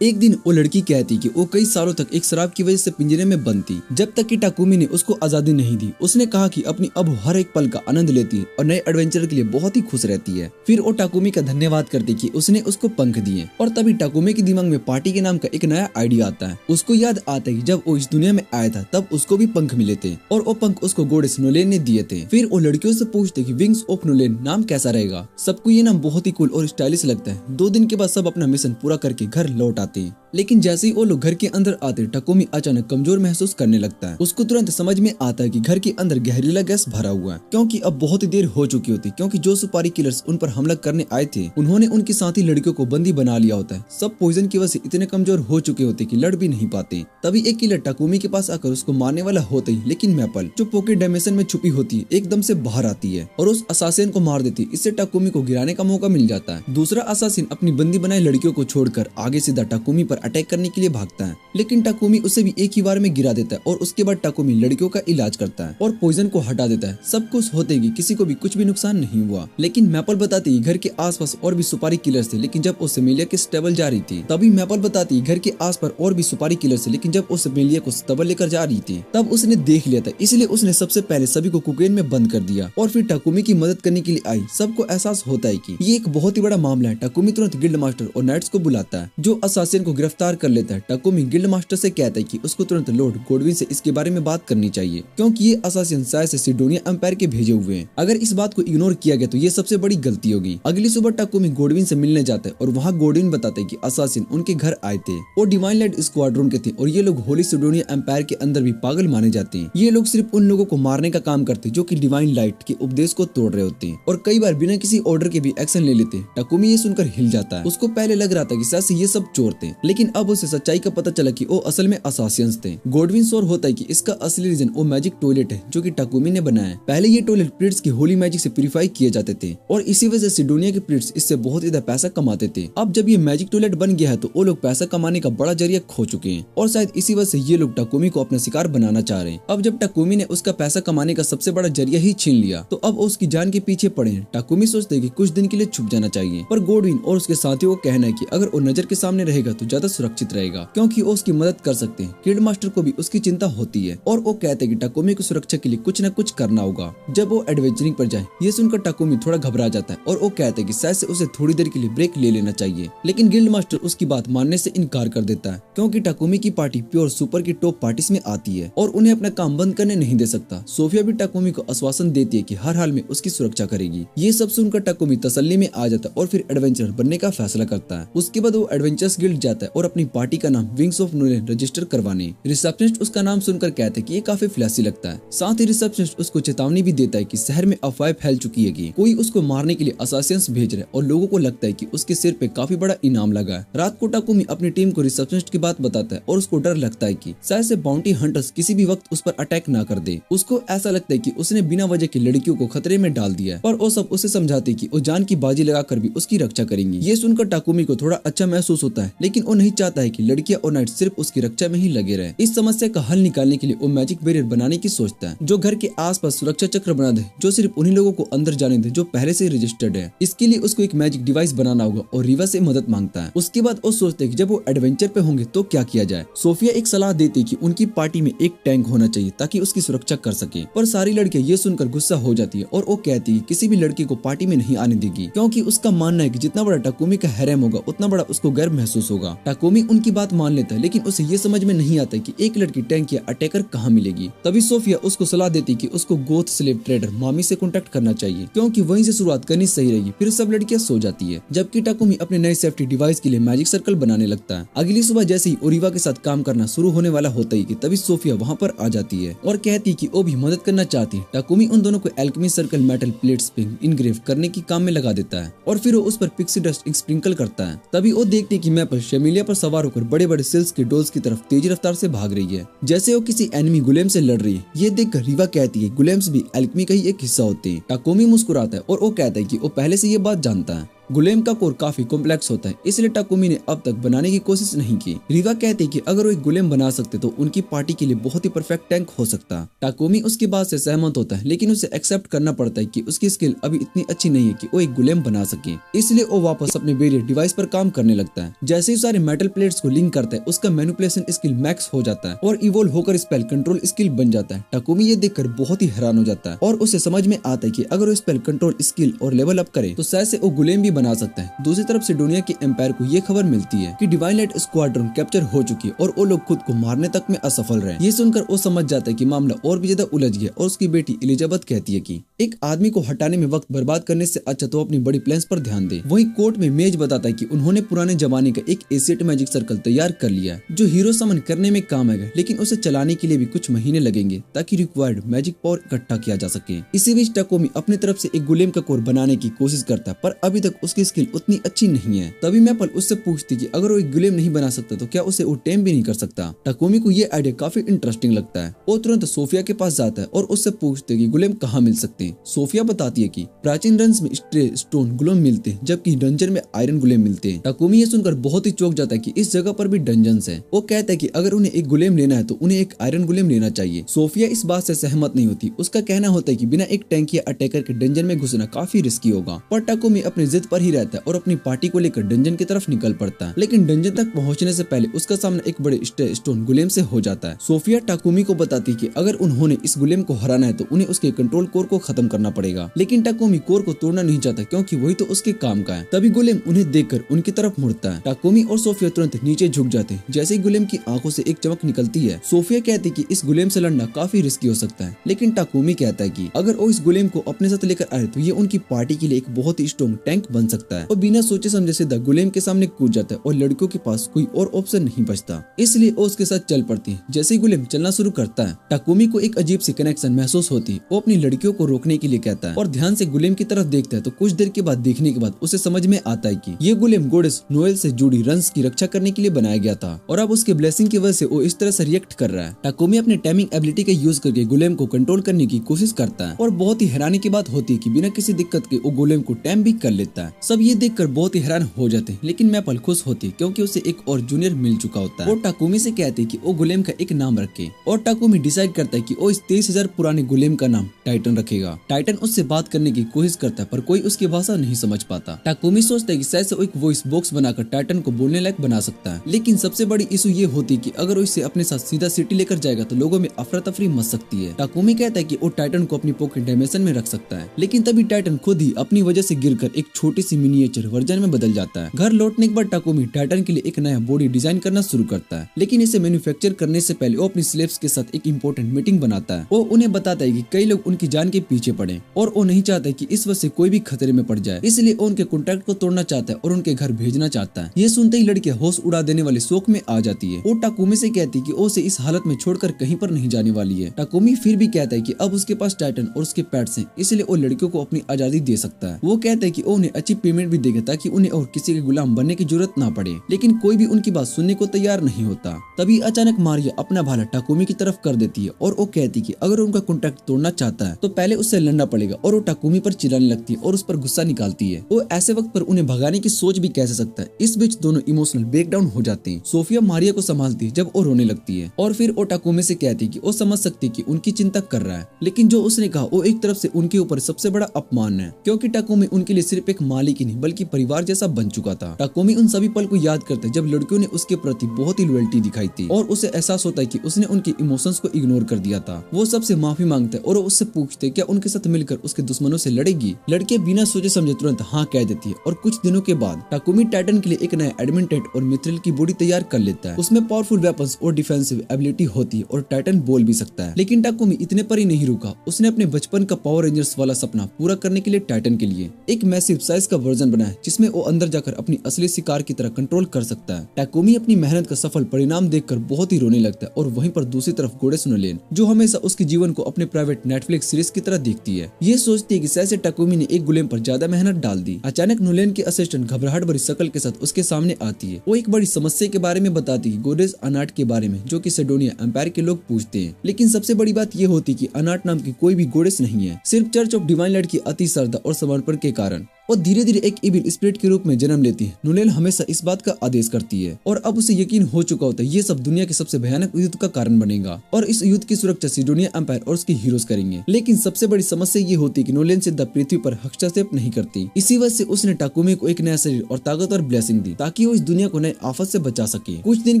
एक दिन वो लड़की कहती कि वो कई सालों तक एक शराब की वजह से पिंजरे में बंद थी जब तक कि टाकुमी ने उसको आजादी नहीं दी। उसने कहा कि अपनी अब हर एक पल का आनंद लेती है और नए एडवेंचर के लिए बहुत ही खुश रहती है। फिर वो टाकुमी का धन्यवाद करती कि उसने उसको पंख दिए और तभी टाकुमी के दिमाग में पार्टी के नाम का एक नया आइडिया आता है। उसको याद आता है कि जब वो इस दुनिया में आया था तब उसको भी पंख मिले थे और वो पंख उसको गोडेस नोलेन ने दिए थे। फिर वो लड़कियों से पूछते कि विंग्स ऑफ नोलेन नाम कैसा रहेगा। सबको ये नाम बहुत ही कूल और स्टाइलिश लगता है। 2 दिन के बाद सब अपना मिशन पूरा करके घर लौट आते हैं, लेकिन जैसे ही वो लोग घर के अंदर आते टाकुमी अचानक कमजोर महसूस करने लगता है। उसको तुरंत समझ में आता है कि घर के अंदर जहरीला गैस भरा हुआ है क्योंकि अब बहुत ही देर हो चुकी होती क्योंकि जो सुपारी किलर्स उन पर हमला करने आए थे उन्होंने उनके साथी लड़कियों को बंदी बना लिया होता है। सब पॉइजन की वजह से इतने कमजोर हो चुके होते कि लड़ भी नहीं पाते। तभी एक किलर टाकुमी के पास आकर उसको मारने वाला होता ही, लेकिन मैपल जो पॉकेट डायमेंशन में छुपी होती है एकदम से बाहर आती है और उस असासिन को मार देती। इससे टाकुमी को गिराने का मौका मिल जाता है। दूसरा असासिन अपनी बंदी बनाई लड़कियों को छोड़कर आगे सीधा टाकुमी पर अटैक करने के लिए भागता है, लेकिन टाकुमी उसे भी एक ही बार में गिरा देता है और उसके बाद टाकुमी लड़कियों का इलाज करता है और पॉइजन को हटा देता है। सब कुछ होते कि किसी को भी कुछ भी नुकसान नहीं हुआ, लेकिन मैपल बताती है घर के आसपास और भी सुपारी किलर्स थे, लेकिन जब वो सेमेलिया के स्टेबल जा रही थी तभी मैपल बताती है घर के आसपास और भी सुपारी किलर्स थे, लेकिन जब वो सेमेलिया को स्टेबल लेकर जा रही थी तब उसने देख लिया था, इसलिए उसने सबसे पहले सभी को कोकेन में बंद कर दिया और फिर टाकुमी की मदद करने के लिए आई। सबको एहसास होता है कि ये एक बहुत ही बड़ा मामला है। टाकुमी तुरंत गिल्ड मास्टर और नाइट्स को बुलाता है जो असासिन को गिरफ्तार कर लेता है। टाकुमी गिल्ड मास्टर से कहता है कि उसको तुरंत लॉर्ड गोडविन से इसके बारे में बात करनी चाहिए क्योंकि ये असासिन शायद से सिडोनिया एम्पायर के भेजे हुए हैं। अगर इस बात को इग्नोर किया गया तो ये सबसे बड़ी गलती होगी। अगली सुबह टाकुमी गोडविन से मिलने जाता है और वहाँ गोडविन बताते हैं कि असासिन उनके घर आए थे और डिवाइन लाइट स्क्वाड्रन के थे और ये लोग होली सिडोनिया एम्पायर के अंदर भी पागल माने जाते हैं। ये लोग सिर्फ उन लोगों को मारने का काम करते जो कि डिवाइन लाइट के उपदेश को तोड़ रहे होते हैं और कई बार बिना किसी ऑर्डर के भी एक्शन ले लेते। टाकुमी ये सुनकर हिल जाता है। उसको पहले लग रहा था कि शायद से ये सब चोर थे, लेकिन अब उसे सच्चाई का पता चला कि वो असल में असासियंस थे। गोडविन श्योर होता है कि इसका असली रीजन वो मैजिक टॉयलेट है जो कि टाकुमी ने बनाया है। पहले ये टॉयलेट प्रीट्स की होली मैजिक से प्यूरिफाई किए जाते थे और इसी वजह से सिडोनिया के प्रीट्स इससे बहुत ज्यादा पैसा कमाते थे। अब जब ये मैजिक टॉयलेट बन गया है तो वो लोग पैसा कमाने का बड़ा जरिया खो चुके हैं और शायद इसी वजह से ये लोग टाकुमी को अपना शिकार बनाना चाह रहे हैं। अब जब टाकुमी ने उसका पैसा कमाने का सबसे बड़ा जरिया ही छीन लिया तो अब उसकी जान के पीछे पड़े हैं। टाकुमी सोचते हैं कि कुछ दिन के लिए छुप जाना चाहिए, पर गोडविन और उसके साथियों को कहना है कि अगर वो नजर के सामने रहेगा तो ज्यादा ज्यादा सुरक्षित रहेगा क्योंकि वो उसकी मदद कर सकते हैं। किड मास्टर को भी उसकी चिंता होती है और वो कहते हैं कि टाकुमी की सुरक्षा के लिए कुछ न कुछ करना होगा जब वो एडवेंचरिंग पर जाए। ये सुनकर टाकुमी थोड़ा घबरा जाता है और वो कहते हैं कि शायद से उसे थोड़ी देर के लिए ब्रेक ले लेना चाहिए, लेकिन गिल्ड मास्टर उसकी बात मानने से इनकार कर देता है क्योंकि टाकुमी की पार्टी प्योर सुपर की टॉप पार्टीज में आती है और उन्हें अपना काम बंद करने नहीं दे सकता। सोफिया भी टाकुमी को आश्वासन देती है कि हर हाल में उसकी सुरक्षा करेगी। ये सब सुनकर टाकुमी तसल्ली में आ जाता है और फिर एडवेंचरर बनने का फैसला करता है। उसके बाद वो एडवेंचर्स गिल्ड जाता है और अपनी पार्टी का नाम विंग्स ऑफ नोलेन रजिस्टर करवाने। रिसेप्शनिस्ट उसका नाम सुनकर कहते हैं कि ये काफी फ्लैसी लगता है। साथ ही रिसेप्शनिस्ट उसको चेतावनी भी देता है कि शहर में अफवाह फैल चुकी है कि कोई उसको मारने के लिए असासियंस भेज रहे और लोगों को लगता है कि उसके सिर पे काफी बड़ा इनाम लगा है। रात को टाकुमी अपनी टीम को रिसेप्शनिस्ट की बात बताता है और उसको डर लगता है कि शायद से बाउंटी हंटर्स किसी भी वक्त उस पर अटैक ना कर दे। उसको ऐसा लगता है कि उसने बिना वजह की लड़कियों को खतरे में डाल दिया है, पर वो सब उसे समझाते कि वो जान की बाजी लगाकर भी उसकी रक्षा करेंगी। ये सुनकर टाकुमी को थोड़ा अच्छा महसूस होता है, लेकिन वो नहीं चाहता है कि लड़कियां और नाइट सिर्फ उसकी रक्षा में ही लगे रहे। इस समस्या का हल निकालने के लिए वो मैजिक बैरियर बनाने की सोचता है जो घर के आसपास सुरक्षा चक्र बना दे, जो सिर्फ उन्हीं लोगों को अंदर जाने दे जो पहले से रजिस्टर्ड है। इसके लिए उसको एक मैजिक डिवाइस बनाना होगा और रीवा से मदद मांगता है। उसके बाद वो सोचते हैं कि जब वो एडवेंचर पे होंगे तो क्या किया जाए। सोफिया एक सलाह देती है कि उनकी पार्टी में एक टैंक होना चाहिए ताकि उसकी सुरक्षा कर सके, पर सारी लड़कियां ये सुनकर गुस्सा हो जाती है और वो कहती है किसी भी लड़की को पार्टी में नहीं आने देगी क्योंकि उसका मानना है कि जितना बड़ा टाकुमी का हैरेम होगा उतना बड़ा उसको गर्व महसूस होगा। टाकुमी उनकी बात मान लेता है, लेकिन उसे ये समझ में नहीं आता कि एक लड़की टैंक या अटैकर कहाँ मिलेगी। तभी सोफिया उसको सलाह देती कि उसको गोथ स्लेव ट्रेडर मामी से कॉन्टेक्ट करना चाहिए क्योंकि वहीं से शुरुआत करनी सही रहेगी। फिर सब लड़कियां सो जाती है जबकि टाकुमी अपने नए सेफ्टी डिवाइस के लिए मैजिक सर्कल बनाने लगता है। अगली सुबह जैसे ही ओरिवा के साथ काम करना शुरू होने वाला होता है कि तभी सोफिया वहाँ पर आ जाती है और कहती कि वो भी मदद करना चाहती है। टाकुमी उन दोनों को एल्केमी सर्कल मेटल प्लेट्स पे इनग्रेव करने की काम में लगा देता है और फिर वो उस पर पिक्सी डस्ट स्प्रिंकल करता है। तभी वो देखती है कि मैपल शेमिलिया पर सवार होकर बड़े बड़े सेल्स के डोल्स की तरफ तेज रफ्तार से भाग रही है, जैसे वो किसी एनिमी गुलेम से लड़ रही है। ये देखकर रीवा कहती है गुलेम्स भी एल्केमी का ही एक हिस्सा होते हैं। टाकुमी मुस्कुराता है और वो कहता है कि वो पहले से ये बात जानता है। गुलेम का कोर काफी कॉम्प्लेक्स होता है, इसलिए टाकुमी ने अब तक बनाने की कोशिश नहीं की। रीवा कहती है कि अगर वो एक गुलेम बना सकते तो उनकी पार्टी के लिए बहुत ही परफेक्ट टैंक हो सकता। टाकुमी उसकी बात से सहमत होता है, लेकिन उसे एक्सेप्ट करना पड़ता है कि उसकी स्किल अभी इतनी अच्छी नहीं है कि वो एक गुलेम बना सके। इसलिए वो वापस अपने बैरियर डिवाइस पर काम करने लगता है। जैसे ही सारे मेटल प्लेट्स को लिंक करता है उसका मैनिपुलेशन स्किल मैक्स हो जाता है और इवोल्व होकर स्पेल कंट्रोल स्किल बन जाता है। टाकुमी ये देखकर बहुत ही हैरान हो जाता है और उसे समझ में आता है कि अगर वो स्पेल कंट्रोल स्किल और लेवल अप करे तो शायद से वो गुलेम भी बना सकता है। दूसरी तरफ से दुनिया के एम्पायर को ये खबर मिलती है कि डिवाइन लाइट स्क्वाड्रन कैप्चर हो चुकी है और वो लोग खुद को मारने तक में असफल रहे। ये सुनकर वो समझ जाता है कि मामला और भी ज्यादा उलझ गया और उसकी बेटी एलिजाबेथ कहती है कि एक आदमी को हटाने में वक्त बर्बाद करने से अच्छा तो अपनी बड़ी प्लान्स पर ध्यान दे। वहीं कोर्ट में मेज बताता है कि उन्होंने पुराने जमाने का एक एसिड मैजिक सर्कल तैयार कर लिया है जो हीरो समन करने में काम आएगा, लेकिन उसे चलाने के लिए भी कुछ महीने लगेंगे ताकि रिक्वायर्ड मैजिक पावर इकट्ठा किया जा सके। इसी बीच टाकुमी अपनी तरफ से एक गुलेम का कोर बनाने की कोशिश करता है, पर अभी तक उसकी स्किल उतनी अच्छी नहीं है। तभी मैपल उससे पूछती कि अगर वो एक गुलेम नहीं बना सकता तो क्या उसे वो टेम भी नहीं कर सकता। टाकुमी को ये आइडिया काफी इंटरेस्टिंग लगता है। वो तुरंत सोफिया के पास जाता है और उससे पूछते कि गुलेम कहाँ मिल सकते हैं। सोफिया बताती है कि प्राचीन रन्स में स्ट्रे स्टोन गुलेम मिलते हैं जबकि डंजन में आयरन गुलेम मिलते हैं। टाकुमी ये सुनकर बहुत ही चौंक जाता है कि इस जगह पर भी डंजन्स है। वो कहता है कि अगर उन्हें एक गुलेम लेना है तो उन्हें एक आयरन गुलेम लेना चाहिए। सोफिया इस बात से सहमत नहीं होती। उसका कहना होता है कि बिना एक टैंक या अटैकर के डंजन में घुसना काफी रिस्की होगा, पर टाकुमी अपनी जिद पर ही रहता है और अपनी पार्टी को लेकर डंजन की तरफ निकल पड़ता है। लेकिन डंजन तक पहुंचने से पहले उसका सामना एक बड़े स्टोन गुलेम से हो जाता है। सोफिया टाकुमी को बताती है कि अगर उन्होंने इस गुलेम को हराना है तो उन्हें उसके कंट्रोल कोर को खत्म करना पड़ेगा, लेकिन टाकुमी कोर को तोड़ना नहीं चाहता क्योंकि वही तो उसके काम का है। तभी गुलेम उन्हें देखकर उनकी तरफ मुड़ता है। टाकुमी और सोफिया तुरंत नीचे झुक जाते हैं। जैसे ही गुलेम की आंखों से एक चमक निकलती है, सोफिया कहती कि इस गुलेम से लड़ना काफी रिस्की हो सकता है, लेकिन टाकुमी कहता है कि अगर वो इस गुलेम को अपने साथ लेकर आए तो ये उनकी पार्टी के लिए एक बहुत ही स्ट्रॉन्ग टैंक बन सकता है। और बिना सोचे समझे सीधा गुलेम के सामने कूद जाता है और लड़कियों के पास कोई और ऑप्शन नहीं बचता, इसलिए वो उसके साथ चल पड़ती है। जैसे ही गुलेम चलना शुरू करता है, टाकुमी को एक अजीब सी कनेक्शन महसूस होती है। वो अपनी लड़कियों को रोकने के लिए कहता है और ध्यान से गुलेम की तरफ देखता है तो कुछ देर के बाद देखने के बाद उसे समझ में आता है कि ये गुलेम गोडेस नोएल से जुड़ी रन्स की रक्षा करने के लिए बनाया गया था और अब उसके ब्लेसिंग की वजह से वो इस तरह से रिएक्ट कर रहा है। टाकुमी अपने टाइमिंग एबिलिटी का यूज करके गुलेम को कंट्रोल करने की कोशिश करता है और बहुत ही हैरानी की बात होती है कि बिना किसी दिक्कत के वो गुलेम को टैम भी कर लेता है। सब ये देखकर बहुत ही हैरान हो जाते हैं, लेकिन मैपल खुश होती है क्योंकि उसे एक और जूनियर मिल चुका होता है। वो टाकुमी से कहती है कि वो गुलेम का एक नाम रखे और टाकुमी डिसाइड करता है कि वो इस 23,000 पुराने गुलेम का नाम टाइटन रखेगा। टाइटन उससे बात करने की कोशिश करता है पर कोई उसकी भाषा नहीं समझ पाता। टाकुमी सोचता है कि शायद से वो एक वॉइस बॉक्स बनाकर टाइटन को बोलने लायक बना सकता है, लेकिन सबसे बड़ी इशू ये होती है कि अगर वो इसे अपने साथ सीधा सिटी लेकर जाएगा तो लोगों में अफरा तफरी मच सकती है। टाकुमी कहता है कि वो टाइटन को अपनी पॉकेट डायमेंशन में रख सकता है, लेकिन तभी टाइटन खुद ही अपनी वजह से गिरकर एक छोटी सी मिनिएचर वर्जन में बदल जाता है। घर लौटने के बाद टाकुमी टाइटन के लिए एक नया बॉडी डिजाइन करना शुरू करता है, लेकिन इसे मैन्युफैक्चर करने से पहले वो अपनी स्लेव्स के साथ एक इंपॉर्टेंट मीटिंग बनाता है। वो उन्हें बताता है कि कई लोग उनकी जान के पीछे पड़े और वो नहीं चाहता कि इस वजह से कोई भी खतरे में पड़ जाए, इसलिए वो उनके कॉन्ट्रैक्ट को तोड़ना चाहता है और उनके घर भेजना चाहता है। ये सुनते ही लड़कियां होश उड़ा देने वाले शौक में आ जाती है। वो टाकुमी से कहती है कि वो उसे इस हालत में छोड़कर कहीं पर नहीं जाने वाली है। टाकुमी फिर भी कहता है कि अब उसके पास टाइटन और उसके पेट्स हैं, इसलिए वो लड़कियों को अपनी आजादी दे सकता है। वो कहता है कि वो उन्हें अच्छी पेमेंट भी देगा ताकि उन्हें और किसी के गुलाम बनने की जरूरत ना पड़े, लेकिन कोई भी उनकी बात सुनने को तैयार नहीं होता। तभी अचानक मारिया अपना भाला टाकुमी की तरफ कर देती है और वो कहती है कि अगर उनका कॉन्ट्रैक्ट तोड़ना चाहता है तो पहले उससे लड़ना पड़ेगा, और वो टाकुमी पर चिल्लाने लगती है और उस पर गुस्सा निकालती है। वो ऐसे वक्त पर उन्हें भगाने की सोच भी कैसे सकता है। इस बीच दोनों इमोशनल ब्रेकडाउन हो जाते हैं। सोफिया मारिया को संभालती है जब वो रोने लगती है और फिर वो टाकुमी से कहती है कि वो समझ सकती है कि उनकी चिंता कर रहा है, लेकिन जो उसने कहा वो एक तरफ से उनके ऊपर सबसे बड़ा अपमान है, क्योंकि टाकुमी उनके लिए सिर्फ एक मालिक ही नहीं बल्कि परिवार जैसा बन चुका था। टाकुमी उन सभी पल को याद करता है जब लड़कियों ने उसके प्रति बहुत ही लॉयल्टी दिखाई थी और उसे एहसास होता है कि उसने उनके इमोशंस को इग्नोर कर दिया था। वो सबसे माफी मांगता है और उससे पूछते हैं क्या उनके साथ मिलकर उसके दुश्मनों से लड़ेगी। लड़कियां बिना सोचे समझे तुरंत हाँ कह देती है और कुछ दिनों के बाद टाकुमी टाइटन के लिए एक नया एडमिटेड और मिथ्रिल की बॉडी तैयार कर लेता है। उसमें पावरफुल वेपन्स और डिफेंसिव एबिलिटी होती है और टाइटन बोल भी सकता है। लेकिन टाकुमी इतने पर ही नहीं रुका, उसने अपने बचपन का पावर रेंजर्स वाला सपना पूरा करने के लिए टाइटन के लिए एक मैसिव साइज का वर्जन बनाया जिसमें वो अंदर जाकर अपनी असली शिकार की तरह कंट्रोल कर सकता है। टाकुमी अपनी मेहनत का सफल परिणाम देखकर बहुत ही रोने लगता है और वहीं पर दूसरी तरफ गोडेस नोलेन, जो हमेशा उसके जीवन को अपने प्राइवेट नेटफ्लिक्स सीरीज की तरह देखती है, ये सोचती है कि शायद से टाकुमी ने एक गुलेम पर ज्यादा मेहनत डाल दी। अचानक नोलेन की असिस्टेंट घबराहट भरी शक्ल के साथ उसके सामने आती है। वो एक बड़ी समस्या के बारे में बताती है, गोडेस अनाट के बारे में, जो कि सेडोनिया एम्पायर के लोग पूछते हैं। लेकिन सबसे बड़ी बात ये होती है कि अनाट नाम की कोई भी गोडेस नहीं है, सिर्फ चर्च ऑफ डिवाइन लाइट की अति श्रद्धा और समर्पण के कारण और धीरे धीरे एक इविल स्पिरिट के रूप में जन्म लेती है। नोलेन हमेशा इस बात का आदेश करती है और अब उसे यकीन हो चुका होता है ये सब दुनिया के सबसे भयानक युद्ध का कारण बनेगा और इस युद्ध की सुरक्षा सिडोनिया एम्पायर और उसके हीरोज करेंगे। लेकिन सबसे बड़ी समस्या ये होती है कि नोलेन सिद्धा पृथ्वी पर हस्तक्षेप नहीं करती। इसी वजह से उसने टाकुमी को एक नया शरीर और ताकत और ब्लेसिंग दी ताकि वो इस दुनिया को नए आफत से बचा सके। कुछ दिन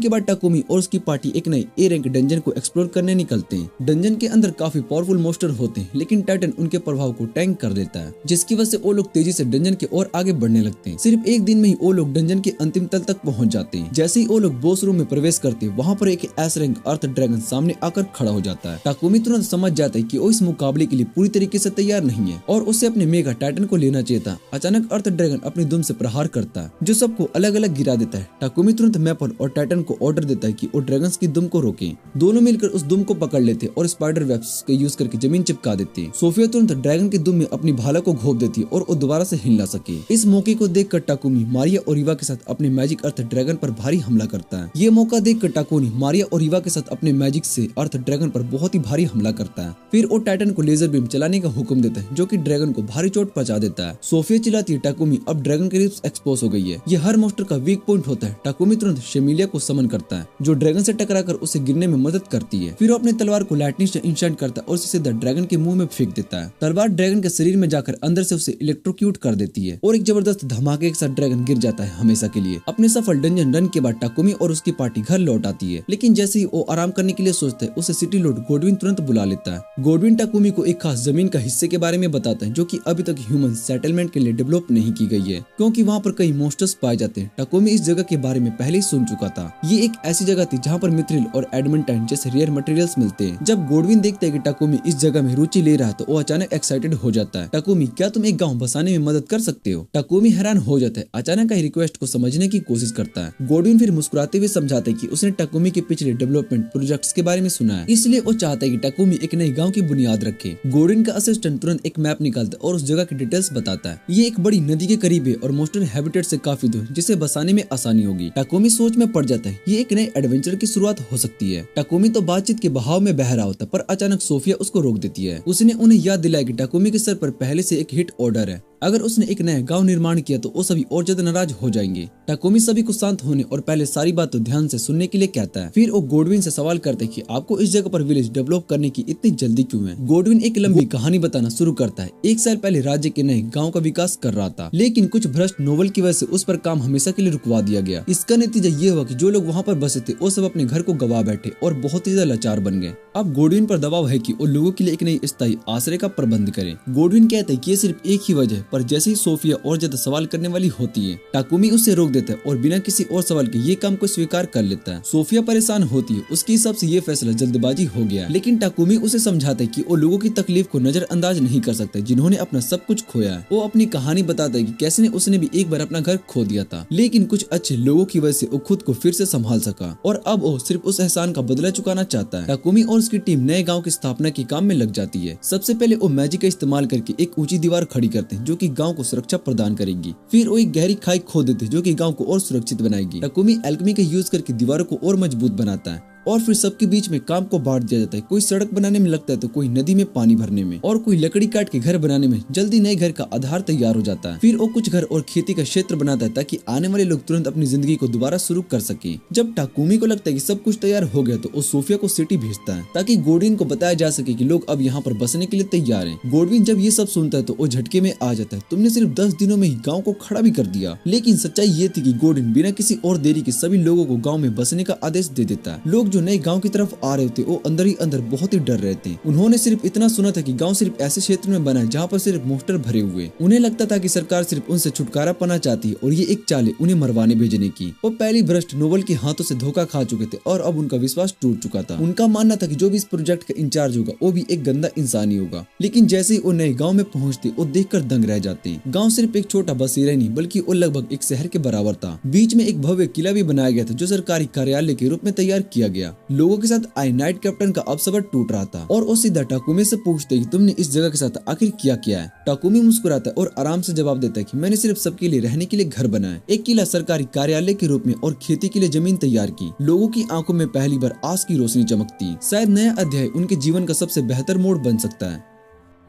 के बाद टाकुमी और उसकी पार्टी एक नए ए रैंक डंजन को एक्सप्लोर करने निकलते हैं। डंजन के अंदर काफी पावरफुल मॉन्स्टर होते हैं, लेकिन टाइटन उनके प्रभाव को टैंक कर देता है, जिसकी वजह से वो लोग तेजी से डंजन के और आगे बढ़ने लगते हैं। सिर्फ एक दिन में ही वो लोग डंजन के अंतिम तल तक पहुंच जाते हैं। जैसे ही वो लोग बॉस रूम में प्रवेश करते हैं, वहाँ पर एक एस रैंक अर्थ ड्रैगन सामने आकर खड़ा हो जाता है। टाकुमी तुरंत समझ जाता है कि वो इस मुकाबले के लिए पूरी तरीके से तैयार नहीं है और उसे अपने मेगा टाइटन को लेना चाहिए था। अचानक अर्थ ड्रैगन अपनी दुम से प्रहार करता है जो सबको अलग अलग गिरा देता है। टाकुमी तुरंत मैपल और टाइटन को ऑर्डर देता है कि वो ड्रैगन्स की दुम को रोके। दोनों मिलकर उस दुम को पकड़ लेते और स्पाइडर वेब्स का यूज करके जमीन चिपका देते हैं। सोफिया तुरंत ड्रैगन की दुम में अपनी भाला को घोप देती है और वो दोबारा से हिल ना सके। इस मौके को देखकर टाकुमी मारिया और ईवा के साथ अपने मैजिक अर्थ ड्रैगन पर भारी हमला करता है। ये मौका देखकर टाकुमी मारिया और ईवा के साथ अपने मैजिक से अर्थ ड्रैगन पर बहुत ही भारी हमला करता है। फिर वो टाइटन को लेजर बीम चलाने का हुक्म देता है जो कि ड्रैगन को भारी चोट पहुंचा देता है। सोफिया चिल्लाती है टाकुमी अब ड्रैगन की रिब्स एक्सपोज हो गई है, ये हर मॉन्स्टर का वीक पॉइंट होता है। टाकुमी तुरंत शेमिलिया को समन करता है जो ड्रैगन से टकराकर उसे गिरने में मदद करती है। फिर वो अपने तलवार को लाइटनिंग से इंस्टेंट करता है और उसे सीधा ड्रैगन के मुंह में फेंक देता है। तलवार ड्रैगन के शरीर में जाकर अंदर से उसे इलेक्ट्रोक्यूट कर देती है और एक जबरदस्त धमाके के साथ ड्रैगन गिर जाता है हमेशा के लिए। अपने सफल डंजन रन के बाद टाकुमी और उसकी पार्टी घर लौट आती है, लेकिन जैसे ही वो आराम करने के लिए सोचता है उसे सिटी लॉर्ड गोडविन तुरंत बुला लेता है। गोडविन टाकुमी को एक खास जमीन का हिस्से के बारे में बताता है जो कि अभी तक ह्यूमन सेटलमेंट के लिए डेवलप नहीं की गई है, क्योंकि वहाँ पर कई मॉन्स्टर्स पाए जाते हैं। टाकुमी इस जगह के बारे में पहले ही सुन चुका था। ये एक ऐसी जगह थी जहाँ पर मिथ्रिल और एडमेंटाइन जैसे रेयर मटेरियल्स मिलते हैं। जब गोडविन देखता है कि टाकुमी इस जगह में रुचि ले रहा है तो वो अचानक एक्साइटेड हो जाता है। टाकुमी, क्या तुम एक गाँव बसाने में मदद कर सकते हो? टाकुमी हैरान हो जाता है, अचानक का रिक्वेस्ट को समझने की कोशिश करता है। गोडविन फिर मुस्कुराते हुए समझाता है कि उसने टाकुमी के पिछले डेवलपमेंट प्रोजेक्ट्स के बारे में सुना है, इसलिए वो चाहता है कि टाकुमी एक नए गांव की बुनियाद रखे। गोडविन का असिस्टेंट तुरंत एक मैप निकालता है और उस जगह की डिटेल्स बताता है। ये एक बड़ी नदी के करीब है और मॉन्स्टर हैबिटेट से काफी दूर, जिसे बसाने में आसानी होगी। टाकुमी सोच में पड़ जाता है, ये एक नए एडवेंचर की शुरुआत हो सकती है। टाकुमी तो बातचीत के बहाव में बह रहा होता है, पर अचानक सोफिया उसको रोक देती है। उसने उन्हें याद दिलाया कि टाकुमी के सर पर पहले से एक हिट ऑर्डर है अगर उसने एक नया गांव निर्माण किया तो वो सभी और ज्यादा नाराज हो जाएंगे। टाकुमी सभी को शांत होने और पहले सारी बात तो ध्यान से सुनने के लिए कहता है। फिर वो गोडविन से सवाल करते हैं कि आपको इस जगह पर विलेज डेवलप करने की इतनी जल्दी क्यों है। गोडविन एक लंबी कहानी बताना शुरू करता है। एक साल पहले राज्य के नए गाँव का विकास कर रहा था, लेकिन कुछ भ्रष्ट नोबल की वजह से उस पर काम हमेशा के लिए रुकवा दिया गया। इसका नतीजा ये हुआ कि जो लोग वहाँ पर बसे थे वो सब अपने घर को गवा बैठे और बहुत ही ज्यादा लाचार बन गए। अब गोडविन पर दबाव है कि वो लोगों के लिए एक नई स्थायी आश्रय का प्रबंध करे। गोडविन कहता है कि ये सिर्फ एक ही वजह, पर जैसे ही सोफिया और ज्यादा सवाल करने वाली होती है, टाकुमी उससे रोक देता है और बिना किसी और सवाल के ये काम को स्वीकार कर लेता है। सोफिया परेशान होती है, उसके हिसाब से ये फैसला जल्दबाजी हो गया, लेकिन टाकुमी उसे समझाता है कि वो लोगों की तकलीफ को नजरअंदाज नहीं कर सकते जिन्होंने अपना सब कुछ खोया है। वो अपनी कहानी बताता है कि कैसे उसने भी एक बार अपना घर खो दिया था, लेकिन कुछ अच्छे लोगों की वजह से वो खुद को फिर से संभाल सका और अब वो सिर्फ उस एहसान का बदला चुकाना चाहता है। टाकुमी और उसकी टीम नए गांव की स्थापना के काम में लग जाती है। सबसे पहले वो मैजिक का इस्तेमाल करके एक ऊंची दीवार खड़ी करते हैं जो कि गांव को सुरक्षा प्रदान करेगी। फिर वो एक गहरी खाई खोद देते हैं जो कि गांव को और सुरक्षित बनाएगी। टाकुमी एल्केमी का यूज करके दीवारों को और मजबूत बनाता है और फिर सबके बीच में काम को बांट दिया जाता है। कोई सड़क बनाने में लगता है तो कोई नदी में पानी भरने में और कोई लकड़ी काट के घर बनाने में। जल्दी नए घर का आधार तैयार हो जाता है। फिर वो कुछ घर और खेती का क्षेत्र बनाता है ताकि आने वाले लोग तुरंत अपनी जिंदगी को दोबारा शुरू कर सके। जब टाकुमी को लगता है कि सब कुछ तैयार हो गया तो वो सोफिया को सिटी भेजता है ताकि गोडविन को बताया जा सके कि लोग अब यहाँ पर बसने के लिए तैयार हैं। गोडविन जब ये सब सुनता है तो वो झटके में आ जाता है। तुमने सिर्फ 10 दिनों में ही गाँव को खड़ा भी कर दिया। लेकिन सच्चाई ये थी कि गोडविन बिना किसी और देरी के सभी लोगों को गाँव में बसने का आदेश दे देता है। लोग जो नए गाँव की तरफ आ रहे थे वो अंदर ही अंदर बहुत ही डर रहे थे। उन्होंने सिर्फ इतना सुना था कि गांव सिर्फ ऐसे क्षेत्र में बना है जहां पर सिर्फ मोस्टर भरे हुए। उन्हें लगता था कि सरकार सिर्फ उनसे छुटकारा पाना चाहती है और ये एक चाल है उन्हें मरवाने भेजने की। वो पहली भ्रष्ट नोबल के हाथों से धोखा खा चुके थे और अब उनका विश्वास टूट चुका था। उनका मानना था कि जो भी इस प्रोजेक्ट का इंचार्ज होगा वो भी एक गंदा इंसान ही होगा। लेकिन जैसे ही वो नए गाँव में पहुँचते वो देखकर दंग रह जाते। गाँव सिर्फ एक छोटा बसेरा नहीं बल्कि वो लगभग एक शहर के बराबर था। बीच में एक भव्य किला भी बनाया गया था जो सरकारी कार्यालय के रूप में तैयार किया गया। लोगों के साथ आए नाइट कैप्टन का अब सबर टूट रहा था और वो सीधा टाकुमी से पूछते कि तुमने इस जगह के साथ आखिर किया है। टाकुमी मुस्कुराता है और आराम से जवाब देता है कि मैंने सिर्फ सबके लिए रहने के लिए घर बनाया, एक किला सरकारी कार्यालय के रूप में और खेती के लिए जमीन तैयार की। लोगों की आंखों में पहली बार आस की रोशनी चमकती। शायद नया अध्याय उनके जीवन का सबसे बेहतर मोड़ बन सकता है।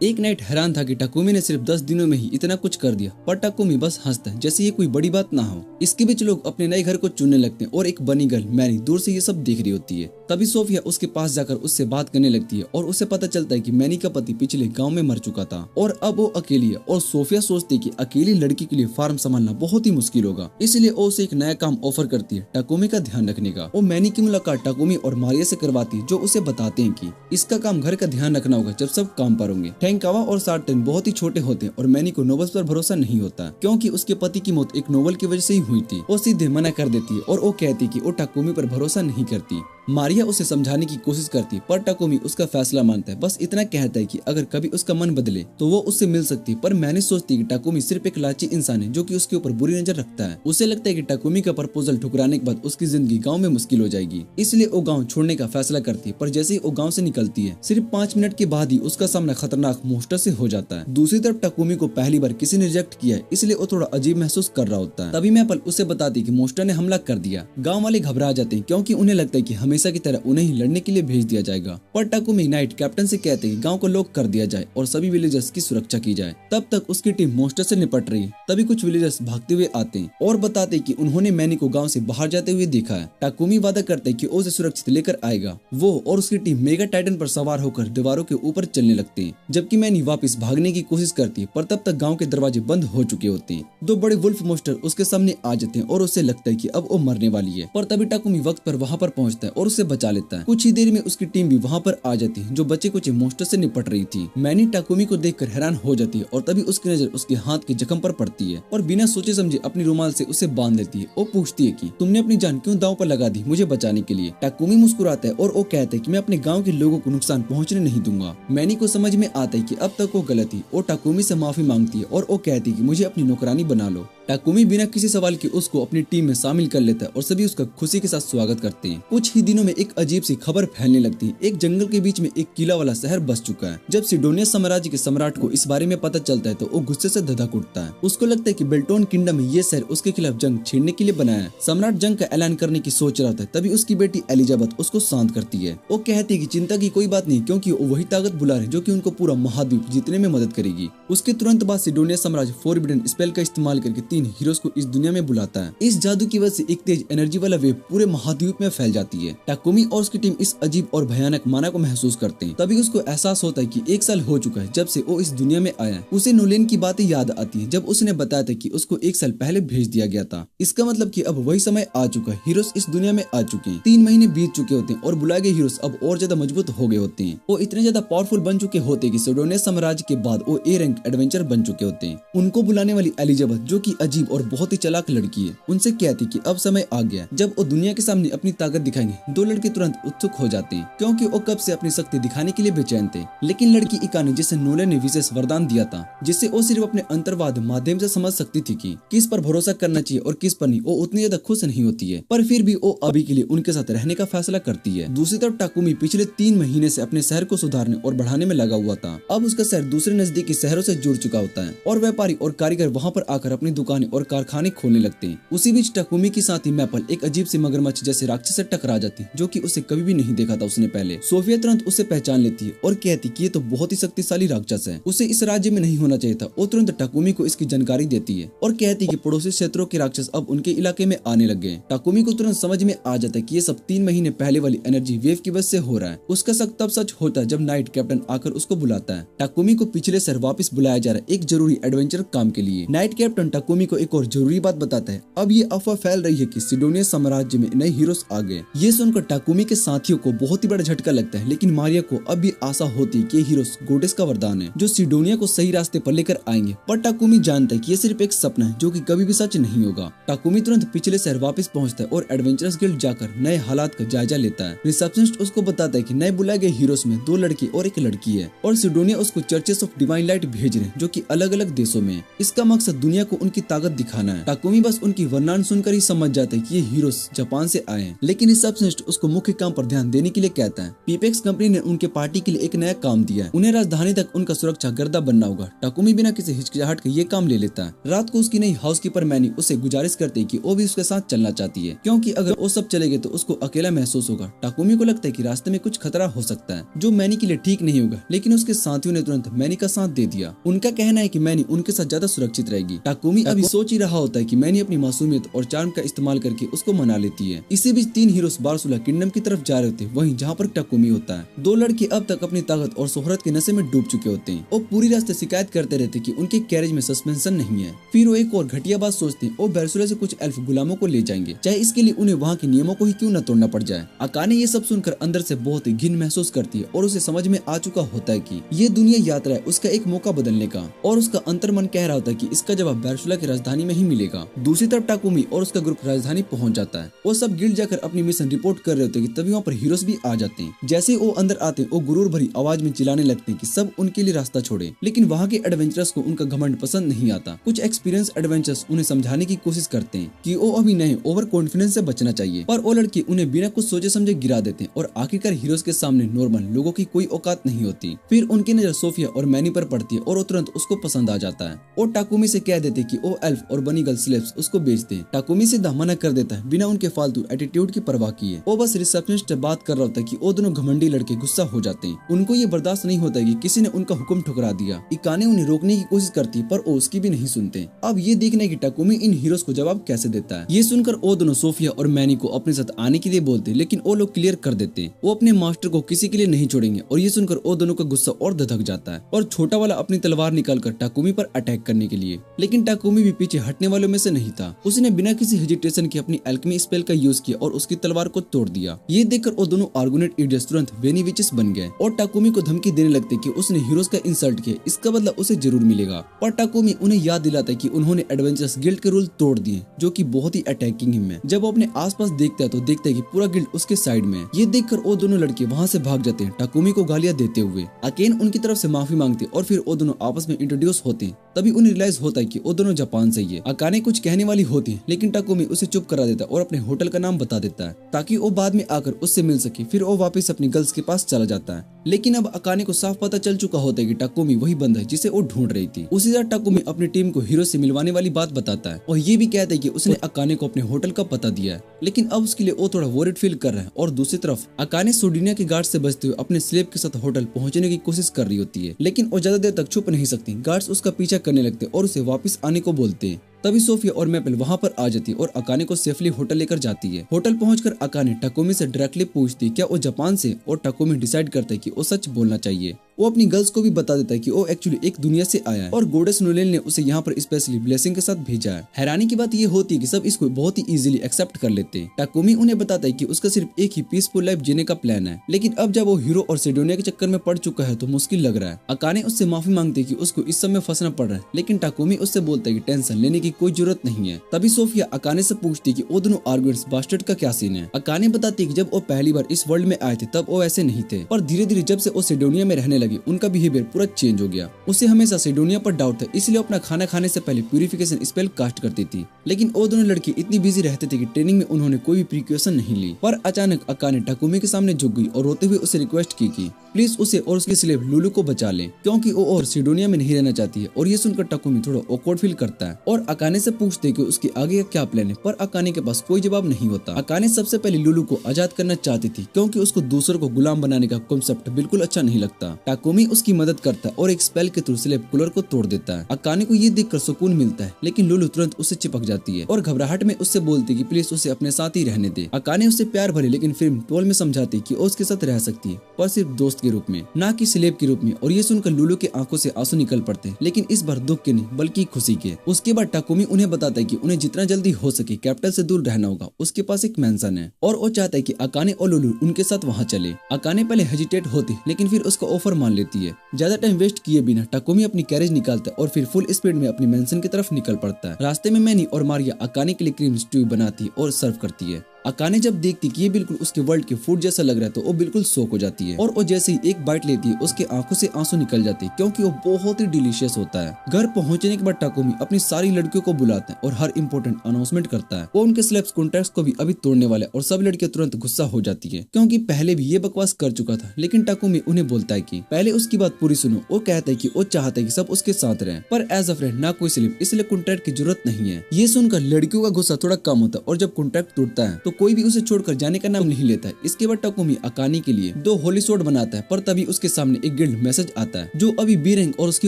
एक नाइट हैरान था कि टाकुमी ने सिर्फ 10 दिनों में ही इतना कुछ कर दिया, पर टाकुमी बस हंसता है जैसे ये कोई बड़ी बात ना हो। इसके बीच लोग अपने नए घर को चुनने लगते हैं और एक बनी गर्ल मैनी दूर से ये सब देख रही होती है। तभी सोफिया उसके पास जाकर उससे बात करने लगती है और उसे पता चलता है कि मैनी का पति पिछले गाँव में मर चुका था और अब वो अकेली है। और सोफिया सोचती है कि अकेली लड़की के लिए फार्म संभालना बहुत ही मुश्किल होगा, इसलिए वो उसे एक नया काम ऑफर करती है, टाकुमी का ध्यान रखने का। वो मैनी की मुलाकात टाकुमी और मारिया से करवाती है जो उसे बताते हैं कि इसका काम घर का ध्यान रखना होगा जब सब काम पर होंगे। टैंकावा और सार्टन बहुत ही छोटे होते हैं और मैनी को नोबल्स पर भरोसा नहीं होता क्योंकि उसके पति की मौत एक नोबल की वजह से ही हुई थी। वो सीधे मना कर देती है और वो कहती है कि वो टाकुमी पर भरोसा नहीं करती। मारिया उसे समझाने की कोशिश करती है पर टाकुमी उसका फैसला मानता है। बस इतना कहता है कि अगर कभी उसका मन बदले तो वो उससे मिल सकती है। पर मैंने सोचती है कि टाकुमी सिर्फ एक लालची इंसान है जो कि उसके ऊपर बुरी नजर रखता है। उसे लगता है कि टाकुमी का प्रपोजल ठुकराने के बाद उसकी जिंदगी गाँव में मुश्किल हो जाएगी, इसलिए वो गाँव छोड़ने का फैसला करती है। पर जैसे ही वो गाँव से निकलती है सिर्फ 5 मिनट के बाद ही उसका सामना खतरनाक मोस्टर से हो जाता है। दूसरी तरफ टाकुमी को पहली बार किसी ने रिजेक्ट किया है, इसलिए वो थोड़ा अजीब महसूस कर रहा होता है। तभी मैपल उसे बताती है कि मोस्टर ने हमला कर दिया। गाँव वाले घबरा जाते हैं क्योंकि उन्हें लगता है कि हमेशा की तरह उन्हें लड़ने के लिए भेज दिया जाएगा। पर टाकुमी नाइट कैप्टन से कहते हैं कि गांव को लॉक कर दिया जाए और सभी विलेजर्स की सुरक्षा की जाए। तब तक उसकी टीम मोस्टर से निपट रही है। तभी कुछ विलेजर्स भागते हुए आते हैं और बताते हैं कि उन्होंने मैनी को गांव से बाहर जाते हुए देखा है। टाकुमी वादा करते हैं कि उसे सुरक्षित लेकर आएगा। वो और उसकी टीम मेगा टाइटन पर सवार होकर दीवारों के ऊपर चलने लगते हैं, जबकि मैनी वापस भागने की कोशिश करती है। पर तब तक गाँव के दरवाजे बंद हो चुके होते हैं। 2 बड़े वुल्फ मोस्टर उसके सामने आ जाते हैं और उसे लगता है कि अब वो मरने वाली है। पर तभी टाकुमी वक्त पर वहाँ पर पहुँचता है और उसे बचा लेता है। कुछ ही देर में उसकी टीम भी वहाँ पर आ जाती है जो बच्चे कुछ मोस्टर से निपट रही थी। मैनी टाकुमी को देखकर हैरान हो जाती है और तभी उसकी नजर उसके हाथ के जख्म पर पड़ती है और बिना सोचे समझे अपनी रुमाल से उसे बांध लेती है। वो पूछती है कि तुमने अपनी जान क्यों दांव पर लगा दी मुझे बचाने के लिए। टाकुमी मुस्कुराता है और वो कहता है कि मैं अपने गाँव के लोगों को नुकसान पहुँचने नहीं दूंगा। मैनी को समझ में आता है कि अब तक वो गलत थी। वो टाकुमी से माफी मांगती है और वो कहती है कि मुझे अपनी नौकरानी बना लो। टाकुमी बिना किसी सवाल के उसको अपनी टीम में शामिल कर लेता है और सभी उसका खुशी के साथ स्वागत करते हैं। कुछ ही दिनों में एक अजीब सी खबर फैलने लगती है। एक जंगल के बीच में एक किला वाला शहर बस चुका है। जब सिडोनिया साम्राज्य के सम्राट को इस बारे में पता चलता है तो वो गुस्से से धधक उठता है। उसको लगता है कि बेल्टोन किंगडम में ये शहर उसके खिलाफ जंग छेड़ने के लिए बनाया है। सम्राट जंग का ऐलान करने की सोच रहा था, तभी उसकी बेटी एलिजाबेथ उसको शांत करती है। वो कहती है कि चिंता की कोई बात नहीं, क्योंकि वो वही ताकत बुला रहे जो कि उनको पूरा महाद्वीप जीतने में मदद करेगी। उसके तुरंत बाद सिडोनिया साम्राज्य फोरबिडन स्पेल का इस्तेमाल करके 3 हीरोज को इस दुनिया में बुलाता है। इस जादू की वजह से एक तेज एनर्जी वाला वेव पूरे महाद्वीप में फैल जाती है। टाकुमी और उसकी टीम इस अजीब और भयानक माना को महसूस करते हैं। तभी उसको एहसास होता है कि 1 साल हो चुका है जब से वो इस दुनिया में आया है। उसे नोलेन की बातें याद आती है जब उसने बताया था कि उसको 1 साल पहले भेज दिया गया था। इसका मतलब कि अब वही समय आ चुका है। हीरोज इस दुनिया में आ चुके हैं। 3 महीने बीत चुके होते हैं और बुलाए गए हीरोज अब और ज्यादा मजबूत हो गए होते हैं। वो इतने ज्यादा पावरफुल बन चुके होते हैं कि सिडोनिया साम्राज्य के बाद वो A रैंक एडवेंचर बन चुके होते हैं। उनको बुलाने वाली एलिजाबेथ, जो कि अजीब और बहुत ही चालाक लड़की है, उनसे कहती कि अब समय आ गया। जब वो दुनिया के सामने अपनी ताकत दिखाएंगे, 2 लड़के तुरंत उत्सुक हो जाते हैं, क्योंकि वो कब से अपनी शक्ति दिखाने के लिए बेचैन थे। लेकिन लड़की इकाने, जिसे नोलन ने विशेष वरदान दिया था, जिससे वो सिर्फ अपने अंतर्वाद माध्यम से समझ सकती थी कि किस पर भरोसा करना चाहिए और किस पर नहीं, वो उतनी ज्यादा खुश नहीं होती है। पर फिर भी वो अभी के लिए उनके साथ रहने का फैसला करती है। दूसरी तरफ टाकुमी पिछले 3 महीने से अपने शहर को सुधारने और बढ़ाने में लगा हुआ था। अब उसका शहर दूसरे नजदीकी शहरों से जुड़ चुका होता है और व्यापारी और कारीगर वहाँ पर आकर अपनी दुकानें और कारखाने खोलने लगते हैं। उसी बीच टाकुमी की साथी मैपल एक अजीब सी मगरमच्छ जैसे राक्षस से टकरा जाती है, जो कि उसे कभी भी नहीं देखा था उसने पहले। सोफिया तुरंत उसे पहचान लेती है और कहती कि ये तो बहुत ही शक्तिशाली राक्षस है, उसे इस राज्य में नहीं होना चाहिए था। वो तुरंत टाकुमी को इसकी जानकारी देती है और कहती कि पड़ोसी क्षेत्रों के राक्षस अब उनके इलाके में आने लग गए। टाकुमी को तुरंत समझ में आ जाता है कि ये सब 3 महीने पहले वाली एनर्जी वेव की वजह से हो रहा है। उसका शक तब सच होता है जब नाइट कैप्टन आकर उसको बुलाता है। टाकुमी को पिछले शहर वापस बुलाया जा रहा है एक जरूरी एडवेंचर काम के लिए। नाइट कैप्टन टाकुमी को एक और जरूरी बात बताता है। अब ये अफवाह फैल रही है कि सिडोनिया साम्राज्य में नए हीरोज आ गए। ये सुनकर टाकुमी के साथियों को बहुत ही बड़ा झटका लगता है, लेकिन मारिया को अब भी आशा होती है कि ये हीरोज गोडेस का वरदान है जो सिडोनिया को सही रास्ते पर लेकर आएंगे। पर टाकुमी जानता है कि ये सिर्फ एक सपना है जो कि कभी भी सच नहीं होगा। टाकुमी तुरंत पिछले शहर वापस पहुंचता है और एडवेंचरस गिल्ड जाकर नए हालात का जायजा लेता है। रिसेप्शनिस्ट उसको बताता है कि नए बुलाए गए हीरोज में 2 लड़के और 1 लड़की है और सिडोनिया उसको चर्चेस ऑफ डिवाइन लाइट भेज रहे हैं जो कि अलग अलग देशों में। इसका मकसद दुनिया को उनकी ताकत दिखाना है। टाकुमी बस उनकी वर्णन सुनकर ही समझ जाता है कि ये हीरोज जापान से आए हैं, लेकिन रिसेप्शनिस्ट उसको मुख्य काम पर ध्यान देने के लिए कहता है। पीपेक्स कंपनी ने उनके पार्टी के लिए एक नया काम दिया है। उन्हें राजधानी तक उनका सुरक्षा गर्दा बनना होगा। टाकुमी बिना किसी हिचकिचाहट के ये काम ले लेता है। रात को उसकी नई हाउसकीपर मैनी उसे गुजारिश करती है कि वो भी उसके साथ चलना चाहती है, क्योंकि अगर वो सब चले गए तो उसको अकेला महसूस होगा। टाकुमी को लगता है कि रास्ते में कुछ खतरा हो सकता है जो मैनी के लिए ठीक नहीं होगा, लेकिन उसके साथियों ने तुरंत मैनी का साथ दे दिया। उनका कहना है कि मैनी उनके साथ ज्यादा सुरक्षित रहेगी। टाकुमी अभी सोच ही रहा होता है कि मैनी अपनी मासूमियत और चार्म का इस्तेमाल करके उसको मना लेती है। इसी बीच 3 हीरोज बारसुला किंगडम की तरफ जा रहे होते, वहीं जहाँ पर टाकुमी होता है। 2 लड़के अब तक अपनी ताकत और शोहरत के नशे में डूब चुके होते हैं। वो पूरी रास्ते शिकायत करते रहते कि उनके कैरेज में सस्पेंशन नहीं है। फिर वो एक और घटिया बात सोचते हैं, वो बारसुला से कुछ एल्फ गुलामों को ले जाएंगे, चाहे इसके लिए उन्हें वहाँ के नियमों को ही क्यों न तोड़ना पड़ जाए। अकाने ये सब सुनकर अंदर से बहुत ही घिन महसूस करती है और उसे समझ में आ चुका होता है कि ये दुनिया यात्रा है उसका एक मौका बदलने का, और उसका अंतर्मन कह रहा होता है कि इसका जवाब बारसुला की राजधानी में ही मिलेगा। दूसरी तरफ टाकुमी और उसका ग्रुप राजधानी पहुंच जाता है। वो सब गिल्ड जाकर अपनी मिशन रिपोर्ट कर रहे होते हैं कि तभी वहाँ पर हीरोज भी आ जाते हैं। जैसे वो अंदर आते हैं, वो गुरूर भरी आवाज में चिल्लाने लगते हैं कि सब उनके लिए रास्ता छोड़े। लेकिन वहाँ के एडवेंचरर्स को उनका घमंड पसंद नहीं आता। कुछ एक्सपीरियंस एडवेंचरर्स उन्हें समझाने की कोशिश करते हैं कि वो अभी नए ओवर कॉन्फिडेंस से बचना चाहिए, पर वो लड़के उन्हें बिना कुछ सोचे समझे गिरा देते हैं और आखिरकार हीरोज के सामने नॉर्मल लोगों की कोई औकात नहीं होती। फिर उनकी नजर सोफिया और मैनी पर पड़ती है और वो तुरंत उसको पसंद आ जाता है। और टाकुमी से कह देते कि वो एल्फ और बनी गर्ल स्लेव्स उसको बेचते हैं। टाकुमी सीधा मना कर देता है बिना उनके फालतू एटीट्यूड की परवाह किए। वो बस रिसेप्शनिस्ट से बात कर रहा होता है कि वो दोनों घमंडी लड़के गुस्सा हो जाते हैं। उनको ये बर्दाश्त नहीं होता कि किसी ने उनका हुक्म ठुकरा दिया। इकाने उन्हें रोकने की कोशिश करती है, पर वो उसकी भी नहीं सुनते। अब ये देखने की टाकुमी इन हीरोज को जवाब कैसे देता है। ये सुनकर वो दोनों सोफिया और मैनी को अपने साथ आने के लिए बोलते हैं, लेकिन वो लोग क्लियर कर देते हैं वो अपने मास्टर को किसी के लिए नहीं छोड़ेंगे। और ये सुनकर वो दोनों का गुस्सा और धधक जाता है और छोटा वाला अपनी तलवार निकालकर टाकुमी पर अटैक करने के लिए। लेकिन टाकुमी भी पीछे हटने वालों में से नहीं था। उसने बिना किसी हेजिटेशन के अपनी एल्केमी स्पेल का यूज किया और उसकी तलवार को तोड़ दिया। ये देखकर वो दोनों आर्गुनेट इडियट्स तुरंत वेनी विचेस बन गए और टाकुमी को धमकी देने लगते कि उसने हीरोज का इंसल्ट किया, इसका बदला उसे जरूर मिलेगा। पर टाकुमी उन्हें याद दिलाता है कि उन्होंने एडवेंचरस गिल्ड के रूल तोड़ दिए, जो कि बहुत ही अटैकिंग है। जब वो अपने आसपास देखता है तो देखता है कि पूरा गिल्ड उसके साइड में। ये देखकर वो दोनों लड़के वहाँ से भाग जाते हैं, टाकुमी को गालियां देते हुए। अकेन उनकी तरफ से माफी मांगते और फिर वो दोनों आपस में इंट्रोड्यूस होते हैं। तभी उन्हें रियलाइज होता है कि वो दोनों जापान जापान से ही है। अकाने कुछ कहने वाली होती है लेकिन टाकुमी उसे चुप करा देता है और अपने होटल का नाम बता देता है ताकि वो बाद में आकर उससे मिल सके। फिर वो वापस अपनी गर्ल्स के पास चला जाता है। लेकिन अब अकाने को साफ पता चल चुका होता है कि टाकुमी वही बंदा है जिसे वो ढूंढ रही थी। उसी तरह टाकुमी अपनी टीम को हीरो से मिलवाने वाली बात बताता है और ये भी कहता है कि उसने अकाने को अपने होटल का पता दिया है। लेकिन अब उसके लिए वो थोड़ा वोरिड फील कर रहा है। और दूसरी तरफ अकाने सोडिनिया के गार्ड से बचते हुए अपने स्लेव के साथ होटल पहुंचने की कोशिश कर रही होती है, लेकिन वो ज्यादा देर तक छुप नहीं सकती। गार्ड्स उसका पीछा करने लगते और उसे वापस आने को बोलते हैं। तभी सोफिया और मैपल वहां पर आ जाती और अकाने को सेफली होटल लेकर जाती है। होटल पहुंचकर अकाने टाकुमी से डायरेक्टली पूछती क्या वो जापान से, और टाकुमी डिसाइड करता है कि वो सच बोलना चाहिए। वो अपनी गर्ल्स को भी बता देता है कि वो एक्चुअली एक दुनिया से आया है और गॉडेस नोलेन ने उसे यहाँ पर स्पेशली ब्लेसिंग के साथ भेजा है। हैरानी की बात ये होती है कि सब इसको बहुत ही इजीली एक्सेप्ट कर लेते हैं। टाकुमी उन्हें बताता है कि उसका सिर्फ एक ही पीसफुल लाइफ जीने का प्लान है, लेकिन अब जब वो हीरो और सिडोनिया के चक्कर में पड़ चुका है तो मुश्किल लग रहा है। अकाने उससे माफी मांगती है कि उसको इस सब में फंसना पड़ रहा है, लेकिन टाकुमी उससे बोलता है कि टेंशन लेने की कोई जरूरत नहीं है। तभी सोफिया अकाने से पूछती है कि वो दोनों आर्गुमेंट्स बास्टर्ड का क्या सीन है। अकाने बताती है कि जब वो पहली बार इस वर्ल्ड में आए थे तब वो ऐसे नहीं थे, पर धीरे धीरे जब से वो सिडोनिया में रहने लगे उनका बिहेवियर पूरा चेंज हो गया। उसे हमेशा सिडोनिया पर डाउट था, इसलिए अपना खाना खाने से पहले प्यूरिफिकेशन स्पेल कास्ट करती थी। लेकिन वो दोनों लड़के इतनी बिजी रहते थे कि ट्रेनिंग में उन्होंने कोई भी प्रिकॉशन नहीं ली। पर अचानक अकाने टाकुमी के सामने झुक गई और रोते हुए उसे रिक्वेस्ट की कि प्लीज उसे और उसकी स्लेव लुलू को बचा ले, क्योंकि वो और सिडोनिया में नहीं रहना चाहती है। और ये सुनकर टाकुमी थोड़ा ऑकवर्ड फील करता है और अकाने से पूछते है कि उसके आगे का क्या प्लान है, पर अकाने के पास कोई जवाब नहीं होता। अकाने सबसे पहले लुलू को आजाद करना चाहती थी क्योंकि उसको दूसरों को गुलाम बनाने का कॉन्सेप्ट बिल्कुल अच्छा नहीं लगता। टाकुमी उसकी मदद करता है और एक स्पेल के थ्रू स्लेव कूलर को तोड़ देता है। अकाने को ये देखकर सुकून मिलता है, लेकिन लुलू तुरंत उससे चिपक जाती है और घबराहट में उससे बोलती है कि प्लीज उसे अपने साथ ही रहने दे। अकाने उससे प्यार भरे लेकिन फिल्म टोल में समझाती कि वो उसके साथ रह सकती है, पर सिर्फ दोस्त के रूप में, ना कि स्लेव के रूप में। और ये सुनकर लुलू के आंखों से आंसू निकल पड़ते हैं, लेकिन इस बार दुख के नहीं बल्कि खुशी के। उसके बाद टाकुमी उन्हें बताता है कि उन्हें जितना जल्दी हो सके कैपिटल से दूर रहना होगा। उसके पास एक मेंशन है और वो चाहता है कि अकाने और लुलू उनके साथ वहाँ चले। अकाने पहले हेजिटेट होती लेकिन फिर उसका ऑफर मान लेती है। ज्यादा टाइम वेस्ट किए बिना टाकुमी अपनी कैरेज निकालता है और फिर फुल स्पीड में अपनी मेंशन की तरफ निकल पड़ता है। रास्ते में मैनी और मारिया अकाने के लिए क्रीम स्ट्यू बनाती और सर्व करती है। अकाने जब देखती कि ये बिल्कुल उसके वर्ल्ड के फूड जैसा लग रहा है तो वो बिल्कुल शॉक हो जाती है और वो जैसे ही एक बाइट लेती है उसके आंखों से आंसू निकल जाते हैं क्योंकि वो बहुत ही डिलीशियस होता है। घर पहुंचने के बाद टाकुमी अपनी सारी लड़कियों को बुलाता है और हर इंपॉर्टेंट अनाउंसमेंट करता है। वो उनके स्लेव्स कॉन्ट्रैक्ट्स को भी अभी तोड़ने वाला है और सब लड़कियां तुरंत गुस्सा हो जाती है क्योंकि पहले भी ये बकवास कर चुका था। लेकिन टाकुमी उन्हें बोलता है कि पहले उसकी बात पूरी सुनो। वो कहता है कि वो चाहता है कि सब उसके साथ रहें, पर एज अ फ्रेंड ना कोई स्लेव, इसलिए कॉन्ट्रैक्ट की जरूरत नहीं है। ये सुनकर लड़कियों का गुस्सा थोड़ा कम होता है और जब कॉन्ट्रैक्ट टूटता है तो कोई भी उसे छोड़कर जाने का नाम नहीं लेता है। इसके बाद टाकुमी अकाने के लिए 2 होली सोर्ड बनाता है, पर तभी उसके सामने एक गिल्ड मैसेज आता है जो अभी बी रैंक और उसके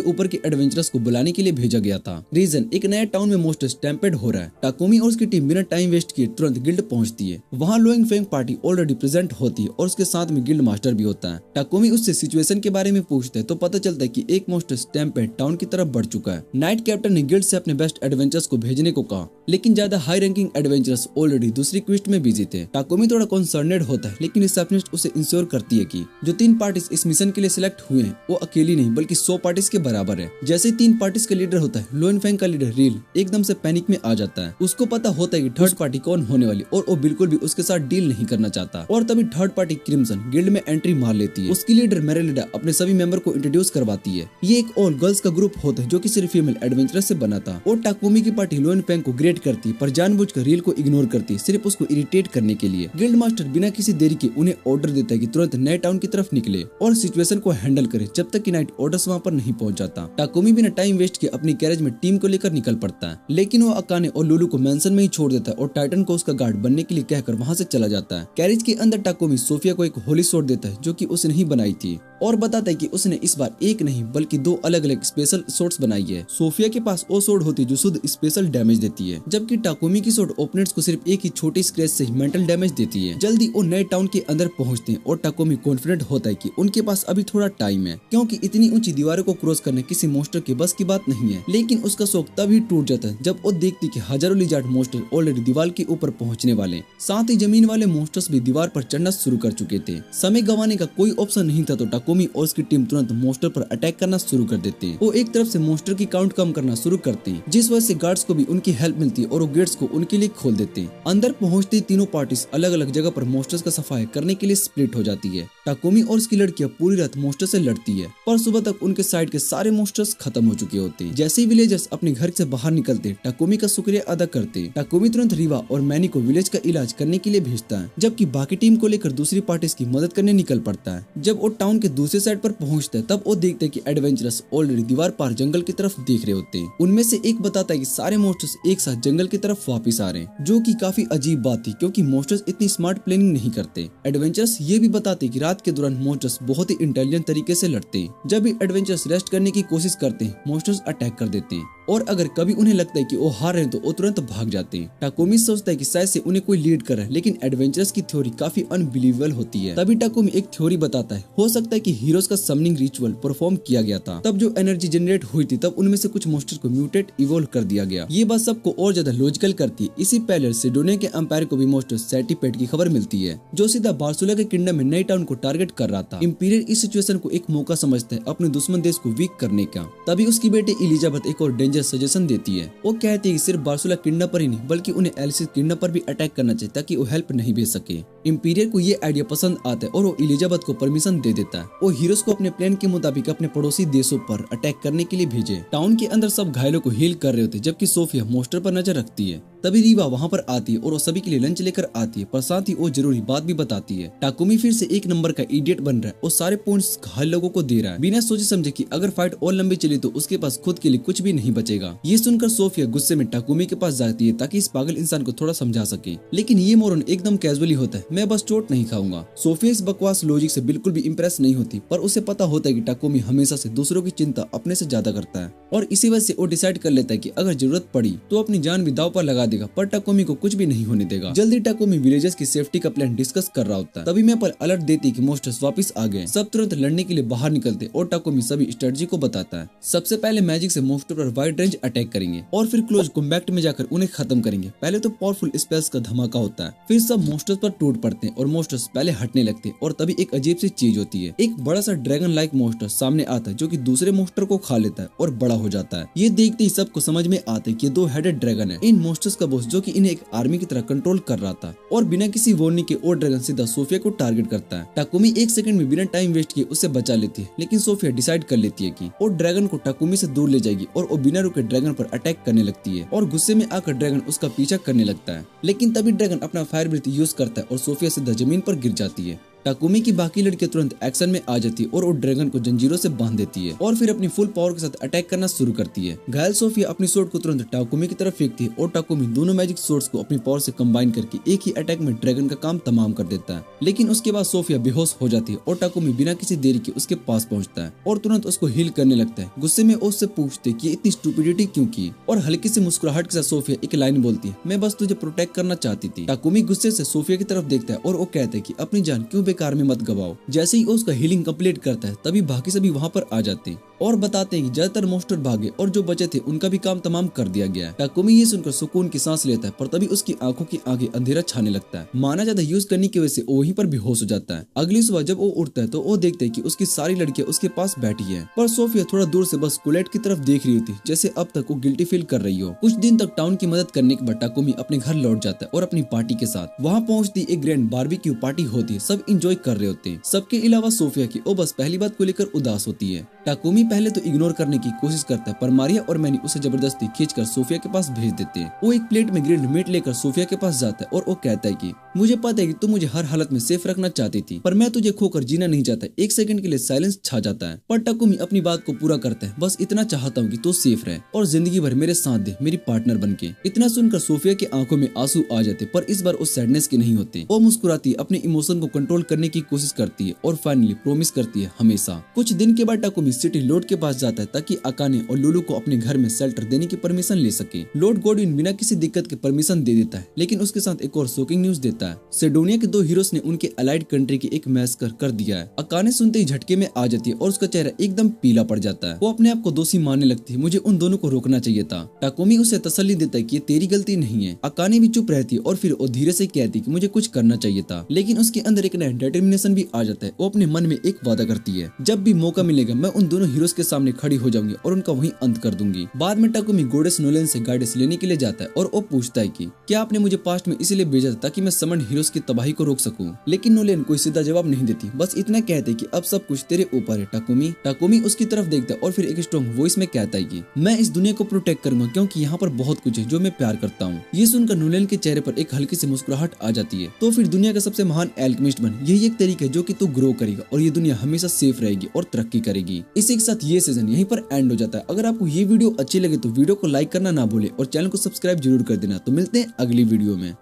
ऊपर के एडवेंचरर्स को बुलाने के लिए भेजा गया था। रीजन, एक नया टाउन में मोस्ट स्टैम्पेड हो रहा है। टाकुमी और उसकी टीम बिना टाइम वेस्ट किए तुरंत गिल्ड पहुंचती है। वहाँ लोइंग फेंग पार्टी ऑलरेडी प्रेजेंट होती है और उसके साथ में गिल्ड मास्टर भी होता है। टाकुमी उससे सिचुएशन के बारे में पूछते हैं तो पता चलता है कि एक मोस्ट स्टैम्पेड टाउन की तरफ बढ़ चुका है। नाइट कैप्टन ने गिल्ड से अपने बेस्ट एडवेंचर्स को भेजने को कहा, लेकिन ज्यादा हाई रैंकिंग एडवेंचरर्स ऑलरेडी दूसरी क्वेस्ट में बिजी थे। टाकुमी थोड़ा कंसर्नेड होता है, लेकिन रिसेप्शनिस्ट उसे इंश्योर करती है कि जो 3 पार्टीज इस मिशन के लिए सिलेक्ट हुए हैं वो अकेली नहीं बल्कि 100 पार्टीज के बराबर है। जैसे ही 3 पार्टीज का लीडर होता है, लोइन फेंग का लीडर रील एकदम से पैनिक में आ जाता है। उसको पता होता है कि थर्ड पार्टी कौन होने वाली और वो बिल्कुल भी उसके साथ डील नहीं करना चाहता। और तभी थर्ड पार्टी क्रिम्सन गिल्ड में एंट्री मार लेती है। उसकी लीडर मेरेलिडा अपने सभी मेंबर को इंट्रोड्यूस करवाती है। ये एक ऑल गर्ल्स का ग्रुप होता है जो कि सिर्फ फीमेल एडवेंचरर से बना था। और टाकुमी की पार्टी लोइन फेंग को ग्रेट करती पर जानबूझकर रील को इग्नोर करती, सिर्फ उसको इरिटेट करने के लिए। गिल्ड मास्टर बिना किसी देरी के उन्हें ऑर्डर देता है कि तुरंत नए टाउन की तरफ निकले और सिचुएशन को हैंडल करे जब तक कि नाइट ऑर्डर्स वहां पर नहीं पहुंच जाता। टाकुमी बिना टाइम वेस्ट किए अपनी कैरेज में टीम को लेकर निकल पड़ता है, लेकिन वो अकाने और लुलू को मेंशन में ही छोड़ देता है और टाइटन को उसका गार्ड बनने के लिए कहकर वहां से चला जाता है। कैरेज के अंदर टाकुमी सोफिया को एक होली सोर्ड देता है जो कि उसने ही बनाई थी और बताता है कि उसने इस बार एक नहीं बल्कि 2 अलग अलग स्पेशल सोर्ड्स बनाई है। सोफिया के पास वो सोर्ड होती है जो शुद्ध स्पेशल डैमेज देती है, जबकि टाकुमी की सोर्ड ओपोनेंट्स को सिर्फ एक ही छोटी स्क्रैच से ही मेंटल डैमेज देती है। जल्दी वो नए टाउन के अंदर पहुंचते हैं और टाकुमी कॉन्फिडेंट होता है कि उनके पास अभी थोड़ा टाइम है क्योंकि इतनी ऊंची दीवारों को क्रॉस करना किसी मोस्टर के बस की बात नहीं है। लेकिन उसका शौक तभी टूट जाता है जब वो देखती कि हजारों लिजार्ड मोस्टर ऑलरेडी दीवार के ऊपर पहुंचने वाले, साथ ही जमीन वाले मोस्टर्स भी दीवार पर चढ़ना शुरू कर चुके थे। समय गंवाने का कोई ऑप्शन नहीं था तो टाकुमी और उसकी टीम तुरंत मोस्टर पर अटैक करना शुरू कर देते हैं। वो एक तरफ से मोस्टर की काउंट कम करना शुरू करते हैं, जिस वजह से गार्ड्स को भी उनकी हेल्प मिलती है और वो गेट्स को उनके लिए खोल देते हैं। अंदर पहुंचते से तीनों पार्टीज अलग अलग जगह पर मॉन्स्टर्स का सफाई करने के लिए स्प्लिट हो जाती है। टाकुमी और उसकी लड़कियां पूरी रात मॉन्स्टर से लड़ती है, पर सुबह तक उनके साइड के सारे मॉन्स्टर्स खत्म हो चुके होते हैं। जैसे ही विलेजर्स अपने घर से बाहर निकलते टाकुमी का शुक्रिया अदा करते। टाकुमी तुरंत रीवा और मैनी को विलेज का इलाज करने के लिए भेजता है, जबकि बाकी टीम को लेकर दूसरी पार्टीज की मदद करने निकल पड़ता है। जब वो टाउन के दूसरे साइड पर पहुंचता है तब वो देखते हैं कि एडवेंचरस ऑलरेडी दीवार पार जंगल की तरफ देख रहे होते हैं। उनमें से एक बताता है कि सारे मॉन्स्टर्स एक साथ जंगल की तरफ वापस आ रहे हैं, जो कि काफी अजीब बात थी क्योंकि मॉन्स्टर्स इतनी स्मार्ट प्लानिंग नहीं करते। एडवेंचरस ये भी बताते कि रात के दौरान मॉन्स्टर्स बहुत ही इंटेलिजेंट तरीके से लड़ते हैं। जब भी एडवेंचरस रेस्ट करने की कोशिश करते हैं मॉन्स्टर्स अटैक कर देते हैं, और अगर कभी उन्हें लगता है कि वो हार रहे हैं तो वो तुरंत भाग जाते हैं। टाकुमी सोचता है कि शायद से उन्हें कोई लीड कर रहा है, लेकिन एडवेंचरस की थ्योरी काफी अनबिलीवेबल होती है। तभी टाकुमी एक थ्योरी बताता है, हो सकता है कि हीरोज का समनिंग रिचुअल परफॉर्म किया गया था, तब जो एनर्जी जनरेट हुई थी तब उनमें से कुछ मॉन्स्टर को म्यूटेट इवोल्व कर दिया गया। ये बात सबको और ज्यादा लॉजिकल करती है। इसी पहले सिडोनिया के एम्पायर को भी मॉन्स्टर सेंटीपेड की खबर मिलती है, जो सीधा बार्सुला के किंगडम में नई टाउन को टारगेट कर रहा था। इंपीरियल इस सिचुएशन को एक मौका समझता है अपने दुश्मन देश को वीक करने का। तभी उसकी बेटी एलिजाबेथ एक और डेंजर सजेशन देती है। वो कहती है कि सिर्फ बार्सुला किंगडम पर ही नहीं बल्कि उन्हें एलिसिस किंगडम पर भी अटैक करना चाहिए ताकि वो हेल्प नहीं भेज सके। इंपीरियर को ये आइडिया पसंद आता है और वो एलिजाबेथ को परमिशन दे देता है। वो हीरोज को अपने प्लान के मुताबिक अपने पड़ोसी देशों पर अटैक करने के लिए भेजे। टाउन के अंदर सब घायलों को हील कर रहे होते जबकि सोफिया मॉन्स्टर पर नजर रखती है। तभी रीवा वहाँ पर आती है और वो सभी के लिए लंच लेकर आती है, पर साथ ही वो जरूरी बात भी बताती है। टाकुमी फिर से एक नंबर का इडियट बन रहा है और सारे पॉइंट्स घायल लोगों को दे रहा है बिना सोचे समझे कि अगर फाइट और लंबी चली तो उसके पास खुद के लिए कुछ भी नहीं बचेगा। ये सुनकर सोफिया गुस्से में टाकुमी के पास जाती है ताकि इस पागल इंसान को थोड़ा समझा सके, लेकिन ये मोरन एकदम कैजुअली होता है, मैं बस चोट नहीं खाऊंगा। सोफिया इस बकवास लॉजिक से बिल्कुल भी इंप्रेस नहीं होती, पर उसे पता होता है कि टाकुमी हमेशा से दूसरों की चिंता अपने से ज्यादा करता है, और इसी वजह से वो डिसाइड कर लेता है कि अगर जरूरत पड़ी तो अपनी जान भी दांव पर लगा देगा, पर टाकुमी को कुछ भी नहीं होने देगा। जल्दी टाकुमी विलेजर्स की सेफ्टी का प्लान डिस्कस कर रहा होता है। तभी मैं पर अलर्ट देती कि मॉन्स्टर्स वापस आ गए। सब तुरंत लड़ने के लिए बाहर निकलते और टाकुमी सभी स्ट्रेटजी को बताता है। सबसे पहले मैजिक से मॉन्स्टर पर वाइड रेंज अटैक करेंगे और फिर क्लोज कॉम्बैक्ट में जाकर उन्हें खत्म करेंगे। पहले तो पावरफुल स्पेल्स का धमाका होता है, फिर सब मॉन्स्टर्स पर टूट पड़ते हैं और मॉन्स्टर्स पहले हटने लगते हैं, और तभी एक अजीब सी चीज होती है। एक बड़ा सा ड्रैगन लाइक मॉन्स्टर सामने आता है जो कि दूसरे मॉन्स्टर को खा लेता है और बड़ा हो जाता है। ये देखते ही सबको समझ में आता है कि 2 हेडेड ड्रैगन है इन मॉन्स्टर्स का बॉस, जो कि इन्हें एक आर्मी की तरह कंट्रोल कर रहा था, और बिना किसी वार्निंग के वो ड्रैगन सीधा सोफिया को टारगेट करता है। टाकुमी 1 सेकंड में बिना टाइम वेस्ट किए उसे बचा लेती है, लेकिन सोफिया डिसाइड कर लेती है कि वो ड्रैगन को टाकुमी से दूर ले जाएगी और वो बिना रुके ड्रैगन पर अटैक करने लगती है, और गुस्से में आकर ड्रैगन उसका पीछा करने लगता है। लेकिन तभी ड्रैगन अपना फायर ब्रीथ यूज करता है और सोफिया सीधा जमीन पर गिर जाती है। टाकुमी की बाकी लड़कियां तुरंत एक्शन में आ जाती है और वो ड्रैगन को जंजीरों से बांध देती है और फिर अपनी फुल पावर के साथ अटैक करना शुरू करती है। घायल सोफिया अपनी स्वॉर्ड को तुरंत टाकुमी की तरफ फेंकती है और टाकुमी दोनों मैजिक स्वॉर्ड्स को अपनी पावर से कंबाइन करके एक ही अटैक में ड्रैगन का काम तमाम कर देता है। लेकिन उसके बाद सोफिया बेहोश हो जाती है और टाकुमी बिना किसी देरी के उसके पास पहुंचता है और तुरंत उसको हील करने लगता है। गुस्से में उससे पूछते कि इतनी स्टूपिडिटी क्यों की, और हल्की सी मुस्कुराहट के साथ सोफिया एक लाइन बोलती है, मैं बस तुझे प्रोटेक्ट करना चाहती थी। टाकुमी गुस्से से सोफिया की तरफ देखता है और वो कहता है कि अपनी जान क्यों बेकार में मत गवाओ। जैसे ही उसका हीलिंग कंप्लीट करता है तभी बाकी सभी वहाँ पर आ जाते हैं और बताते हैं कि ज्यादातर मॉन्स्टर भागे और जो बचे थे उनका भी काम तमाम कर दिया गया है। टाकुमी ये सुनकर सुकून की सांस लेता है, पर तभी उसकी आंखों के आगे अंधेरा छाने लगता है। माना ज्यादा यूज करने की वजह से वो वहीं पर बेहोश हो जाता है। अगली सुबह जब वो उठता है तो वो देखते है कि उसकी सारी लड़कियां उसके पास बैठी है, पर सोफिया थोड़ा दूर से बस कोलेट की तरफ देख रही होती जैसे अब तक वो गिल्टी फील कर रही हो। कुछ दिन तक टाउन की मदद करने के बाद टाकुमी अपने घर लौट जाता है और अपनी पार्टी के साथ वहाँ पहुँचती एक ग्रैंड बारबेक्यू पार्टी होती है। सब इंजॉय कर रहे होते हैं, सबके अलावा सोफिया की वो बस पहली बात को लेकर उदास होती है। टाकुमी पहले तो इग्नोर करने की कोशिश करता है, पर मारिया और मैनी उसे जबरदस्ती खींचकर सोफिया के पास भेज देते हैं। वो एक प्लेट में ग्रिल्ड मीट लेकर सोफिया के पास जाता है और वो कहता है कि मुझे पता है कि तू मुझे हर हालत में सेफ रखना चाहती थी, पर मैं तुझे खोकर जीना नहीं चाहता। 1 सेकंड के लिए साइलेंस छा जाता है, पर टाकुमी अपनी बात को पूरा करता है, बस इतना चाहता हूँ कि तू सेफ रहे और जिंदगी भर मेरे साथ दे, मेरी पार्टनर बनके। इतना सुनकर सोफिया की आंखों में आंसू आ जाते, पर इस बार उस सैडनेस के नहीं होते। वो मुस्कुराती अपने इमोशन को कंट्रोल करने की कोशिश करती है और फाइनली प्रॉमिस करती है हमेशा। कुछ दिन के बाद टाकुमी सिटी लॉर्ड के पास जाता है ताकि अकाने और लुलू को अपने घर में शेल्टर देने की परमिशन ले सके। लॉर्ड गॉडविन बिना किसी दिक्कत के परमिशन दे देता है, लेकिन उसके साथ एक और शॉकिंग न्यूज देता है। सिडोनिया के 2 हीरोज ने उनके अलाइड कंट्री की एक मैसकर कर दिया है। अकाने सुनते ही झटके में आ जाती है और उसका चेहरा एकदम पीला पड़ जाता है। वो अपने आप को दोषी मानने लगती है, मुझे उन दोनों को रोकना चाहिए था। टाकुमी उसे तसल्ली देता है कि ये तेरी गलती नहीं है। अकाने भी चुप रहती है और फिर वो धीरे से कहती है कि मुझे कुछ करना चाहिए था, लेकिन उसके अंदर एक नया डिटर्मिनेशन भी आ जाता है। वो अपने मन में एक वादा करती है, जब भी मौका मिलेगा मैं उन दोनों हीरोज के सामने खड़ी हो जाऊंगी और उनका वहीं अंत कर दूंगी। बाद में टाकुमी गोडेस नोलन से गाइडेंस लेने के लिए जाता है और वो पूछता है कि क्या आपने मुझे पास्ट में इसलिए भेजा था ताकि मैं समन हीरोज की तबाही को रोक सकूं। लेकिन नोलन कोई सीधा जवाब नहीं देती, बस इतना कहते कि अब सब कुछ तेरे ऊपर है टाकुमी। टाकुमी उसकी तरफ देखता है और फिर एक स्ट्रॉन्ग वॉइस में कहता है कि मैं इस दुनिया को प्रोटेक्ट करूंगा क्योंकि यहाँ पर बहुत कुछ है जो मैं प्यार करता हूँ। ये सुनकर नोलन के चेहरे पर एक हल्की सी मुस्कुराहट आ जाती है। तो फिर दुनिया का सबसे महान एल्केमिस्ट बन, यही एक तरीका है जो कि तू ग्रो करेगा और ये दुनिया हमेशा सेफ रहेगी और तरक्की करेगी। इसी के साथ ये सीजन यहीं पर एंड हो जाता है। अगर आपको ये वीडियो अच्छी लगे तो वीडियो को लाइक करना ना भूले और चैनल को सब्सक्राइब जरूर कर देना। तो मिलते हैं अगली वीडियो में।